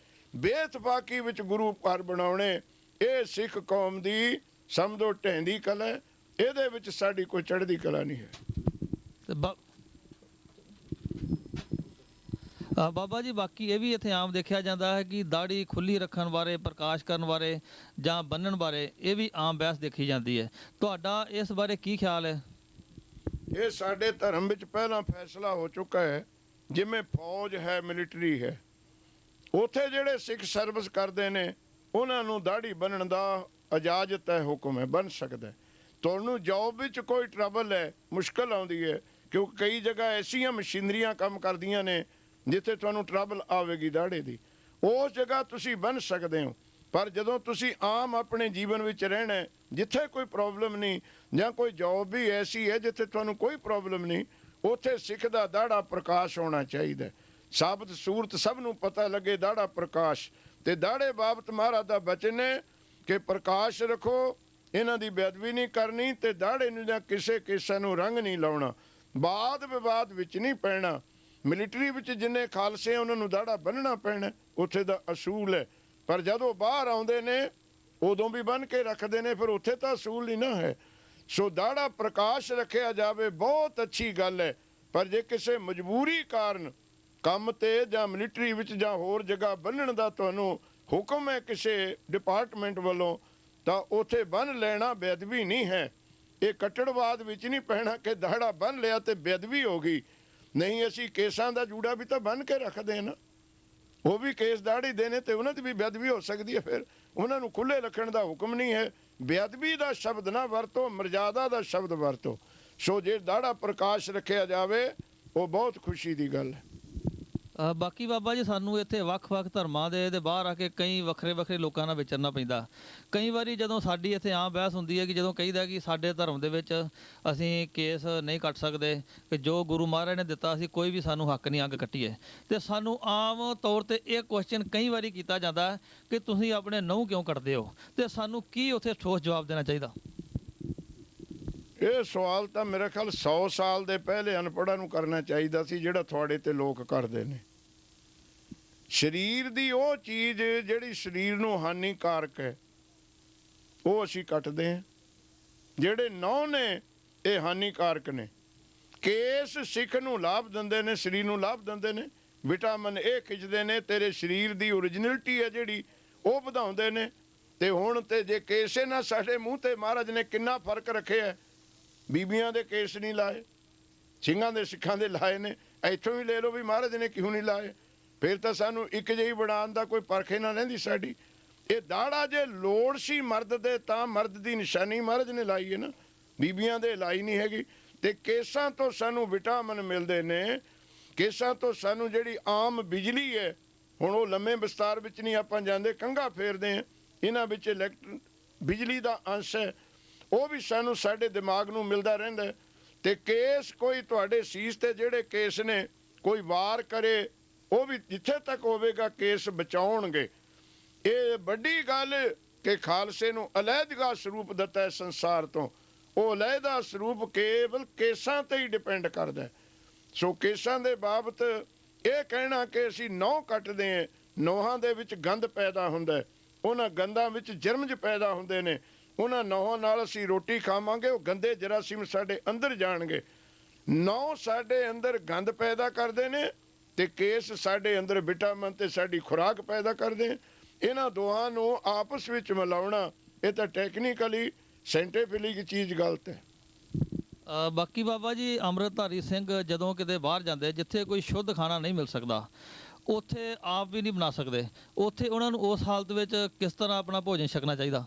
ਬੇਇਤਫਾਕੀ ਵਿੱਚ ਗੁਰੂ ਘਰ ਬਣਾਉਣੇ, ਇਹ ਸਿੱਖ ਕੌਮ ਦੀ ਸਮਝੋ ਢਹਿੰਦੀ ਕਲਾ ਹੈ। ਇਹਦੇ ਵਿੱਚ ਸਾਡੀ ਕੋਈ ਚੜ੍ਹਦੀ ਕਲਾ ਨਹੀਂ ਹੈ। ਤੇ ਬਾਬਾ ਜੀ ਬਾਕੀ ਇਹ ਵੀ ਇੱਥੇ ਆਮ ਦੇਖਿਆ ਜਾਂਦਾ ਹੈ ਕਿ ਦਾੜੀ ਖੁੱਲੀ ਰੱਖਣ ਬਾਰੇ, ਪ੍ਰਕਾਸ਼ ਕਰਨ ਬਾਰੇ ਜਾਂ ਬੰਨਣ ਬਾਰੇ ਇਹ ਵੀ ਆਮ ਬਹਿਸ ਦੇਖੀ ਜਾਂਦੀ ਹੈ। ਤੁਹਾਡਾ ਇਸ ਬਾਰੇ ਕੀ ਖਿਆਲ ਹੈ? ਇਹ ਸਾਡੇ ਧਰਮ ਵਿੱਚ ਪਹਿਲਾਂ ਫੈਸਲਾ ਹੋ ਚੁੱਕਾ ਹੈ। ਜਿਵੇਂ ਫੌਜ ਹੈ, ਮਿਲਟਰੀ ਹੈ, ਉੱਥੇ ਜਿਹੜੇ ਸਿੱਖ ਸਰਵਿਸ ਕਰਦੇ ਨੇ ਉਹਨਾਂ ਨੂੰ ਦਾੜੀ ਬੰਨਣ ਦਾ ਇਜਾਜ਼ਤ ਹੈ, ਹੁਕਮ ਹੈ, ਬਣ ਸਕਦਾ। ਤੁਹਾਨੂੰ ਜੌਬ ਵਿੱਚ ਕੋਈ ਟਰਬਲ ਹੈ, ਮੁਸ਼ਕਲ ਆਉਂਦੀ ਹੈ, ਕਿਉਂਕਿ ਕਈ ਜਗ੍ਹਾ ਐਸੀਆਂ ਮਸ਼ੀਨਰੀਆਂ ਕੰਮ ਕਰਦੀਆਂ ਨੇ ਜਿੱਥੇ ਤੁਹਾਨੂੰ ਟਰਬਲ ਆਵੇਗੀ ਦਾੜੇ ਦੀ, ਉਸ ਜਗ੍ਹਾ ਤੁਸੀਂ ਬੰਨ ਸਕਦੇ ਹੋ। ਪਰ ਜਦੋਂ ਤੁਸੀਂ ਆਮ ਆਪਣੇ ਜੀਵਨ ਵਿੱਚ ਰਹਿਣਾ, ਜਿੱਥੇ ਕੋਈ ਪ੍ਰੋਬਲਮ ਨਹੀਂ, ਜਾਂ ਕੋਈ ਜੌਬ ਵੀ ਐਸੀ ਹੈ ਜਿੱਥੇ ਤੁਹਾਨੂੰ ਕੋਈ ਪ੍ਰੋਬਲਮ ਨਹੀਂ, ਉੱਥੇ ਸਿੱਖ ਦਾ ਦਾੜਾ ਪ੍ਰਕਾਸ਼ ਹੋਣਾ ਚਾਹੀਦਾ। ਸਾਬਤ ਸੂਰਤ ਸਭ ਨੂੰ ਪਤਾ ਲੱਗੇ ਦਾੜਾ ਪ੍ਰਕਾਸ਼। ਤੇ ਦਾੜੇ ਬਾਬਤ ਮਹਾਰਾਜ ਦਾ ਬਚਨ ਹੈ ਕਿ ਪ੍ਰਕਾਸ਼ ਰੱਖੋ, ਇਹਨਾਂ ਦੀ ਬੇਅਦਬੀ ਨਹੀਂ ਕਰਨੀ, ਤੇ ਦਾੜੇ ਨੂੰ ਜਾਂ ਕਿਸੇ ਕੇਸਾਂ ਨੂੰ ਰੰਗ ਨਹੀਂ ਲਾਉਣਾ, ਬਾਦ ਵਿਵਾਦ ਵਿੱਚ ਨਹੀਂ ਪੈਣਾ। ਮਿਲਟਰੀ ਵਿੱਚ ਜਿੰਨੇ ਖਾਲਸੇ ਉਹਨਾਂ ਨੂੰ ਦਾੜਾ ਬੰਨਣਾ ਪੈਣਾ, ਉੱਥੇ ਦਾ ਅਸੂਲ ਹੈ। ਪਰ ਜਦੋਂ ਬਾਹਰ ਆਉਂਦੇ ਨੇ ਉਦੋਂ ਵੀ ਬੰਨ ਕੇ ਰੱਖਦੇ ਨੇ, ਫਿਰ ਉੱਥੇ ਤਾਂ ਅਸੂਲ ਨਹੀਂ ਨਾ ਹੈ। ਸੋ ਦਾੜਾ ਪ੍ਰਕਾਸ਼ ਰੱਖਿਆ ਜਾਵੇ, ਬਹੁਤ ਅੱਛੀ ਗੱਲ ਹੈ। ਪਰ ਜੇ ਕਿਸੇ ਮਜਬੂਰੀ ਕਾਰਨ ਕੰਮ ਤੇ ਜਾਂ ਮਿਲਟਰੀ ਵਿੱਚ ਜਾਂ ਹੋਰ ਜਗ੍ਹਾ ਬੰਨਣ ਦਾ ਤੁਹਾਨੂੰ ਹੁਕਮ ਹੈ ਕਿਸੇ ਡਿਪਾਰਟਮੈਂਟ ਵੱਲੋਂ, ਤਾਂ ਉੱਥੇ ਬੰਨ ਲੈਣਾ ਬੇਅਦਬੀ ਨਹੀਂ ਹੈ। ਇਹ ਕੱਟੜਵਾਦ ਵਿੱਚ ਨਹੀਂ ਪੈਣਾ ਕਿ ਦਾੜਾ ਬੰਨ ਲਿਆ ਤੇ ਬੇਅਦਬੀ ਹੋ ਗਈ। ਨਹੀਂ, ਅਸੀਂ ਕੇਸਾਂ ਦਾ ਜੂੜਾ ਵੀ ਤਾਂ ਬੰਨ ਕੇ ਰੱਖਦੇ ਨਾ, ਉਹ ਵੀ ਕੇਸ ਦਾੜੀ ਦੇ ਨੇ ਤੇ ਉਹਨਾਂ ਦੀ ਵੀ ਬੇਅਦਬੀ ਹੋ ਸਕਦੀ ਹੈ। ਫਿਰ ਉਹਨਾਂ ਨੂੰ ਖੁੱਲ੍ਹੇ ਰੱਖਣ ਦਾ ਹੁਕਮ ਨਹੀਂ ਹੈ। ਬੇਅਦਬੀ ਦਾ ਸ਼ਬਦ ਨਾ ਵਰਤੋ, ਮਰਜ਼ਾਦਾ ਦਾ ਸ਼ਬਦ ਵਰਤੋ। ਸੋ ਜੇ ਦਾੜਾ ਪ੍ਰਕਾਸ਼ ਰੱਖਿਆ ਜਾਵੇ ਉਹ ਬਹੁਤ ਖੁਸ਼ੀ ਦੀ ਗੱਲ ਹੈ। ਬਾਕੀ ਬਾਬਾ ਜੀ ਸਾਨੂੰ ਇੱਥੇ ਵੱਖ-ਵੱਖ ਧਰਮਾਂ ਦੇ ਬਾਹਰ ਆ ਕੇ ਕਈ ਵੱਖਰੇ ਲੋਕਾਂ ਨਾਲ ਵਿਚਰਨਾ ਪੈਂਦਾ। ਕਈ ਵਾਰੀ ਜਦੋਂ ਸਾਡੀ ਇੱਥੇ ਆਮ ਬਹਿਸ ਹੁੰਦੀ ਹੈ ਕਿ ਜਦੋਂ ਕਹੀਦਾ ਕਿ ਸਾਡੇ ਧਰਮ ਦੇ ਵਿੱਚ ਅਸੀਂ ਕੇਸ ਨਹੀਂ ਕੱਟ ਸਕਦੇ, ਕਿ ਜੋ ਗੁਰੂ ਮਹਾਰਾਜ ਨੇ ਦਿੱਤਾ ਅਸੀਂ ਕੋਈ ਵੀ ਸਾਨੂੰ ਹੱਕ ਨਹੀਂ ਅੱਗ ਕੱਟੀਏ। ਤੇ ਸਾਨੂੰ ਆਮ ਤੌਰ ਤੇ ਇਹ ਕੁਐਸਚਨ ਕਈ ਵਾਰੀ ਕੀਤਾ ਜਾਂਦਾ ਕਿ ਤੁਸੀਂ ਆਪਣੇ ਨਹੁੰ ਕਿਉਂ ਕੱਟਦੇ ਹੋ, ਤੇ ਸਾਨੂੰ ਕੀ ਉੱਥੇ ਠੋਸ ਜਵਾਬ ਦੇਣਾ ਚਾਹੀਦਾ? ਇਹ ਸਵਾਲ ਤਾਂ ਮੇਰੇ ਖਿਆਲ 100 ਸਾਲ ਦੇ ਪਹਿਲੇ ਅਨਪੜ੍ਹਾਂ ਨੂੰ ਕਰਨਾ ਚਾਹੀਦਾ ਸੀ, ਜਿਹੜਾ ਤੁਹਾਡੇ ਤੇ ਲੋਕ ਕਰਦੇ ਨੇ। ਸਰੀਰ ਦੀ ਉਹ ਚੀਜ਼ ਜਿਹੜੀ ਸਰੀਰ ਨੂੰ ਹਾਨੀਕਾਰਕ ਹੈ ਉਹ ਅਸੀਂ ਕੱਟਦੇ ਹਾਂ। ਜਿਹੜੇ ਨਹੁੰ ਨੇ ਇਹ ਹਾਨੀਕਾਰਕ ਨੇ। ਕੇਸ ਸਿੱਖ ਨੂੰ ਲਾਭ ਦਿੰਦੇ ਨੇ, ਸਰੀਰ ਨੂੰ ਲਾਭ ਦਿੰਦੇ ਨੇ, ਵਿਟਾਮਿਨ ਇਹ ਖਿੱਚਦੇ ਨੇ, ਤੇਰੇ ਸਰੀਰ ਦੀ ਓਰੀਜਨਲਿਟੀ ਹੈ ਜਿਹੜੀ ਉਹ ਵਧਾਉਂਦੇ ਨੇ। ਤੇ ਹੁਣ ਤੇ ਜੇ ਕੇਸੇ ਨਾ ਸਾਡੇ ਮੂੰਹ ਤੇ ਮਹਾਰਾਜ ਨੇ ਕਿੰਨਾ ਫਰਕ ਰੱਖਿਆ। ਬੀਬੀਆਂ ਦੇ ਕੇਸ ਨਹੀਂ ਲਾਏ, ਸਿੰਘਾਂ ਦੇ ਸਿੱਖਾਂ ਦੇ ਲਾਏ ਨੇ। ਇੱਥੋਂ ਵੀ ਲੈ ਲਓ ਵੀ ਮਹਾਰਾਜ ਨੇ ਕਿਉਂ ਨਹੀਂ ਲਾਏ। ਫਿਰ ਤਾਂ ਸਾਨੂੰ ਇੱਕ ਜਿਹੀ ਬਣਾਉਣ ਦਾ ਕੋਈ ਪਰਖੇ ਨਾ ਰਹਿੰਦੀ ਸਾਡੀ। ਇਹ ਦਾੜਾ ਜੇ ਲੋੜ ਸੀ ਮਰਦ ਦੇ ਤਾਂ ਮਰਦ ਦੀ ਨਿਸ਼ਾਨੀ ਮਹਾਰਾਜ ਨੇ ਲਾਈ ਹੈ ਨਾ, ਬੀਬੀਆਂ ਦੇ ਲਾਈ ਨਹੀਂ ਹੈਗੀ। ਤੇ ਕੇਸਾਂ ਤੋਂ ਸਾਨੂੰ ਵਿਟਾਮਿਨ ਮਿਲਦੇ ਨੇ। ਕੇਸਾਂ ਤੋਂ ਸਾਨੂੰ ਜਿਹੜੀ ਆਮ ਬਿਜਲੀ ਹੈ, ਹੁਣ ਉਹ ਲੰਮੇ ਵਿਸਤਾਰ ਵਿੱਚ ਨਹੀਂ ਆਪਾਂ ਜਾਂਦੇ, ਕੰਘਾ ਫੇਰਦੇ ਹਾਂ, ਇਹਨਾਂ ਵਿੱਚ ਬਿਜਲੀ ਦਾ ਅੰਸ਼ ਹੈ, ਉਹ ਵੀ ਸਾਨੂੰ ਸਾਡੇ ਦਿਮਾਗ ਨੂੰ ਮਿਲਦਾ ਰਹਿੰਦਾ। ਤੇ ਕੇਸ ਕੋਈ ਤੁਹਾਡੇ ਸੀਸ ਤੇ ਜਿਹੜੇ ਕੇਸ ਨੇ ਕੋਈ ਵਾਰ ਕਰੇ ਉਹ ਵੀ ਜਿੱਥੇ ਤੱਕ ਹੋਵੇਗਾ ਕੇਸ ਬਚਾਉਣਗੇ। ਇਹ ਵੱਡੀ ਗੱਲ ਕਿ ਖਾਲਸੇ ਨੂੰ ਅਲੱਗਾ ਸਰੂਪ ਦਿੱਤਾ ਹੈ ਸੰਸਾਰ ਤੋਂ। ਉਹ ਅਲੱਗਾ ਸਰੂਪ ਕੇਵਲ ਕੇਸਾਂ ਤੇ ਹੀ ਡਿਪੈਂਡ ਕਰਦਾ। ਸੋ ਕੇਸਾਂ ਦੇ ਬਾਬਤ ਇਹ ਕਹਿਣਾ ਕਿ ਅਸੀਂ ਨਹੁੰ ਕੱਟਦੇ ਹਾਂ, ਨਹੁੰਾਂ ਦੇ ਵਿੱਚ ਗੰਦ ਪੈਦਾ ਹੁੰਦਾ, ਉਹਨਾਂ ਗੰਦਾਂ ਵਿੱਚ ਜਰਮਜ ਪੈਦਾ ਹੁੰਦੇ ਨੇ, ਉਹਨਾਂ ਨਹੁੰਾਂ ਨਾਲ ਅਸੀਂ ਰੋਟੀ ਖਾਵਾਂਗੇ, ਉਹ ਗੰਦੇ ਜਰਾਸੀਮ ਸਾਡੇ ਅੰਦਰ ਜਾਣਗੇ। ਨਹੁੰ ਸਾਡੇ ਅੰਦਰ ਗੰਦ ਪੈਦਾ ਕਰਦੇ ਨੇ, ਤੇ ਕੇਸ ਸਾਡੇ ਅੰਦਰ ਵਿਟਾਮਿਨ ਤੇ ਸਾਡੀ ਖੁਰਾਕ ਪੈਦਾ ਕਰਦੇ। ਇਹਨਾਂ ਦੋਹਾਂ ਨੂੰ ਆਪਸ ਵਿੱਚ ਮਿਲਾਉਣਾ ਇਹ ਤਾਂ ਟੈਕਨੀਕਲੀ ਸਾਇੰਟੀਫਿਕਲੀ ਚੀਜ਼ ਗਲਤ ਹੈ। ਬਾਕੀ ਬਾਬਾ ਜੀ ਅੰਮ੍ਰਿਤਧਾਰੀ ਸਿੰਘ ਜਦੋਂ ਕਿਤੇ ਬਾਹਰ ਜਾਂਦੇ, ਜਿੱਥੇ ਕੋਈ ਸ਼ੁੱਧ ਖਾਣਾ ਨਹੀਂ ਮਿਲ ਸਕਦਾ, ਉੱਥੇ ਆਪ ਵੀ ਨਹੀਂ ਬਣਾ ਸਕਦੇ, ਉੱਥੇ ਉਹਨਾਂ ਨੂੰ ਉਸ ਹਾਲਤ ਵਿੱਚ ਕਿਸ ਤਰ੍ਹਾਂ ਆਪਣਾ ਭੋਜਨ ਛਕਣਾ ਚਾਹੀਦਾ?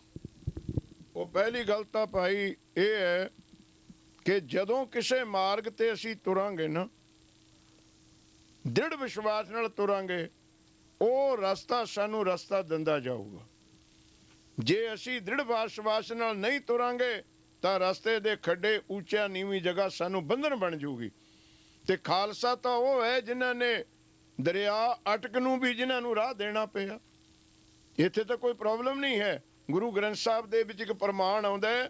ਉਹ ਪਹਿਲੀ ਗੱਲ ਤਾਂ ਭਾਈ ਇਹ ਹੈ ਕਿ ਜਦੋਂ ਕਿਸੇ ਮਾਰਗ ਤੇ ਅਸੀਂ ਤੁਰਾਂਗੇ ਨਾ, ਦ੍ਰਿੜ ਵਿਸ਼ਵਾਸ ਨਾਲ ਤੁਰਾਂਗੇ, ਉਹ ਰਸਤਾ ਸਾਨੂੰ ਰਸਤਾ ਦਿੰਦਾ ਜਾਊਗਾ। ਜੇ ਅਸੀਂ ਦ੍ਰਿੜ ਵਿਸ਼ਵਾਸ ਨਾਲ ਨਹੀਂ ਤੁਰਾਂਗੇ ਤਾਂ ਰਸਤੇ ਦੇ ਖੱਡੇ, ਉੱਚਾ ਨੀਵੀਂ ਜਗ੍ਹਾ ਸਾਨੂੰ ਬੰਧਨ ਬਣ ਜੂਗੀ। ਤੇ ਖਾਲਸਾ ਤਾਂ ਉਹ ਹੈ ਜਿਨ੍ਹਾਂ ਨੇ ਦਰਿਆ ਅਟਕ ਨੂੰ ਵੀ ਜਿਨ੍ਹਾਂ ਨੂੰ ਰਾਹ ਦੇਣਾ ਪਿਆ। ਇੱਥੇ ਤਾਂ ਕੋਈ ਪ੍ਰੋਬਲਮ ਨਹੀਂ ਹੈ। ਗੁਰੂ ਗ੍ਰੰਥ ਸਾਹਿਬ ਦੇ ਵਿੱਚ ਇੱਕ ਪ੍ਰਮਾਣ ਆਉਂਦਾ ਹੈ,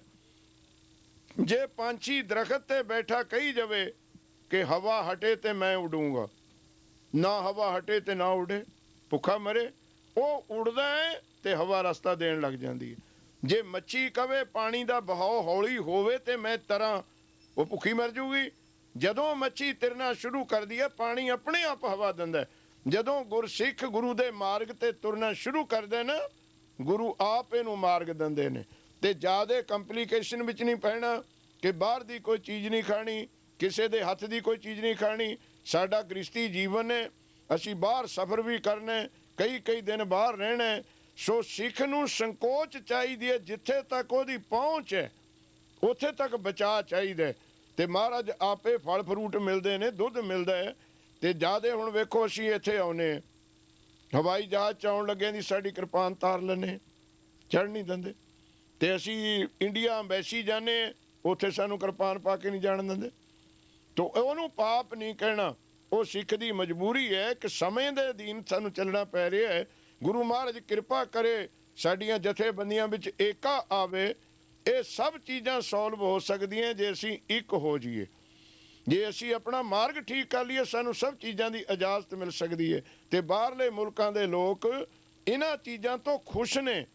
ਜੇ ਪੰਛੀ ਦਰਖਤ ਤੇ ਬੈਠਾ ਕਹੀ ਜਾਵੇ ਕਿ ਹਵਾ ਹਟੇ ਤੇ ਮੈਂ ਉਡੂੰਗਾ, ਨਾ ਹਵਾ ਹਟੇ ਤੇ ਨਾ ਉਡੇ, ਭੁੱਖਾ ਮਰੇ। ਉਹ ਉੜਦਾ ਹੈ ਤੇ ਹਵਾ ਰਸਤਾ ਦੇਣ ਲੱਗ ਜਾਂਦੀ ਹੈ। ਜੇ ਮੱਛੀ ਕਵੇ ਪਾਣੀ ਦਾ ਬਹਾਓ ਹੌਲੀ ਹੋਵੇ ਤੇ ਮੈਂ ਤਰਾਂ, ਉਹ ਭੁੱਖੀ ਮਰ ਜੂਗੀ। ਜਦੋਂ ਮੱਛੀ ਤਿਰਨਾ ਸ਼ੁਰੂ ਕਰਦੀ ਹੈ, ਪਾਣੀ ਆਪਣੇ ਆਪ ਹਵਾ ਦਿੰਦਾ। ਜਦੋਂ ਗੁਰਸਿੱਖ ਗੁਰੂ ਦੇ ਮਾਰਗ ਤੇ ਤੁਰਨਾ ਸ਼ੁਰੂ ਕਰਦੇ ਨਾ, ਗੁਰੂ ਆਪ ਇਹਨੂੰ ਮਾਰਗ ਦਿੰਦੇ ਨੇ। ਤੇ ਜ਼ਿਆਦਾ ਕੰਪਲੀਕੇਸ਼ਨ ਵਿੱਚ ਨਹੀਂ ਪੈਣਾ ਕਿ ਬਾਹਰ ਦੀ ਕੋਈ ਚੀਜ਼ ਨਹੀਂ ਖਾਣੀ, ਕਿਸੇ ਦੇ ਹੱਥ ਦੀ ਕੋਈ ਚੀਜ਼ ਨਹੀਂ ਖਾਣੀ। ਸਾਡਾ ਗ੍ਰਸਤੀ ਜੀਵਨ ਹੈ, ਅਸੀਂ ਬਾਹਰ ਸਫ਼ਰ ਵੀ ਕਰਨਾ, ਕਈ ਦਿਨ ਬਾਹਰ ਰਹਿਣਾ। ਸੋ ਸਿੱਖ ਨੂੰ ਸੰਕੋਚ ਚਾਹੀਦੀ ਹੈ, ਜਿੱਥੇ ਤੱਕ ਉਹਦੀ ਪਹੁੰਚ ਹੈ ਉੱਥੇ ਤੱਕ ਬਚਾਅ ਚਾਹੀਦਾ। ਤੇ ਮਹਾਰਾਜ ਆਪੇ ਫਲ ਫਰੂਟ ਮਿਲਦੇ ਨੇ, ਦੁੱਧ ਮਿਲਦਾ ਹੈ। ਤੇ ਜਿਆਦੇ ਹੁਣ ਵੇਖੋ ਅਸੀਂ ਇੱਥੇ ਆਉਨੇ, ਹਵਾਈ ਜਹਾਜ਼ 'ਚ ਆਉਣ ਲੱਗਿਆਂ ਦੀ ਸਾਡੀ ਕਿਰਪਾਨ ਤਾਰ ਲੈਂਦੇ, ਚੜ੍ਹ ਨਹੀਂ ਦਿੰਦੇ। ਤੇ ਅਸੀਂ ਇੰਡੀਆ ਅੰਬੈਸੀ ਜਾਂਦੇ, ਉੱਥੇ ਸਾਨੂੰ ਕਿਰਪਾਨ ਪਾ ਕੇ ਨਹੀਂ ਜਾਣ ਦਿੰਦੇ। ਤੋ ਉਹਨੂੰ ਪਾਪ ਨਹੀਂ ਕਹਿਣਾ, ਉਹ ਸਿੱਖ ਦੀ ਮਜਬੂਰੀ ਹੈ ਕਿ ਸਮੇਂ ਦੇ ਅਧੀਨ ਸਾਨੂੰ ਚੱਲਣਾ ਪੈ ਰਿਹਾ ਹੈ। ਗੁਰੂ ਮਹਾਰਾਜ ਕਿਰਪਾ ਕਰੇ ਸਾਡੀਆਂ ਜਥੇਬੰਦੀਆਂ ਵਿੱਚ ਏਕਾ ਆਵੇ। ਇਹ ਸਭ ਚੀਜ਼ਾਂ ਸੋਲਵ ਹੋ ਸਕਦੀਆਂ ਜੇ ਅਸੀਂ ਇੱਕ ਹੋ ਜਾਈਏ। ਜੇ ਅਸੀਂ ਆਪਣਾ ਮਾਰਗ ਠੀਕ ਕਰ ਲਈਏ, ਸਾਨੂੰ ਸਭ ਚੀਜ਼ਾਂ ਦੀ ਇਜਾਜ਼ਤ ਮਿਲ ਸਕਦੀ ਹੈ। ਤੇ ਬਾਹਰਲੇ ਮੁਲਕਾਂ ਦੇ ਲੋਕ ਇਹਨਾਂ ਚੀਜ਼ਾਂ ਤੋਂ ਖੁਸ਼ ਨੇ।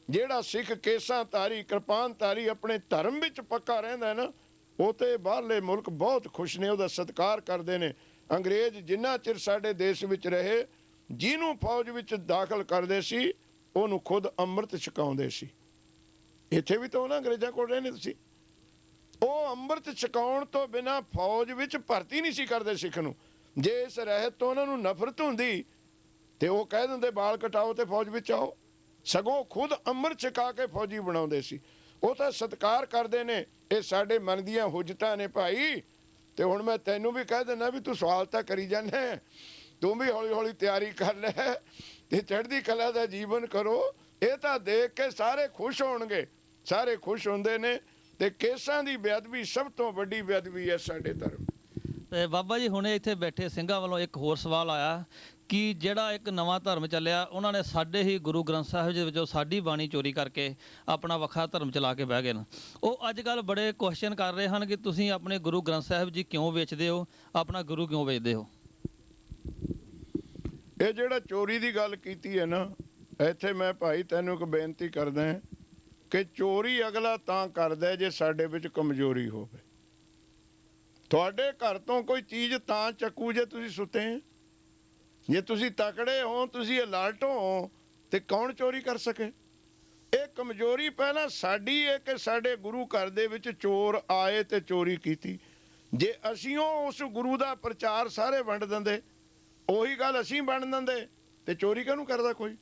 ਜਿਹੜਾ ਸਿੱਖ ਕੇਸਾਂ ਧਾਰੀ, ਕਿਰਪਾਨ ਧਾਰੀ, ਆਪਣੇ ਧਰਮ ਵਿੱਚ ਪੱਕਾ ਰਹਿੰਦਾ ਨਾ, ਉਹ ਤੇ ਬਾਹਰਲੇ ਮੁਲਕ ਬਹੁਤ ਖੁਸ਼ ਨੇ, ਉਹਦਾ ਸਤਿਕਾਰ ਕਰਦੇ ਨੇ। ਅੰਗਰੇਜ਼ ਜਿੰਨਾ ਚਿਰ ਸਾਡੇ ਦੇਸ਼ ਵਿੱਚ ਰਹੇ, ਜਿਹਨੂੰ ਫੌਜ ਵਿੱਚ ਦਾਖਲ ਕਰਦੇ ਸੀ ਉਹਨੂੰ ਖੁਦ ਅੰਮ੍ਰਿਤ ਛਕਾਉਂਦੇ ਸੀ। ਇੱਥੇ ਵੀ ਤਾਂ ਉਹਨਾਂ ਅੰਗਰੇਜ਼ਾਂ ਕੋਲ ਰਹਿੰਦੇ ਤੁਸੀਂ। ਉਹ ਅੰਮ੍ਰਿਤ ਛਕਾਉਣ ਤੋਂ ਬਿਨਾਂ ਫੌਜ ਵਿੱਚ ਭਰਤੀ ਨਹੀਂ ਸੀ ਕਰਦੇ ਸਿੱਖ ਨੂੰ। ਜੇ ਇਸ ਰਹਿਤ ਤੋਂ ਉਹਨਾਂ ਨੂੰ ਨਫ਼ਰਤ ਹੁੰਦੀ ਤੇ ਉਹ ਕਹਿ ਦਿੰਦੇ ਬਾਲ ਕਟਾਓ ਤੇ ਫੌਜ ਵਿੱਚ ਆਓ। ਸਗੋਂ ਖੁਦ ਅੰਮ੍ਰਿਤ ਛਕਾ ਕੇ ਫੌਜੀ ਬਣਾਉਂਦੇ ਸੀ। ਉਹ ਤਾਂ ਸਤਿਕਾਰ ਕਰਦੇ ਨੇ। ਇਹ ਸਾਡੇ ਮਨ ਦੀਆਂ ਹੁਜਤਾਂ ਨੇ ਭਾਈ। ਤੇ ਹੁਣ ਮੈਂ ਤੈਨੂੰ ਵੀ ਕਹਿ ਦਿੰਦਾ ਵੀ ਤੂੰ ਸਵਾਲ ਤਾਂ ਕਰੀ ਜਾਂਦਾ, ਤੂੰ ਵੀ ਹੌਲੀ ਹੌਲੀ ਤਿਆਰੀ ਕਰ ਲੈ ਤੇ ਚੜ੍ਹਦੀ ਕਲਾ ਦਾ ਜੀਵਨ ਕਰੋ। ਇਹ ਤਾਂ ਦੇਖ ਕੇ ਸਾਰੇ ਖੁਸ਼ ਹੋਣਗੇ, ਸਾਰੇ ਖੁਸ਼ ਹੁੰਦੇ ਨੇ। ਤੇ ਕੇਸਾਂ ਦੀ ਬੇਅਦਬੀ ਸਭ ਤੋਂ ਵੱਡੀ ਬੇਅਦਬੀ ਹੈ ਸਾਡੇ ਧਰਮ। ਤੇ ਬਾਬਾ ਜੀ ਹੁਣੇ ਇੱਥੇ ਬੈਠੇ ਸਿੰਘਾਂ ਵੱਲੋਂ ਇੱਕ ਹੋਰ ਸਵਾਲ ਆਇਆ ਕਿ ਜਿਹੜਾ ਇੱਕ ਨਵਾਂ ਧਰਮ ਚੱਲਿਆ, ਉਹਨਾਂ ਨੇ ਸਾਡੇ ਹੀ ਗੁਰੂ ਗ੍ਰੰਥ ਸਾਹਿਬ ਦੇ ਵਿੱਚੋਂ ਸਾਡੀ ਬਾਣੀ ਚੋਰੀ ਕਰਕੇ ਆਪਣਾ ਵੱਖਰਾ ਧਰਮ ਚਲਾ ਕੇ ਬਹਿ ਗਏ ਨੇ। ਉਹ ਅੱਜ ਕੱਲ੍ਹ ਬੜੇ ਕੁਐਸਚਨ ਕਰ ਰਹੇ ਹਨ ਕਿ ਤੁਸੀਂ ਆਪਣੇ ਗੁਰੂ ਗ੍ਰੰਥ ਸਾਹਿਬ ਜੀ ਕਿਉਂ ਵੇਚਦੇ ਹੋ, ਆਪਣਾ ਗੁਰੂ ਕਿਉਂ ਵੇਚਦੇ ਹੋ? ਇਹ ਜਿਹੜਾ ਚੋਰੀ ਦੀ ਗੱਲ ਕੀਤੀ ਹੈ ਨਾ, ਇੱਥੇ ਮੈਂ ਭਾਈ ਤੈਨੂੰ ਇੱਕ ਬੇਨਤੀ ਕਰਦਾ ਕਿ ਚੋਰੀ ਅਗਲਾ ਤਾਂ ਕਰਦਾ ਜੇ ਸਾਡੇ ਵਿੱਚ ਕਮਜ਼ੋਰੀ ਹੋਵੇ। ਤੁਹਾਡੇ ਘਰ ਤੋਂ ਕੋਈ ਚੀਜ਼ ਤਾਂ ਚੱਕੂ ਜੇ ਤੁਸੀਂ ਸੁੱਤੇ। ਜੇ ਤੁਸੀਂ ਤਕੜੇ ਹੋ, ਤੁਸੀਂ ਅਲਰਟ ਹੋ, ਤੇ ਕੌਣ ਚੋਰੀ ਕਰ ਸਕੇ? ਇਹ ਕਮਜ਼ੋਰੀ ਪਹਿਲਾਂ ਸਾਡੀ ਹੈ ਕਿ ਸਾਡੇ ਗੁਰੂ ਘਰ ਦੇ ਵਿੱਚ ਚੋਰ ਆਏ ਤੇ ਚੋਰੀ ਕੀਤੀ। ਜੇ ਅਸੀਂ ਉਸ ਗੁਰੂ ਦਾ ਪ੍ਰਚਾਰ ਸਾਰੇ ਵੰਡ ਦਿੰਦੇ, ਉਹੀ ਗੱਲ ਅਸੀਂ ਵੰਡ ਦਿੰਦੇ, ਤੇ ਚੋਰੀ ਕਾਹਨੂੰ ਕਰਦਾ ਕੋਈ?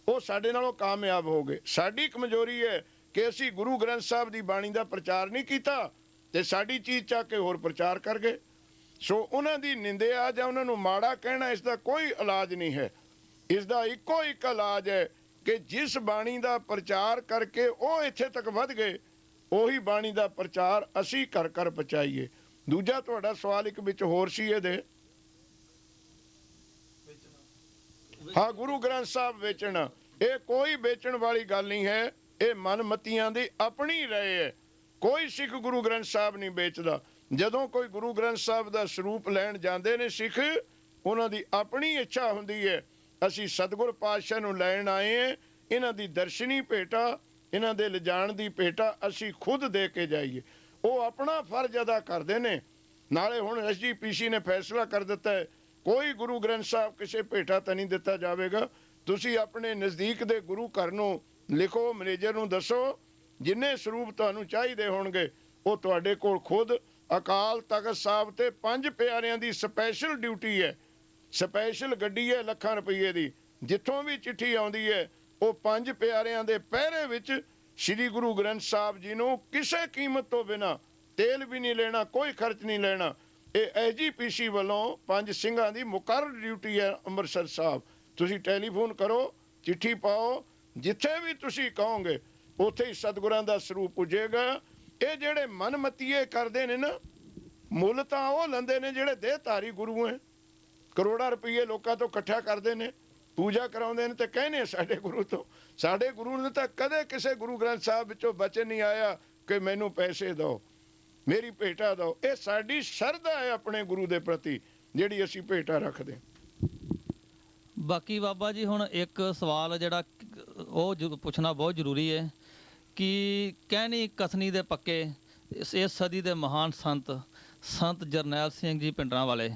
ਉਹ ਸਾਡੇ ਨਾਲੋਂ ਕਾਮਯਾਬ ਹੋ ਗਏ। ਸਾਡੀ ਕਮਜ਼ੋਰੀ ਹੈ ਕਿ ਅਸੀਂ ਗੁਰੂ ਗ੍ਰੰਥ ਸਾਹਿਬ ਦੀ ਬਾਣੀ ਦਾ ਪ੍ਰਚਾਰ ਨਹੀਂ ਕੀਤਾ ਤੇ ਸਾਡੀ ਚੀਜ਼ ਚੱਕ ਕੇ ਹੋਰ ਪ੍ਰਚਾਰ ਕਰ ਗਏ। ਸੋ ਉਹਨਾਂ ਦੀ ਨਿੰਦਿਆ ਜਾਂ ਉਹਨਾਂ ਨੂੰ ਮਾੜਾ ਕਹਿਣਾ, ਇਸ ਦਾ ਕੋਈ ਇਲਾਜ ਨਹੀਂ ਹੈ। ਇਸ ਦਾ ਇੱਕੋ ਇੱਕ ਇਲਾਜ ਹੈ ਕਿ ਜਿਸ ਬਾਣੀ ਦਾ ਪ੍ਰਚਾਰ ਕਰਕੇ ਉਹ ਇੱਥੇ ਤੱਕ ਵੱਧ ਗਏ, ਉਹੀ ਬਾਣੀ ਦਾ ਪ੍ਰਚਾਰ ਅਸੀਂ ਕਰ ਕਰ ਪਹੁੰਚਾਈਏ। ਦੂਜਾ ਤੁਹਾਡਾ ਸਵਾਲ ਇੱਕ ਵਿੱਚ ਹੋਰ ਸੀ ਇਹਦੇ, ਹਾਂ ਗੁਰੂ ਗ੍ਰੰਥ ਸਾਹਿਬ ਵੇਚਣਾ। ਇਹ ਕੋਈ ਵੇਚਣ ਵਾਲੀ ਗੱਲ ਨਹੀਂ ਹੈ, ਇਹ ਮਨਮਤੀਆਂ ਦੀ ਆਪਣੀ ਰਾਏ ਹੈ। ਕੋਈ ਸਿੱਖ ਗੁਰੂ ਗ੍ਰੰਥ ਸਾਹਿਬ ਨਹੀਂ ਵੇਚਦਾ। ਜਦੋਂ ਕੋਈ ਗੁਰੂ ਗ੍ਰੰਥ ਸਾਹਿਬ ਦਾ ਸਰੂਪ ਲੈਣ ਜਾਂਦੇ ਨੇ ਸਿੱਖ, ਉਹਨਾਂ ਦੀ ਆਪਣੀ ਇੱਛਾ ਹੁੰਦੀ ਹੈ ਅਸੀਂ ਸਤਿਗੁਰ ਪਾਤਸ਼ਾਹ ਨੂੰ ਲੈਣ ਆਏ ਹਾਂ, ਇਹਨਾਂ ਦੀ ਦਰਸ਼ਨੀ ਭੇਟਾ, ਇਹਨਾਂ ਦੇ ਲਿਜਾਣ ਦੀ ਭੇਟਾ ਅਸੀਂ ਖੁਦ ਦੇ ਕੇ ਜਾਈਏ। ਉਹ ਆਪਣਾ ਫਰਜ਼ ਅਦਾ ਕਰਦੇ ਨੇ। ਨਾਲੇ ਹੁਣ SGPC ਨੇ ਫੈਸਲਾ ਕਰ ਦਿੱਤਾ ਹੈ ਕੋਈ ਗੁਰੂ ਗ੍ਰੰਥ ਸਾਹਿਬ ਕਿਸੇ ਭੇਟਾ ਤਾਂ ਨਹੀਂ ਦਿੱਤਾ ਜਾਵੇਗਾ। ਤੁਸੀਂ ਆਪਣੇ ਨਜ਼ਦੀਕ ਦੇ ਗੁਰੂ ਘਰ ਨੂੰ ਲਿਖੋ, ਮੈਨੇਜਰ ਨੂੰ ਦੱਸੋ, ਜਿੰਨੇ ਸਰੂਪ ਤੁਹਾਨੂੰ ਚਾਹੀਦੇ ਹੋਣਗੇ ਉਹ ਤੁਹਾਡੇ ਕੋਲ ਖੁਦ ਅਕਾਲ ਤਖਤ ਸਾਹਿਬ ਤੇ 5 ਪਿਆਰਿਆਂ ਦੀ ਸਪੈਸ਼ਲ ਡਿਊਟੀ ਹੈ, ਸਪੈਸ਼ਲ ਗੱਡੀ ਹੈ ਲੱਖਾਂ ਰੁਪਏ ਦੀ। ਜਿੱਥੋਂ ਵੀ ਚਿੱਠੀ ਆਉਂਦੀ ਹੈ ਉਹ 5 ਪਿਆਰਿਆਂ ਦੇ ਪਹਿਰੇ ਵਿੱਚ ਸ੍ਰੀ ਗੁਰੂ ਗ੍ਰੰਥ ਸਾਹਿਬ ਜੀ ਨੂੰ ਕਿਸੇ ਕੀਮਤ ਤੋਂ ਬਿਨਾਂ, ਤੇਲ ਵੀ ਨਹੀਂ ਲੈਣਾ, ਕੋਈ ਖਰਚ ਨਹੀਂ ਲੈਣਾ। ਇਹ ਐਸਜੀਪੀਸੀ ਵੱਲੋਂ 5 ਸਿੰਘਾਂ ਦੀ ਮੁਕਰਰ ਡਿਊਟੀ ਹੈ ਅੰਮ੍ਰਿਤਸਰ ਸਾਹਿਬ। ਤੁਸੀਂ ਟੈਲੀਫੋਨ ਕਰੋ, ਚਿੱਠੀ ਪਾਓ, ਜਿੱਥੇ ਵੀ ਤੁਸੀਂ ਕਹੋਗੇ ਉੱਥੇ ਹੀ ਸਤਿਗੁਰਾਂ ਦਾ ਸਰੂਪ ਪੁੱਜੇਗਾ। ਇਹ ਜਿਹੜੇ ਮਨਮਤੀਏ ਕਰਦੇ ਨੇ ਨਾ, ਮੁੱਲ ਤਾਂ ਉਹ ਲੈਂਦੇ ਨੇ ਜਿਹੜੇ ਦੇਹਧਾਰੀ ਗੁਰੂ ਹੈ। ਕਰੋੜਾਂ ਰੁਪਏ ਲੋਕਾਂ ਤੋਂ ਇਕੱਠਾ ਕਰਦੇ ਨੇ, ਪੂਜਾ ਕਰਾਉਂਦੇ ਨੇ ਤੇ ਕਹਿੰਦੇ ਸਾਡੇ ਗੁਰੂ ਤੋਂ। ਸਾਡੇ ਗੁਰੂ ਨੇ ਤਾਂ ਕਦੇ ਕਿਸੇ ਗੁਰੂ ਗ੍ਰੰਥ ਸਾਹਿਬ ਵਿੱਚੋਂ ਬਚਨ ਨਹੀਂ ਆਇਆ ਕਿ ਮੈਨੂੰ ਪੈਸੇ ਦਿਓ, ਮੇਰੀ ਭੇਟਾ ਦਿਓ। ਇਹ ਸਾਡੀ ਸ਼ਰਧਾ ਹੈ ਆਪਣੇ ਗੁਰੂ ਦੇ ਪ੍ਰਤੀ, ਜਿਹੜੀ ਅਸੀਂ ਭੇਟਾ ਰੱਖਦੇ। ਬਾਕੀ ਬਾਬਾ ਜੀ ਹੁਣ ਇੱਕ ਸਵਾਲ ਜਿਹੜਾ ਉਹ ਪੁੱਛਣਾ ਬਹੁਤ ਜ਼ਰੂਰੀ ਹੈ ਕਿ ਕਹਿਣੀ ਕਥਨੀ ਦੇ ਪੱਕੇ ਇਸ ਸਦੀ ਦੇ ਮਹਾਨ ਸੰਤ ਜਰਨੈਲ ਸਿੰਘ ਜੀ ਭਿੰਡਰਾਂ ਵਾਲੇ,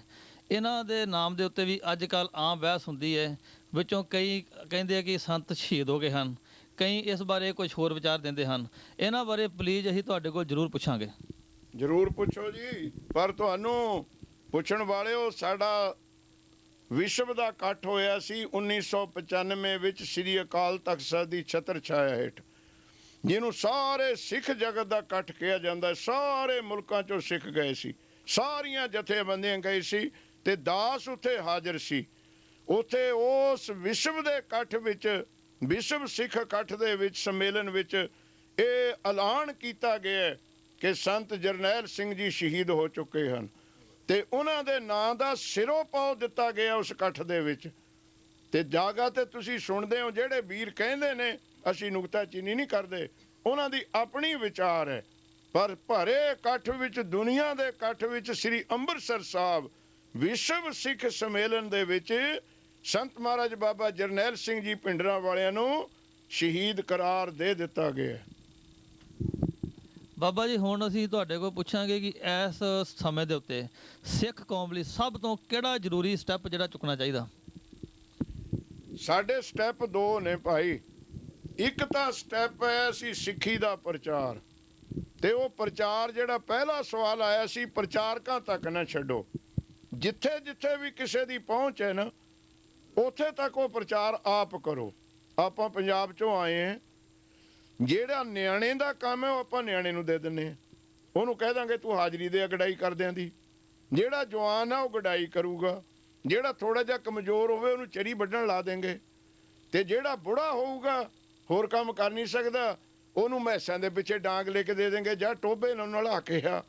ਇਹਨਾਂ ਦੇ ਨਾਮ ਦੇ ਉੱਤੇ ਵੀ ਅੱਜ ਕੱਲ੍ਹ ਆਮ ਬਹਿਸ ਹੁੰਦੀ ਹੈ। ਵਿੱਚੋਂ ਕਈ ਕਹਿੰਦੇ ਆ ਕਿ ਸੰਤ ਸ਼ਹੀਦ ਹੋ ਗਏ ਹਨ, ਕਈ ਇਸ ਬਾਰੇ ਕੁਝ ਹੋਰ ਵਿਚਾਰ ਦਿੰਦੇ ਹਨ। ਇਹਨਾਂ ਬਾਰੇ ਪਲੀਜ਼ ਅਸੀਂ ਤੁਹਾਡੇ ਕੋਲ ਜ਼ਰੂਰ ਪੁੱਛਾਂਗੇ। ਜ਼ਰੂਰ ਪੁੱਛੋ ਜੀ, ਪਰ ਤੁਹਾਨੂੰ ਪੁੱਛਣ ਵਾਲਿਓ, ਸਾਡਾ ਵਿਸ਼ਵ ਦਾ ਇਕੱਠ ਹੋਇਆ ਸੀ 1995 ਵਿੱਚ ਸ੍ਰੀ ਅਕਾਲ ਤਖਤ ਸਾਹਿਬ ਦੀ ਛਤਰ ਛਾਇਆ ਹੇਠ, ਜਿਹਨੂੰ ਸਾਰੇ ਸਿੱਖ ਜਗਤ ਦਾ ਇਕੱਠ ਕਿਹਾ ਜਾਂਦਾ। ਸਾਰੇ ਮੁਲਕਾਂ ਚੋਂ ਸਿੱਖ ਗਏ ਸੀ, ਸਾਰੀਆਂ ਜਥੇਬੰਦੀਆਂ ਗਏ ਸੀ ਤੇ ਦਾਸ ਉੱਥੇ ਹਾਜ਼ਰ ਸੀ। ਉੱਥੇ ਉਸ ਵਿਸ਼ਵ ਦੇ ਇਕੱਠ ਵਿੱਚ, ਵਿਸ਼ਵ ਸਿੱਖ ਇਕੱਠ ਦੇ ਵਿੱਚ, ਸੰਮੇਲਨ ਵਿੱਚ ਇਹ ਐਲਾਨ ਕੀਤਾ ਗਿਆ ਕਿ ਸੰਤ ਜਰਨੈਲ ਸਿੰਘ ਜੀ ਸ਼ਹੀਦ ਹੋ ਚੁੱਕੇ ਹਨ ਤੇ ਉਹਨਾਂ ਦੇ ਨਾਂ ਦਾ ਸਿਰੋਂ ਪਾਉ ਦਿੱਤਾ ਗਿਆ ਉਸ ਇਕੱਠ ਦੇ ਵਿੱਚ। ਤੇ ਜਾਗਾ ਤੇ ਤੁਸੀਂ ਸੁਣਦੇ ਹੋ ਜਿਹੜੇ ਵੀਰ ਕਹਿੰਦੇ ਨੇ ਅਸੀਂ ਨੁਕਤਾਚੀਨੀ ਨਹੀਂ ਕਰਦੇ, ਉਹਨਾਂ ਦੀ ਆਪਣੀ ਵਿਚਾਰ ਹੈ। ਪਰ ਭਰੇ ਇਕੱਠ ਵਿੱਚ, ਦੁਨੀਆ ਦੇ ਇਕੱਠ ਵਿੱਚ, ਸ੍ਰੀ ਅੰਮ੍ਰਿਤਸਰ ਸਾਹਿਬ ਵਿਸ਼ਵ ਸਿੱਖ ਸੰਮੇਲਨ ਦੇ ਵਿੱਚ ਸੰਤ ਮਹਾਰਾਜ ਬਾਬਾ ਜਰਨੈਲ ਸਿੰਘ ਜੀ ਭਿੰਡਰਾਂ ਵਾਲਿਆਂ ਨੂੰ ਸ਼ਹੀਦ ਕਰਾਰ ਦੇ ਦਿੱਤਾ ਗਿਆ। ਬਾਬਾ ਜੀ ਹੁਣ ਅਸੀਂ ਤੁਹਾਡੇ ਕੋਲ ਪੁੱਛਾਂਗੇ ਕਿ ਇਸ ਸਮੇਂ ਦੇ ਉੱਤੇ ਸਿੱਖ ਕੌਮ ਲਈ ਸਭ ਤੋਂ ਕਿਹੜਾ ਜ਼ਰੂਰੀ ਸਟੈਪ ਜਿਹੜਾ ਚੁੱਕਣਾ ਚਾਹੀਦਾ? ਸਾਡੇ ਸਟੈਪ 2 ਨੇ ਭਾਈ। ਇੱਕ ਤਾਂ ਸਟੈਪ ਹੈ ਅਸੀਂ ਸਿੱਖੀ ਦਾ ਪ੍ਰਚਾਰ, ਤੇ ਉਹ ਪ੍ਰਚਾਰ ਜਿਹੜਾ ਪਹਿਲਾ ਸਵਾਲ ਆਇਆ ਸੀ, ਪ੍ਰਚਾਰਕਾਂ ਤੱਕ ਨਾ ਛੱਡੋ। ਜਿੱਥੇ ਜਿੱਥੇ ਵੀ ਕਿਸੇ ਦੀ ਪਹੁੰਚ ਹੈ ਨਾ, ਉੱਥੇ ਤੱਕ ਉਹ ਪ੍ਰਚਾਰ ਆਪ ਕਰੋ। ਆਪਾਂ ਪੰਜਾਬ ਚੋਂ ਆਏ ਹਾਂ, ਜਿਹੜਾ ਨਿਆਣੇ ਦਾ ਕੰਮ ਹੈ ਉਹ ਆਪਾਂ ਨਿਆਣੇ ਨੂੰ ਦੇ ਦਿੰਦੇ ਹਾਂ, ਉਹਨੂੰ ਕਹਿ ਦਾਂਗੇ ਤੂੰ ਹਾਜ਼ਰੀ ਦੇ ਗਡਾਈ ਕਰਦਿਆਂ ਦੀ। ਜਿਹੜਾ ਜਵਾਨ ਆ ਉਹ ਗਡਾਈ ਕਰੂਗਾ, ਜਿਹੜਾ ਥੋੜਾ ਜਿਹਾ ਕਮਜ਼ੋਰ ਹੋਵੇ ਉਹਨੂੰ ਚਰੀ ਵੱਢਣ ਲਾ ਦੇਂਗੇ, ਤੇ ਜਿਹੜਾ ਬੁੜਾ ਹੋਊਗਾ ਹੋਰ ਕੰਮ ਕਰ ਨਹੀਂ ਸਕਦਾ ਉਹਨੂੰ ਮੈਸਾਂ ਦੇ ਪਿੱਛੇ ਡਾਂਗ ਲੈ ਕੇ ਦੇ ਦੇਂਗੇ ਜਾਂ ਟੋਭੇ ਨਾਲ ਨਲਾ ਕੇ ਆ।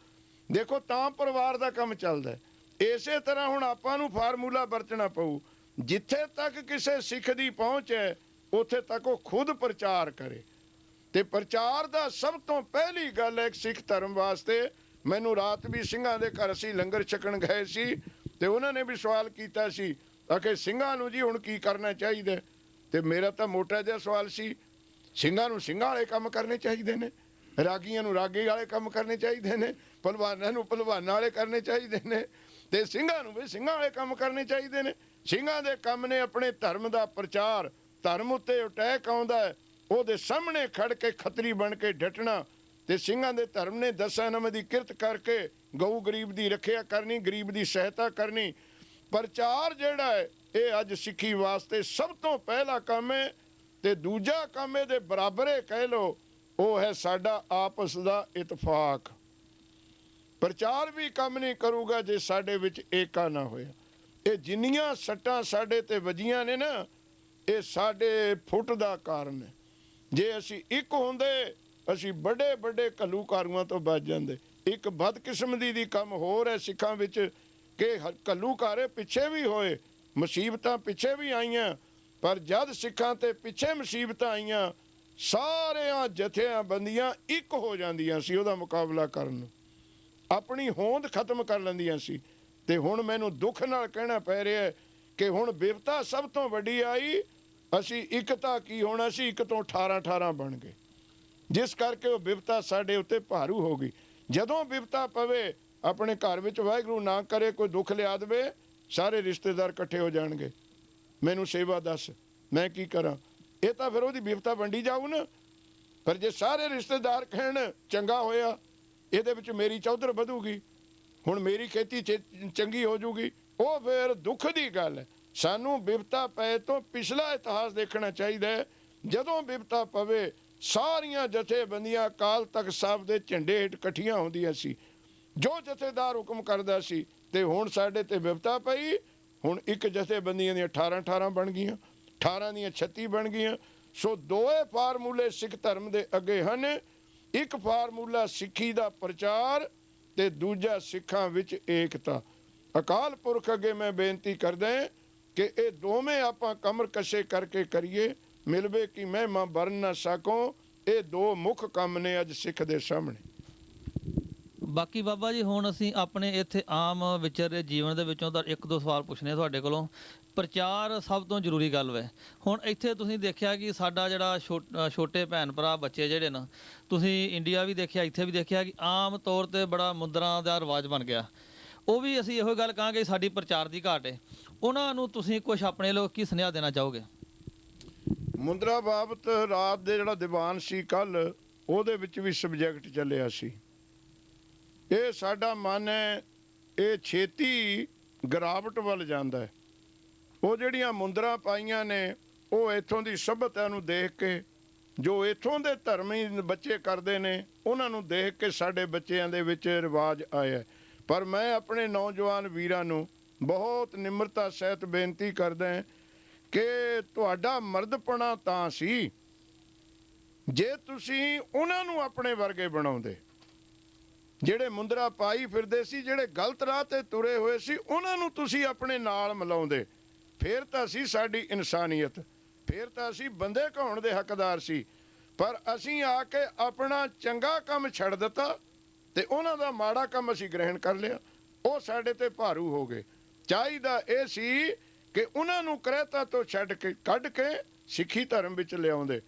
ਦੇਖੋ ਤਾਂ ਪਰਿਵਾਰ ਦਾ ਕੰਮ ਚੱਲਦਾ। ਇਸੇ ਤਰ੍ਹਾਂ ਹੁਣ ਆਪਾਂ ਨੂੰ ਫਾਰਮੂਲਾ ਵਰਤਣਾ ਪਊ। ਜਿੱਥੇ ਤੱਕ ਕਿਸੇ ਸਿੱਖ ਦੀ ਪਹੁੰਚ ਹੈ ਉੱਥੇ ਤੱਕ ਉਹ ਖੁਦ ਪ੍ਰਚਾਰ ਕਰੇ। ਤੇ ਪ੍ਰਚਾਰ ਦਾ ਸਭ ਤੋਂ ਪਹਿਲੀ ਗੱਲ ਹੈ ਇੱਕ ਸਿੱਖ ਧਰਮ ਵਾਸਤੇ। ਮੈਨੂੰ ਰਾਤ ਵੀ ਸਿੰਘਾਂ ਦੇ ਘਰ ਅਸੀਂ ਲੰਗਰ ਛਕਣ ਗਏ ਸੀ ਤੇ ਉਹਨਾਂ ਨੇ ਵੀ ਸਵਾਲ ਕੀਤਾ ਸੀ ਕਿ ਸਿੰਘਾਂ ਨੂੰ ਜੀ ਹੁਣ ਕੀ ਕਰਨਾ ਚਾਹੀਦਾ? ਤੇ ਮੇਰਾ ਤਾਂ ਮੋਟਾ ਜਿਹਾ ਸਵਾਲ ਸੀ, ਸਿੰਘਾਂ ਨੂੰ ਸਿੰਘਾਂ ਵਾਲੇ ਕੰਮ ਕਰਨੇ ਚਾਹੀਦੇ ਨੇ, ਰਾਗੀਆਂ ਨੂੰ ਰਾਗੀ ਵਾਲੇ ਕੰਮ ਕਰਨੇ ਚਾਹੀਦੇ ਨੇ, ਭਲਵਾਨਾਂ ਨੂੰ ਭਲਵਾਨਾਂ ਵਾਲੇ ਕਰਨੇ ਚਾਹੀਦੇ ਨੇ, ਤੇ ਸਿੰਘਾਂ ਨੂੰ ਵੀ ਸਿੰਘਾਂ ਵਾਲੇ ਕੰਮ ਕਰਨੇ ਚਾਹੀਦੇ ਨੇ। ਸਿੰਘਾਂ ਦੇ ਕੰਮ ਨੇ ਆਪਣੇ ਧਰਮ ਦਾ ਪ੍ਰਚਾਰ। ਧਰਮ ਉੱਤੇ ਅਟੈਕ ਆਉਂਦਾ ਹੈ, ਉਹਦੇ ਸਾਹਮਣੇ ਖੜ ਕੇ ਖੱਤਰੀ ਬਣ ਕੇ ਡਟਣਾ। ਤੇ ਸਿੰਘਾਂ ਦੇ ਧਰਮ ਨੇ 10 ਨੰਬਰ ਦੀ ਕਿਰਤ ਕਰਕੇ ਗਊ ਗਰੀਬ ਦੀ ਰੱਖਿਆ ਕਰਨੀ, ਗਰੀਬ ਦੀ ਸਹਾਇਤਾ ਕਰਨੀ। ਪ੍ਰਚਾਰ ਜਿਹੜਾ ਹੈ ਇਹ ਅੱਜ ਸਿੱਖੀ ਵਾਸਤੇ ਸਭ ਤੋਂ ਪਹਿਲਾ ਕੰਮ ਹੈ। ਤੇ ਦੂਜਾ ਕੰਮ ਇਹਦੇ ਬਰਾਬਰੇ ਕਹਿ ਲਓ, ਉਹ ਹੈ ਸਾਡਾ ਆਪਸ ਦਾ ਇਤਫਾਕ। ਪ੍ਰਚਾਰ ਵੀ ਕੰਮ ਨਹੀਂ ਕਰੂਗਾ ਜੇ ਸਾਡੇ ਵਿੱਚ ਏਕਾ ਨਾ ਹੋਇਆ। ਇਹ ਜਿੰਨੀਆਂ ਸੱਟਾਂ ਸਾਡੇ ਤੇ ਵੱਜੀਆਂ ਨੇ ਨਾ, ਇਹ ਸਾਡੇ ਫੁੱਟ ਦਾ ਕਾਰਨ ਹੈ। ਜੇ ਅਸੀਂ ਇੱਕ ਹੁੰਦੇ ਅਸੀਂ ਵੱਡੇ ਵੱਡੇ ਘੱਲੂਘਾਰਿਆਂ ਤੋਂ ਬਚ ਜਾਂਦੇ। ਇੱਕ ਬਦਕਿਸਮਤੀ ਦੀ ਕੰਮ ਹੋਰ ਹੈ ਸਿੱਖਾਂ ਵਿੱਚ ਕਿ ਘੱਲੂਘਾਰੇ ਪਿੱਛੇ ਵੀ ਹੋਏ, ਮੁਸੀਬਤਾਂ ਪਿੱਛੇ ਵੀ ਆਈਆਂ, ਪਰ ਜਦ ਸਿੱਖਾਂ ਤੇ ਪਿੱਛੇ ਮੁਸੀਬਤਾਂ ਆਈਆਂ ਸਾਰਿਆਂ ਜਥਿਆਂ ਬੰਦੀਆਂ ਇੱਕ ਹੋ ਜਾਂਦੀਆਂ ਸੀ ਉਹਦਾ ਮੁਕਾਬਲਾ ਕਰਨ ਨੂੰ, ਆਪਣੀ ਹੋਂਦ ਖਤਮ ਕਰ ਲੈਂਦੀਆਂ ਸੀ। ਤੇ ਹੁਣ ਮੈਨੂੰ ਦੁੱਖ ਨਾਲ ਕਹਿਣਾ ਪੈ ਰਿਹਾ ਕਿ ਹੁਣ ਬਿਪਤਾ ਸਭ ਤੋਂ ਵੱਡੀ ਆਈ। ਅਸੀਂ ਇੱਕ ਤਾਂ ਕੀ ਹੋਣਾ ਸੀ, ਇੱਕ ਤੋਂ 18 ਬਣ ਗਏ, ਜਿਸ ਕਰਕੇ ਉਹ ਬਿਪਤਾ ਸਾਡੇ ਉੱਤੇ ਭਾਰੂ ਹੋ ਗਈ। ਜਦੋਂ ਬਿਪਤਾ ਪਵੇ ਆਪਣੇ ਘਰ ਵਿੱਚ ਵਾਹਿਗੁਰੂ ਨਾ ਕਰੇ ਕੋਈ ਦੁੱਖ ਲਿਆ ਦੇਵੇ, ਸਾਰੇ ਰਿਸ਼ਤੇਦਾਰ ਇਕੱਠੇ ਹੋ ਜਾਣਗੇ, ਮੈਨੂੰ ਸੇਵਾ ਦੱਸ, ਮੈਂ ਕੀ ਕਰਾਂ। ਇਹ ਤਾਂ ਫਿਰ ਉਹਦੀ ਬਿਪਤਾ ਵੰਡੀ ਜਾਊ ਨਾ। ਪਰ ਜੇ ਸਾਰੇ ਰਿਸ਼ਤੇਦਾਰ ਕਹਿਣ ਚੰਗਾ ਹੋਇਆ, ਇਹਦੇ ਵਿੱਚ ਮੇਰੀ ਚੌਧਰ ਵਧੂਗੀ, ਹੁਣ ਮੇਰੀ ਖੇਤੀ ਚੰਗੀ ਹੋ ਜੂਗੀ, ਉਹ ਫਿਰ ਦੁੱਖ ਦੀ ਗੱਲ ਹੈ। ਸਾਨੂੰ ਬਿਪਤਾ ਪਏ ਤੋਂ ਪਿਛਲਾ ਇਤਿਹਾਸ ਦੇਖਣਾ ਚਾਹੀਦਾ ਹੈ। ਜਦੋਂ ਬਿਪਤਾ ਪਵੇ ਸਾਰੀਆਂ ਜਥੇਬੰਦੀਆਂ ਅਕਾਲ ਤਖਤ ਸਾਹਿਬ ਦੇ ਝੰਡੇ ਹੇਠ ਇਕੱਠੀਆਂ ਹੁੰਦੀਆਂ ਸੀ, ਜੋ ਜਥੇਦਾਰ ਹੁਕਮ ਕਰਦਾ ਸੀ। ਤੇ ਹੁਣ ਸਾਡੇ ਤੇ ਬਿਪਤਾ ਪਈ, ਹੁਣ ਇੱਕ ਜਥੇਬੰਦੀਆਂ ਦੀਆਂ 18 ਬਣ ਗਈਆਂ, 18 ਦੀਆਂ 36 ਬਣ ਗਈਆਂ। ਸੋ ਦੋਏ ਫਾਰਮੂਲੇ ਸਿੱਖ ਧਰਮ ਦੇ ਅੱਗੇ ਹਨ। ਇੱਕ ਫਾਰਮੂਲਾ ਸਿੱਖੀ ਦਾ ਪ੍ਰਚਾਰ ਤੇ ਦੂਜਾ ਸਿੱਖਾਂ ਵਿੱਚ ਏਕਤਾ। ਅਕਾਲ ਪੁਰਖ ਅੱਗੇ ਮੈਂ ਬੇਨਤੀ ਕਰਦਾ ਕਿ ਇਹ ਦੋਵੇਂ ਆਪਾਂ ਕਮਰ ਕਸ਼ੇ ਕਰਕੇ ਕਰੀਏ, ਮਿਲਵੇ ਕਿ ਮਹਿਮਾ ਬਰਨ ਨਾ ਸਕੋ। ਇਹ ਦੋ ਮੁੱਖ ਕੰਮ ਨੇ ਅੱਜ ਸਿੱਖ ਦੇ ਸਾਹਮਣੇ। ਬਾਕੀ ਬਾਬਾ ਜੀ, ਹੁਣ ਅਸੀਂ ਆਪਣੇ ਇੱਥੇ ਆਮ ਵਿਚਰੇ ਜੀਵਨ ਦੇ ਵਿੱਚੋਂ ਤਾਂ ਇੱਕ ਦੋ ਸਵਾਲ ਪੁੱਛਣੇ ਤੁਹਾਡੇ ਕੋਲੋਂ। ਪ੍ਰਚਾਰ ਸਭ ਤੋਂ ਜ਼ਰੂਰੀ ਗੱਲ ਵੇ। ਹੁਣ ਇੱਥੇ ਤੁਸੀਂ ਦੇਖਿਆ ਕਿ ਸਾਡਾ ਜਿਹੜਾ ਛੋਟੇ ਭੈਣ ਭਰਾ ਬੱਚੇ ਜਿਹੜੇ ਨਾ, ਤੁਸੀਂ ਇੰਡੀਆ ਵੀ ਦੇਖਿਆ, ਇੱਥੇ ਵੀ ਦੇਖਿਆ ਕਿ ਆਮ ਤੌਰ 'ਤੇ ਬੜਾ ਮੁੰਦਰਾਂ ਦਾ ਰਿਵਾਜ ਬਣ ਗਿਆ। ਉਹ ਵੀ ਅਸੀਂ ਇਹੋ ਗੱਲ ਕਹਾਂਗੇ ਸਾਡੀ ਪ੍ਰਚਾਰ ਦੀ ਘਾਟ ਹੈ। ਉਹਨਾਂ ਨੂੰ ਤੁਸੀਂ ਕੁਝ ਆਪਣੇ ਲੋਕ ਕੀ ਸੁਨੇਹਾ ਦੇਣਾ ਚਾਹੋਗੇ? ਮੁੰਦਰਾ ਬਾਬਤ ਰਾਤ ਦੇ ਜਿਹੜਾ ਦੀਵਾਨ ਸੀ ਕੱਲ, ਉਹਦੇ ਵਿੱਚ ਵੀ ਸਬਜੈਕਟ ਚੱਲਿਆ ਸੀ। ਇਹ ਸਾਡਾ ਮਨ ਹੈ, ਇਹ ਛੇਤੀ ਗਿਰਾਵਟ ਵੱਲ ਜਾਂਦਾ ਹੈ। ਉਹ ਜਿਹੜੀਆਂ ਮੁੰਦਰਾਂ ਪਾਈਆਂ ਨੇ, ਉਹ ਇੱਥੋਂ ਦੀ ਸਭਿਅਤਾ ਨੂੰ ਦੇਖ ਕੇ, ਜੋ ਇੱਥੋਂ ਦੇ ਧਰਮੀ ਬੱਚੇ ਕਰਦੇ ਨੇ, ਉਹਨਾਂ ਨੂੰ ਦੇਖ ਕੇ ਸਾਡੇ ਬੱਚਿਆਂ ਦੇ ਵਿੱਚ ਰਿਵਾਜ ਆਇਆ। ਪਰ ਮੈਂ ਆਪਣੇ ਨੌਜਵਾਨ ਵੀਰਾਂ ਨੂੰ ਬਹੁਤ ਨਿਮਰਤਾ ਸਹਿਤ ਬੇਨਤੀ ਕਰਦਾ ਕਿ ਤੁਹਾਡਾ ਮਰਦਪਣਾ ਤਾਂ ਸੀ ਜੇ ਤੁਸੀਂ ਉਹਨਾਂ ਨੂੰ ਆਪਣੇ ਵਰਗੇ ਬਣਾਉਂਦੇ। ਜਿਹੜੇ ਮੁੰਦਰਾ ਪਾਈ ਫਿਰਦੇ ਸੀ, ਜਿਹੜੇ ਗਲਤ ਰਾਹ ਤੇ ਤੁਰੇ ਹੋਏ ਸੀ, ਉਹਨਾਂ ਨੂੰ ਤੁਸੀਂ ਆਪਣੇ ਨਾਲ ਮਿਲਾਉਂਦੇ, ਫਿਰ ਤਾਂ ਸੀ ਸਾਡੀ ਇਨਸਾਨੀਅਤ, ਫਿਰ ਤਾਂ ਅਸੀਂ ਬੰਦੇ ਕਹਾਉਣ ਦੇ ਹੱਕਦਾਰ ਸੀ। ਪਰ ਅਸੀਂ ਆ ਕੇ ਆਪਣਾ ਚੰਗਾ ਕੰਮ ਛੱਡ ਦਿੱਤਾ ਤੇ ਉਹਨਾਂ ਦਾ ਮਾੜਾ ਕੰਮ ਅਸੀਂ ਗ੍ਰਹਿਣ ਕਰ ਲਿਆ। ਉਹ ਸਾਡੇ ਤੇ ਭਾਰੂ ਹੋ ਗਏ। ਚਾਹੀਦਾ ਇਹ ਸੀ ਕਿ ਉਹਨਾਂ ਨੂੰ ਕਰਹਿਤਾ ਤੋਂ ਛੱਡ ਕੇ ਕੱਢ ਕੇ ਸਿੱਖੀ ਧਰਮ ਵਿੱਚ ਲਿਆਉਂਦੇ।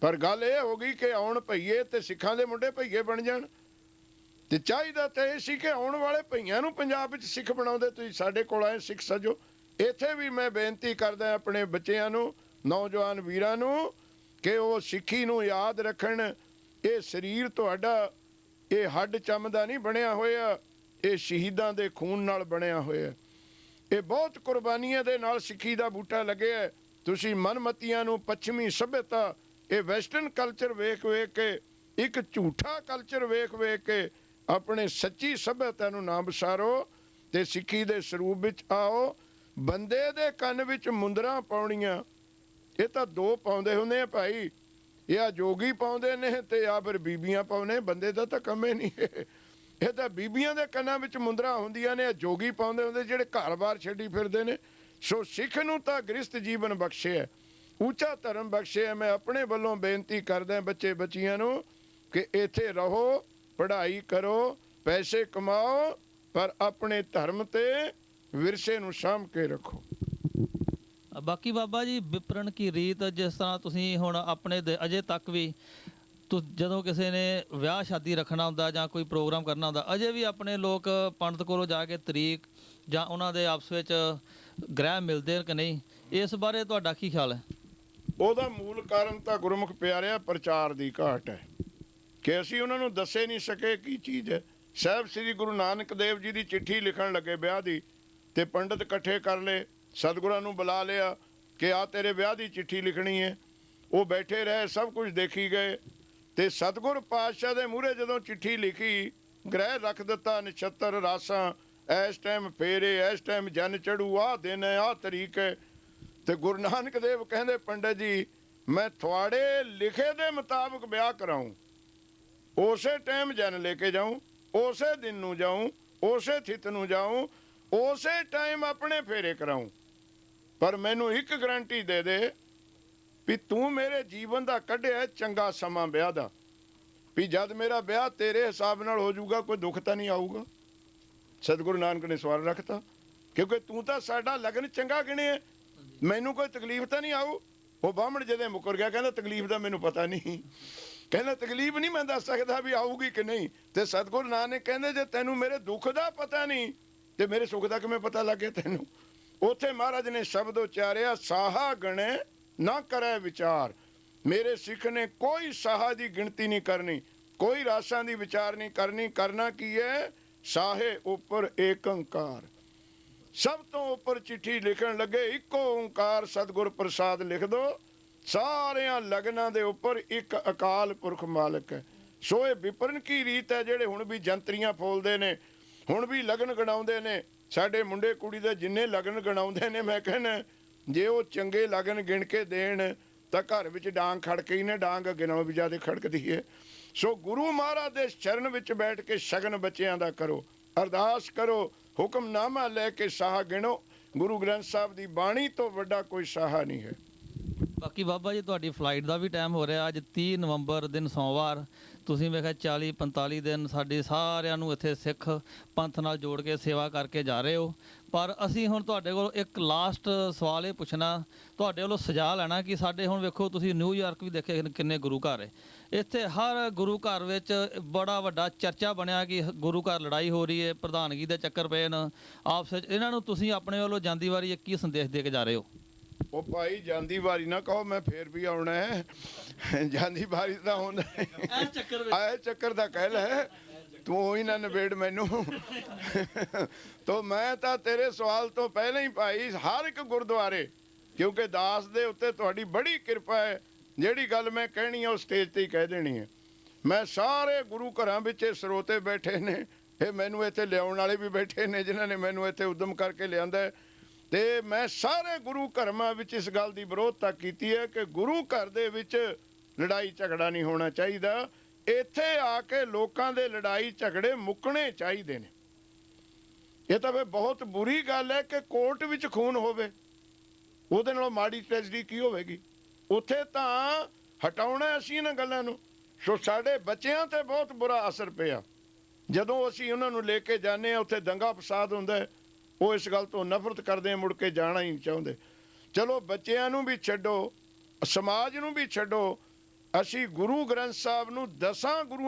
ਪਰ ਗੱਲ ਇਹ ਹੋ ਗਈ ਕਿ ਆਉਣ ਭਈਏ ਤੇ ਸਿੱਖਾਂ ਦੇ ਮੁੰਡੇ ਭਈਏ ਬਣ ਜਾਣ। ਤੇ ਚਾਹੀਦਾ ਤਾਂ ਇਹ ਸੀ ਕਿ ਆਉਣ ਵਾਲੇ ਭਈਆਂ ਨੂੰ ਪੰਜਾਬ ਵਿੱਚ ਸਿੱਖ ਬਣਾਉਂਦੇ। ਤੁਸੀਂ ਸਾਡੇ ਕੋਲ ਆਏ ਸਿੱਖ ਸਜੋ। ਇੱਥੇ ਵੀ ਮੈਂ ਬੇਨਤੀ ਕਰਦਾ ਆਪਣੇ ਬੱਚਿਆਂ ਨੂੰ, ਨੌਜਵਾਨ ਵੀਰਾਂ ਨੂੰ, ਕਿ ਉਹ ਸਿੱਖੀ ਨੂੰ ਯਾਦ ਰੱਖਣ। ਇਹ ਸਰੀਰ ਤੁਹਾਡਾ ਇਹ ਹੱਡ ਚੰਮ ਦਾ ਨਹੀਂ ਬਣਿਆ ਹੋਇਆ, ਇਹ ਸ਼ਹੀਦਾਂ ਦੇ ਖੂਨ ਨਾਲ ਬਣਿਆ ਹੋਇਆ। ਇਹ ਬਹੁਤ ਕੁਰਬਾਨੀਆਂ ਦੇ ਨਾਲ ਸਿੱਖੀ ਦਾ ਬੂਟਾ ਲੱਗਿਆ। ਤੁਸੀਂ ਮਨਮਤੀਆਂ ਨੂੰ ਪੱਛਮੀ ਸੱਭਿਅਤਾ, ਇਹ ਵੈਸਟਰਨ ਕਲਚਰ ਵੇਖ ਵੇਖ ਕੇ, ਇੱਕ ਝੂਠਾ ਕਲਚਰ ਵੇਖ ਵੇਖ ਕੇ ਆਪਣੇ ਸੱਚੀ ਸੱਭਿਅਤਾ ਨੂੰ ਨਾ ਵਿਸਾਰੋ ਤੇ ਸਿੱਖੀ ਦੇ ਸਰੂਪ ਵਿੱਚ ਆਓ। ਬੰਦੇ ਦੇ ਕੰਨ ਵਿੱਚ ਮੁੰਦਰਾਂ ਪਾਉਣੀਆਂ, ਇਹ ਤਾਂ ਦੋ ਪਾਉਂਦੇ ਹੁੰਦੇ ਆ ਭਾਈ। ਇਹ ਆ ਜੋਗੀ ਪਾਉਂਦੇ ਨੇ ਤੇ ਆ ਫਿਰ ਬੀਬੀਆਂ ਪਾਉਂਦੇ। ਬੰਦੇ ਦਾ ਤਾਂ ਕੰਮ ਹੀ ਨਹੀਂ ਇਹ ਤਾਂ ਬੀਬੀਆਂ ਦੇ ਕੰਨਾਂ ਵਿੱਚ ਮੁੰਦਰਾਂ ਹੁੰਦੀਆਂ ਨੇ, ਜੋਗੀ ਪਾਉਂਦੇ ਹੁੰਦੇ ਜਿਹੜੇ ਘਰ-ਬਾਰ ਛੱਡੀ ਫਿਰਦੇ ਨੇ। ਸੋ ਸਿੱਖ ਨੂੰ ਤਾਂ ਗ੍ਰਸਤ ਜੀਵਨ ਬਖਸ਼ਿਆ, ਉੱਚਾ ਧਰਮ ਬਖਸ਼ਿਆ। ਮੈਂ ਆਪਣੇ ਵੱਲੋਂ ਬੇਨਤੀ ਕਰਦਾ ਬੱਚੇ ਬੱਚੀਆਂ ਨੂੰ ਕਿ ਇੱਥੇ ਰਹੋ, ਪੜ੍ਹਾਈ ਕਰੋ, ਪੈਸੇ ਕਮਾਓ, ਪਰ ਆਪਣੇ ਧਰਮ ਤੇ ਵਿਰਸੇ ਨੂੰ ਸਾਂਭ ਕੇ ਰੱਖੋ। ਬਾਕੀ ਬਾਬਾ ਜੀ, ਵਿਪਰਨ ਕੀ ਰੀਤ, ਜਿਸ ਤਰ੍ਹਾਂ ਤੁਸੀਂ ਹੁਣ ਆਪਣੇ ਅਜੇ ਤੱਕ ਵੀ ਜਦੋਂ ਕਿਸੇ ਨੇ ਵਿਆਹ ਸ਼ਾਦੀ ਰੱਖਣਾ ਹੁੰਦਾ ਜਾਂ ਕੋਈ ਪ੍ਰੋਗਰਾਮ ਕਰਨਾ ਹੁੰਦਾ, ਅਜੇ ਵੀ ਆਪਣੇ ਲੋਕ ਪੰਡਤ ਕੋਲੋਂ ਜਾ ਕੇ ਤਰੀਕ ਜਾਂ ਉਹਨਾਂ ਦੇ ਆਪਸ ਵਿੱਚ ਗ੍ਰਹਿ ਮਿਲਦੇ ਕਿ ਨਹੀਂ? ਇਸ ਬਾਰੇ ਤੁਹਾਡਾ ਕੀ ਖਿਆਲ ਹੈ? ਉਹਦਾ ਮੂਲ ਕਾਰਨ ਤਾਂ ਗੁਰਮੁਖ ਪਿਆਰਿਆ ਪ੍ਰਚਾਰ ਦੀ ਘਾਟ ਹੈ ਕਿ ਅਸੀਂ ਉਹਨਾਂ ਨੂੰ ਦੱਸੇ ਨਹੀਂ ਸਕੇ ਕੀ ਚੀਜ਼ ਹੈ। ਸਾਹਿਬ ਸ੍ਰੀ ਗੁਰੂ ਨਾਨਕ ਦੇਵ ਜੀ ਦੀ ਚਿੱਠੀ ਲਿਖਣ ਲੱਗੇ ਵਿਆਹ ਦੀ, ਤੇ ਪੰਡਤ ਇਕੱਠੇ ਕਰ ਲਏ, ਸਤਿਗੁਰਾਂ ਨੂੰ ਬੁਲਾ ਲਿਆ ਕਿ ਆ ਤੇਰੇ ਵਿਆਹ ਦੀ ਚਿੱਠੀ ਲਿਖਣੀ ਹੈ। ਉਹ ਬੈਠੇ ਰਹੇ, ਸਭ ਕੁਝ ਦੇਖੀ ਗਏ। ਤੇ ਸਤਿਗੁਰ ਪਾਤਸ਼ਾਹ ਦੇ ਮੂਹਰੇ ਜਦੋਂ ਚਿੱਠੀ ਲਿਖੀ, ਗ੍ਰਹਿ ਰੱਖ ਦਿੱਤਾ ਨਛੱਤਰ ਰਾਸਾਂ, ਇਸ ਟਾਈਮ ਫੇਰੇ, ਇਸ ਟਾਈਮ ਜਨ ਚੜੂ, ਆਹ ਦਿਨ ਹੈ, ਆਹ ਤਰੀਕ ਹੈ। ਤੇ ਗੁਰੂ ਨਾਨਕ ਦੇਵ ਕਹਿੰਦੇ ਪੰਡਤ ਜੀ, ਮੈਂ ਤੁਹਾਡੇ ਲਿਖੇ ਦੇ ਮੁਤਾਬਕ ਵਿਆਹ ਕਰਾਊਂ, ਉਸੇ ਟਾਈਮ ਜਨ ਲੈ ਕੇ ਜਾਊਂ, ਉਸੇ ਦਿਨ ਨੂੰ ਜਾਊਂ, ਉਸੇ ਥਿਤ ਨੂੰ ਜਾਊਂ, ਉਸੇ ਟਾਈਮ ਆਪਣੇ ਫੇਰੇ ਕਰਾਊਂ। ਪਰ ਮੈਨੂੰ ਇੱਕ ਗਰੰਟੀ ਦੇ ਦੇ ਵੀ ਤੂੰ ਮੇਰੇ ਜੀਵਨ ਦਾ ਕੱਢਿਆ ਚੰਗਾ ਸਮਾਂ ਵਿਆਹ ਦਾ, ਵੀ ਜਦ ਮੇਰਾ ਵਿਆਹ ਤੇਰੇ ਹਿਸਾਬ ਨਾਲ ਹੋ ਜਾਊਗਾ, ਕੋਈ ਦੁੱਖ ਤਾਂ ਨਹੀਂ ਆਊਗਾ। ਸਤਿਗੁਰੂ ਨਾਨਕ ਨੇ ਸਵਾਲ ਰੱਖਤਾ, ਕਿਉਂਕਿ ਤੂੰ ਤਾਂ ਸਾਡਾ ਲਗਨ ਚੰਗਾ ਗਿਣਿਆ, ਮੈਨੂੰ ਕੋਈ ਤਕਲੀਫ ਤਾਂ ਨਹੀਂ ਆਊ। ਉਹ ਬਾਹਮਣ ਜਦੇ ਮੁੱਕਰ ਗਿਆ, ਕਹਿੰਦਾ ਤਕਲੀਫ ਦਾ ਮੈਨੂੰ ਪਤਾ ਨਹੀਂ, ਕਹਿੰਦਾ ਤਕਲੀਫ ਨਹੀਂ ਮੈਂ ਦੱਸ ਸਕਦਾ ਵੀ ਆਊਗੀ ਕਿ ਨਹੀਂ। ਤੇ ਸਤਿਗੁਰੂ ਨਾਨਕ ਕਹਿੰਦੇ ਜੇ ਤੈਨੂੰ ਮੇਰੇ ਦੁੱਖ ਦਾ ਪਤਾ ਨਹੀਂ ਤੇ ਮੇਰੇ ਸੁੱਖ ਦਾ ਕਿਵੇਂ ਪਤਾ ਲੱਗਿਆ ਤੈਨੂੰ? ਉੱਥੇ ਮਹਾਰਾਜ ਨੇ ਸ਼ਬਦ ਉਚਾਰਿਆ, ਸਾਹਾ ਗਣੇ ਨਾ ਕਰੇ ਵਿਚਾਰ। ਮੇਰੇ ਸਿੱਖ ਨੇ ਕੋਈ ਸਾਹਾ ਦੀ ਗਿਣਤੀ ਨਹੀਂ ਕਰਨੀ, ਕੋਈ ਰਾਸਾਂ ਦੀ ਵਿਚਾਰ ਨਹੀਂ ਕਰਨੀ। ਕਰਨਾ ਕੀ ਹੈ? ਸਾਹੇ ਉੱਪਰ ਏਕ ਓੰਕਾਰ। ਸਭ ਤੋਂ ਉੱਪਰ ਚਿੱਠੀ ਲਿਖਣ ਲੱਗੇ ਇੱਕੋ ਓੰਕਾਰ ਸਤਿਗੁਰ ਪ੍ਰਸਾਦ ਲਿਖ ਦੋ। ਸਾਰਿਆਂ ਲਗਨਾਂ ਦੇ ਉੱਪਰ ਇੱਕ ਅਕਾਲ ਪੁਰਖ ਮਾਲਕ ਹੈ। ਸੋ ਇਹ ਵਿਪਰਨ ਕੀ ਰੀਤ ਹੈ, ਜਿਹੜੇ ਹੁਣ ਵੀ ਜੰਤਰੀਆਂ ਫੋਲਦੇ ਨੇ, ਹੁਣ ਵੀ ਲਗਨ ਗਣਾਉਂਦੇ ਨੇ। ਸਾਡੇ ਮੁੰਡੇ ਕੁੜੀ ਦੇ ਜਿੰਨੇ ਲਗਨ ਗਣਾਉਂਦੇ ਨੇ, ਮੈਂ ਕਹਿੰਦਾ ਜੇ ਉਹ ਚੰਗੇ ਲਗਨ ਗਿਣ ਕੇ ਦੇਣ ਤਾਂ ਘਰ ਵਿੱਚ ਡਾਂਗ ਖੜਕੇ ਹੀ ਨੇ, ਡਾਂਗ ਅੱਗੇ ਨਾਲੋਂ ਵੀ ਜ਼ਿਆਦਾ ਖੜਕਦੀ ਹੈ। ਸੋ ਗੁਰੂ ਮਹਾਰਾਜ ਦੇ ਚਰਨ ਵਿੱਚ ਬੈਠ ਕੇ ਸ਼ਗਨ ਬੱਚਿਆਂ ਦਾ ਕਰੋ, ਅਰਦਾਸ ਕਰੋ, ਹੁਕਮਨਾਮਾ ਲੈ ਕੇ ਸਾਹਾ ਗਿਣੋ। ਗੁਰੂ ਗ੍ਰੰਥ ਸਾਹਿਬ ਦੀ ਬਾਣੀ ਤੋਂ ਵੱਡਾ ਕੋਈ ਸਾਹਾ ਨਹੀਂ ਹੈ। ਬਾਕੀ ਬਾਬਾ ਜੀ ਤੁਹਾਡੀ ਫਲਾਈਟ ਦਾ ਵੀ ਟਾਈਮ ਹੋ ਰਿਹਾ, ਅੱਜ 30 ਨਵੰਬਰ ਦਿਨ ਸੋਮਵਾਰ। ਤੁਸੀਂ ਮੈਂ ਕਿਹਾ 40-45 ਦਿਨ ਸਾਡੇ ਸਾਰਿਆਂ ਨੂੰ ਇੱਥੇ ਸਿੱਖ ਪੰਥ ਨਾਲ ਜੋੜ ਕੇ ਸੇਵਾ ਕਰਕੇ ਜਾ ਰਹੇ ਹੋ। ਪਰ ਅਸੀਂ ਹੁਣ ਤੁਹਾਡੇ ਕੋਲ ਇੱਕ ਲਾਸਟ ਸਵਾਲ ਇਹ ਪੁੱਛਣਾ, ਤੁਹਾਡੇ ਵੱਲੋਂ ਸੁਝਾਅ ਲੈਣਾ ਕਿ ਸਾਡੇ ਹੁਣ ਵੇਖੋ ਤੁਸੀਂ ਨਿਊਯਾਰਕ ਵੀ ਦੇਖੇ ਕਿੰਨੇ ਗੁਰੂ ਘਰ ਹੈ, ਇੱਥੇ ਹਰ ਗੁਰੂ ਘਰ ਵਿੱਚ ਬੜਾ ਵੱਡਾ ਚਰਚਾ ਬਣਿਆ ਕਿ ਗੁਰੂ ਘਰ ਲੜਾਈ ਹੋ ਰਹੀ ਹੈ, ਪ੍ਰਧਾਨਗੀ ਦੇ ਚੱਕਰ ਪਏ ਨੇ ਆਪਸ ਵਿੱਚ। ਇਹਨਾਂ ਨੂੰ ਤੁਸੀਂ ਆਪਣੇ ਵੱਲੋਂ ਜਾਂਦੀ ਵਾਰੀ ਕੀ ਸੰਦੇਸ਼ ਦੇ ਕੇ ਜਾ ਰਹੇ ਹੋ? ਉਹ ਭਾਈ ਜਾਂਦੀ ਵਾਰੀ ਨਾ ਕਹੋ, ਮੈਂ ਫੇਰ ਵੀ ਆਉਣਾ ਹੈ। ਜਾਂਦੀ ਵਾਰੀ ਤਾਂ ਹੁੰਦਾ ਆਏ ਚੱਕਰ ਦਾ ਕਹਿ ਲੈ, ਤੂੰ ਹੀ ਨਾ ਨਿਬੇੜ ਮੈਨੂੰ। ਤੋ ਮੈਂ ਤਾਂ ਤੇਰੇ ਸਵਾਲ ਤੋਂ ਪਹਿਲਾਂ ਹੀ ਭਾਈ ਹਰ ਇੱਕ ਗੁਰਦੁਆਰੇ, ਕਿਉਂਕਿ ਦਾਸ ਦੇ ਉੱਤੇ ਤੁਹਾਡੀ ਬੜੀ ਕਿਰਪਾ ਹੈ, ਜਿਹੜੀ ਗੱਲ ਮੈਂ ਕਹਿਣੀ ਹੈ ਉਹ ਸਟੇਜ ਤੇ ਹੀ ਕਹਿ ਦੇਣੀ ਹੈ। ਮੈਂ ਸਾਰੇ ਗੁਰੂ ਘਰਾਂ ਵਿੱਚ ਇਹ ਸਰੋਤੇ ਬੈਠੇ ਨੇ, ਇਹ ਮੈਨੂੰ ਇੱਥੇ ਲਿਆਉਣ ਵਾਲੇ ਵੀ ਬੈਠੇ ਨੇ ਜਿਨ੍ਹਾਂ ਨੇ ਮੈਨੂੰ ਇੱਥੇ ਉਦਮ ਕਰਕੇ ਲਿਆਂਦਾ। ਤੇ ਮੈਂ ਸਾਰੇ ਗੁਰੂ ਘਰਾਂ ਵਿੱਚ ਇਸ ਗੱਲ ਦੀ ਵਿਰੋਧਤਾ ਕੀਤੀ ਹੈ ਕਿ ਗੁਰੂ ਘਰ ਦੇ ਵਿੱਚ ਲੜਾਈ ਝਗੜਾ ਨਹੀਂ ਹੋਣਾ ਚਾਹੀਦਾ। ਇੱਥੇ ਆ ਕੇ ਲੋਕਾਂ ਦੇ ਲੜਾਈ ਝਗੜੇ ਮੁੱਕਣੇ ਚਾਹੀਦੇ ਨੇ। ਇਹ ਤਾਂ ਫਿਰ ਬਹੁਤ ਬੁਰੀ ਗੱਲ ਹੈ ਕਿ ਕੋਰਟ ਵਿੱਚ ਖੂਨ ਹੋਵੇ, ਉਹਦੇ ਨਾਲੋਂ ਮਾੜੀ ਟ੍ਰੈਜਡੀ ਕੀ ਹੋਵੇਗੀ? ਉੱਥੇ ਤਾਂ ਹਟਾਉਣਾ ਅਸੀਂ ਇਹਨਾਂ ਗੱਲਾਂ ਨੂੰ। ਸੋ ਸਾਡੇ ਬੱਚਿਆਂ ਤੇ ਬਹੁਤ ਬੁਰਾ ਅਸਰ ਪਿਆ ਜਦੋਂ ਅਸੀਂ ਉਹਨਾਂ ਨੂੰ ਲੈ ਕੇ ਜਾਂਦੇ ਹਾਂ, ਉੱਥੇ ਦੰਗਾ ਫਸਾਦ ਹੁੰਦਾ ਹੈ। ਉਹ ਇਸ ਗੱਲ ਤੋਂ ਨਫ਼ਰਤ ਕਰਦੇ, ਮੁੜ ਕੇ ਜਾਣਾ ਹੀ ਨਹੀਂ ਚਾਹੁੰਦੇ। ਚਲੋ ਬੱਚਿਆਂ ਨੂੰ ਵੀ ਛੱਡੋ, ਸਮਾਜ ਨੂੰ ਵੀ ਛੱਡੋ, ਅਸੀਂ ਗੁਰੂ ਗ੍ਰੰਥ ਸਾਹਿਬ ਨੂੰ 10 ਗੁਰੂ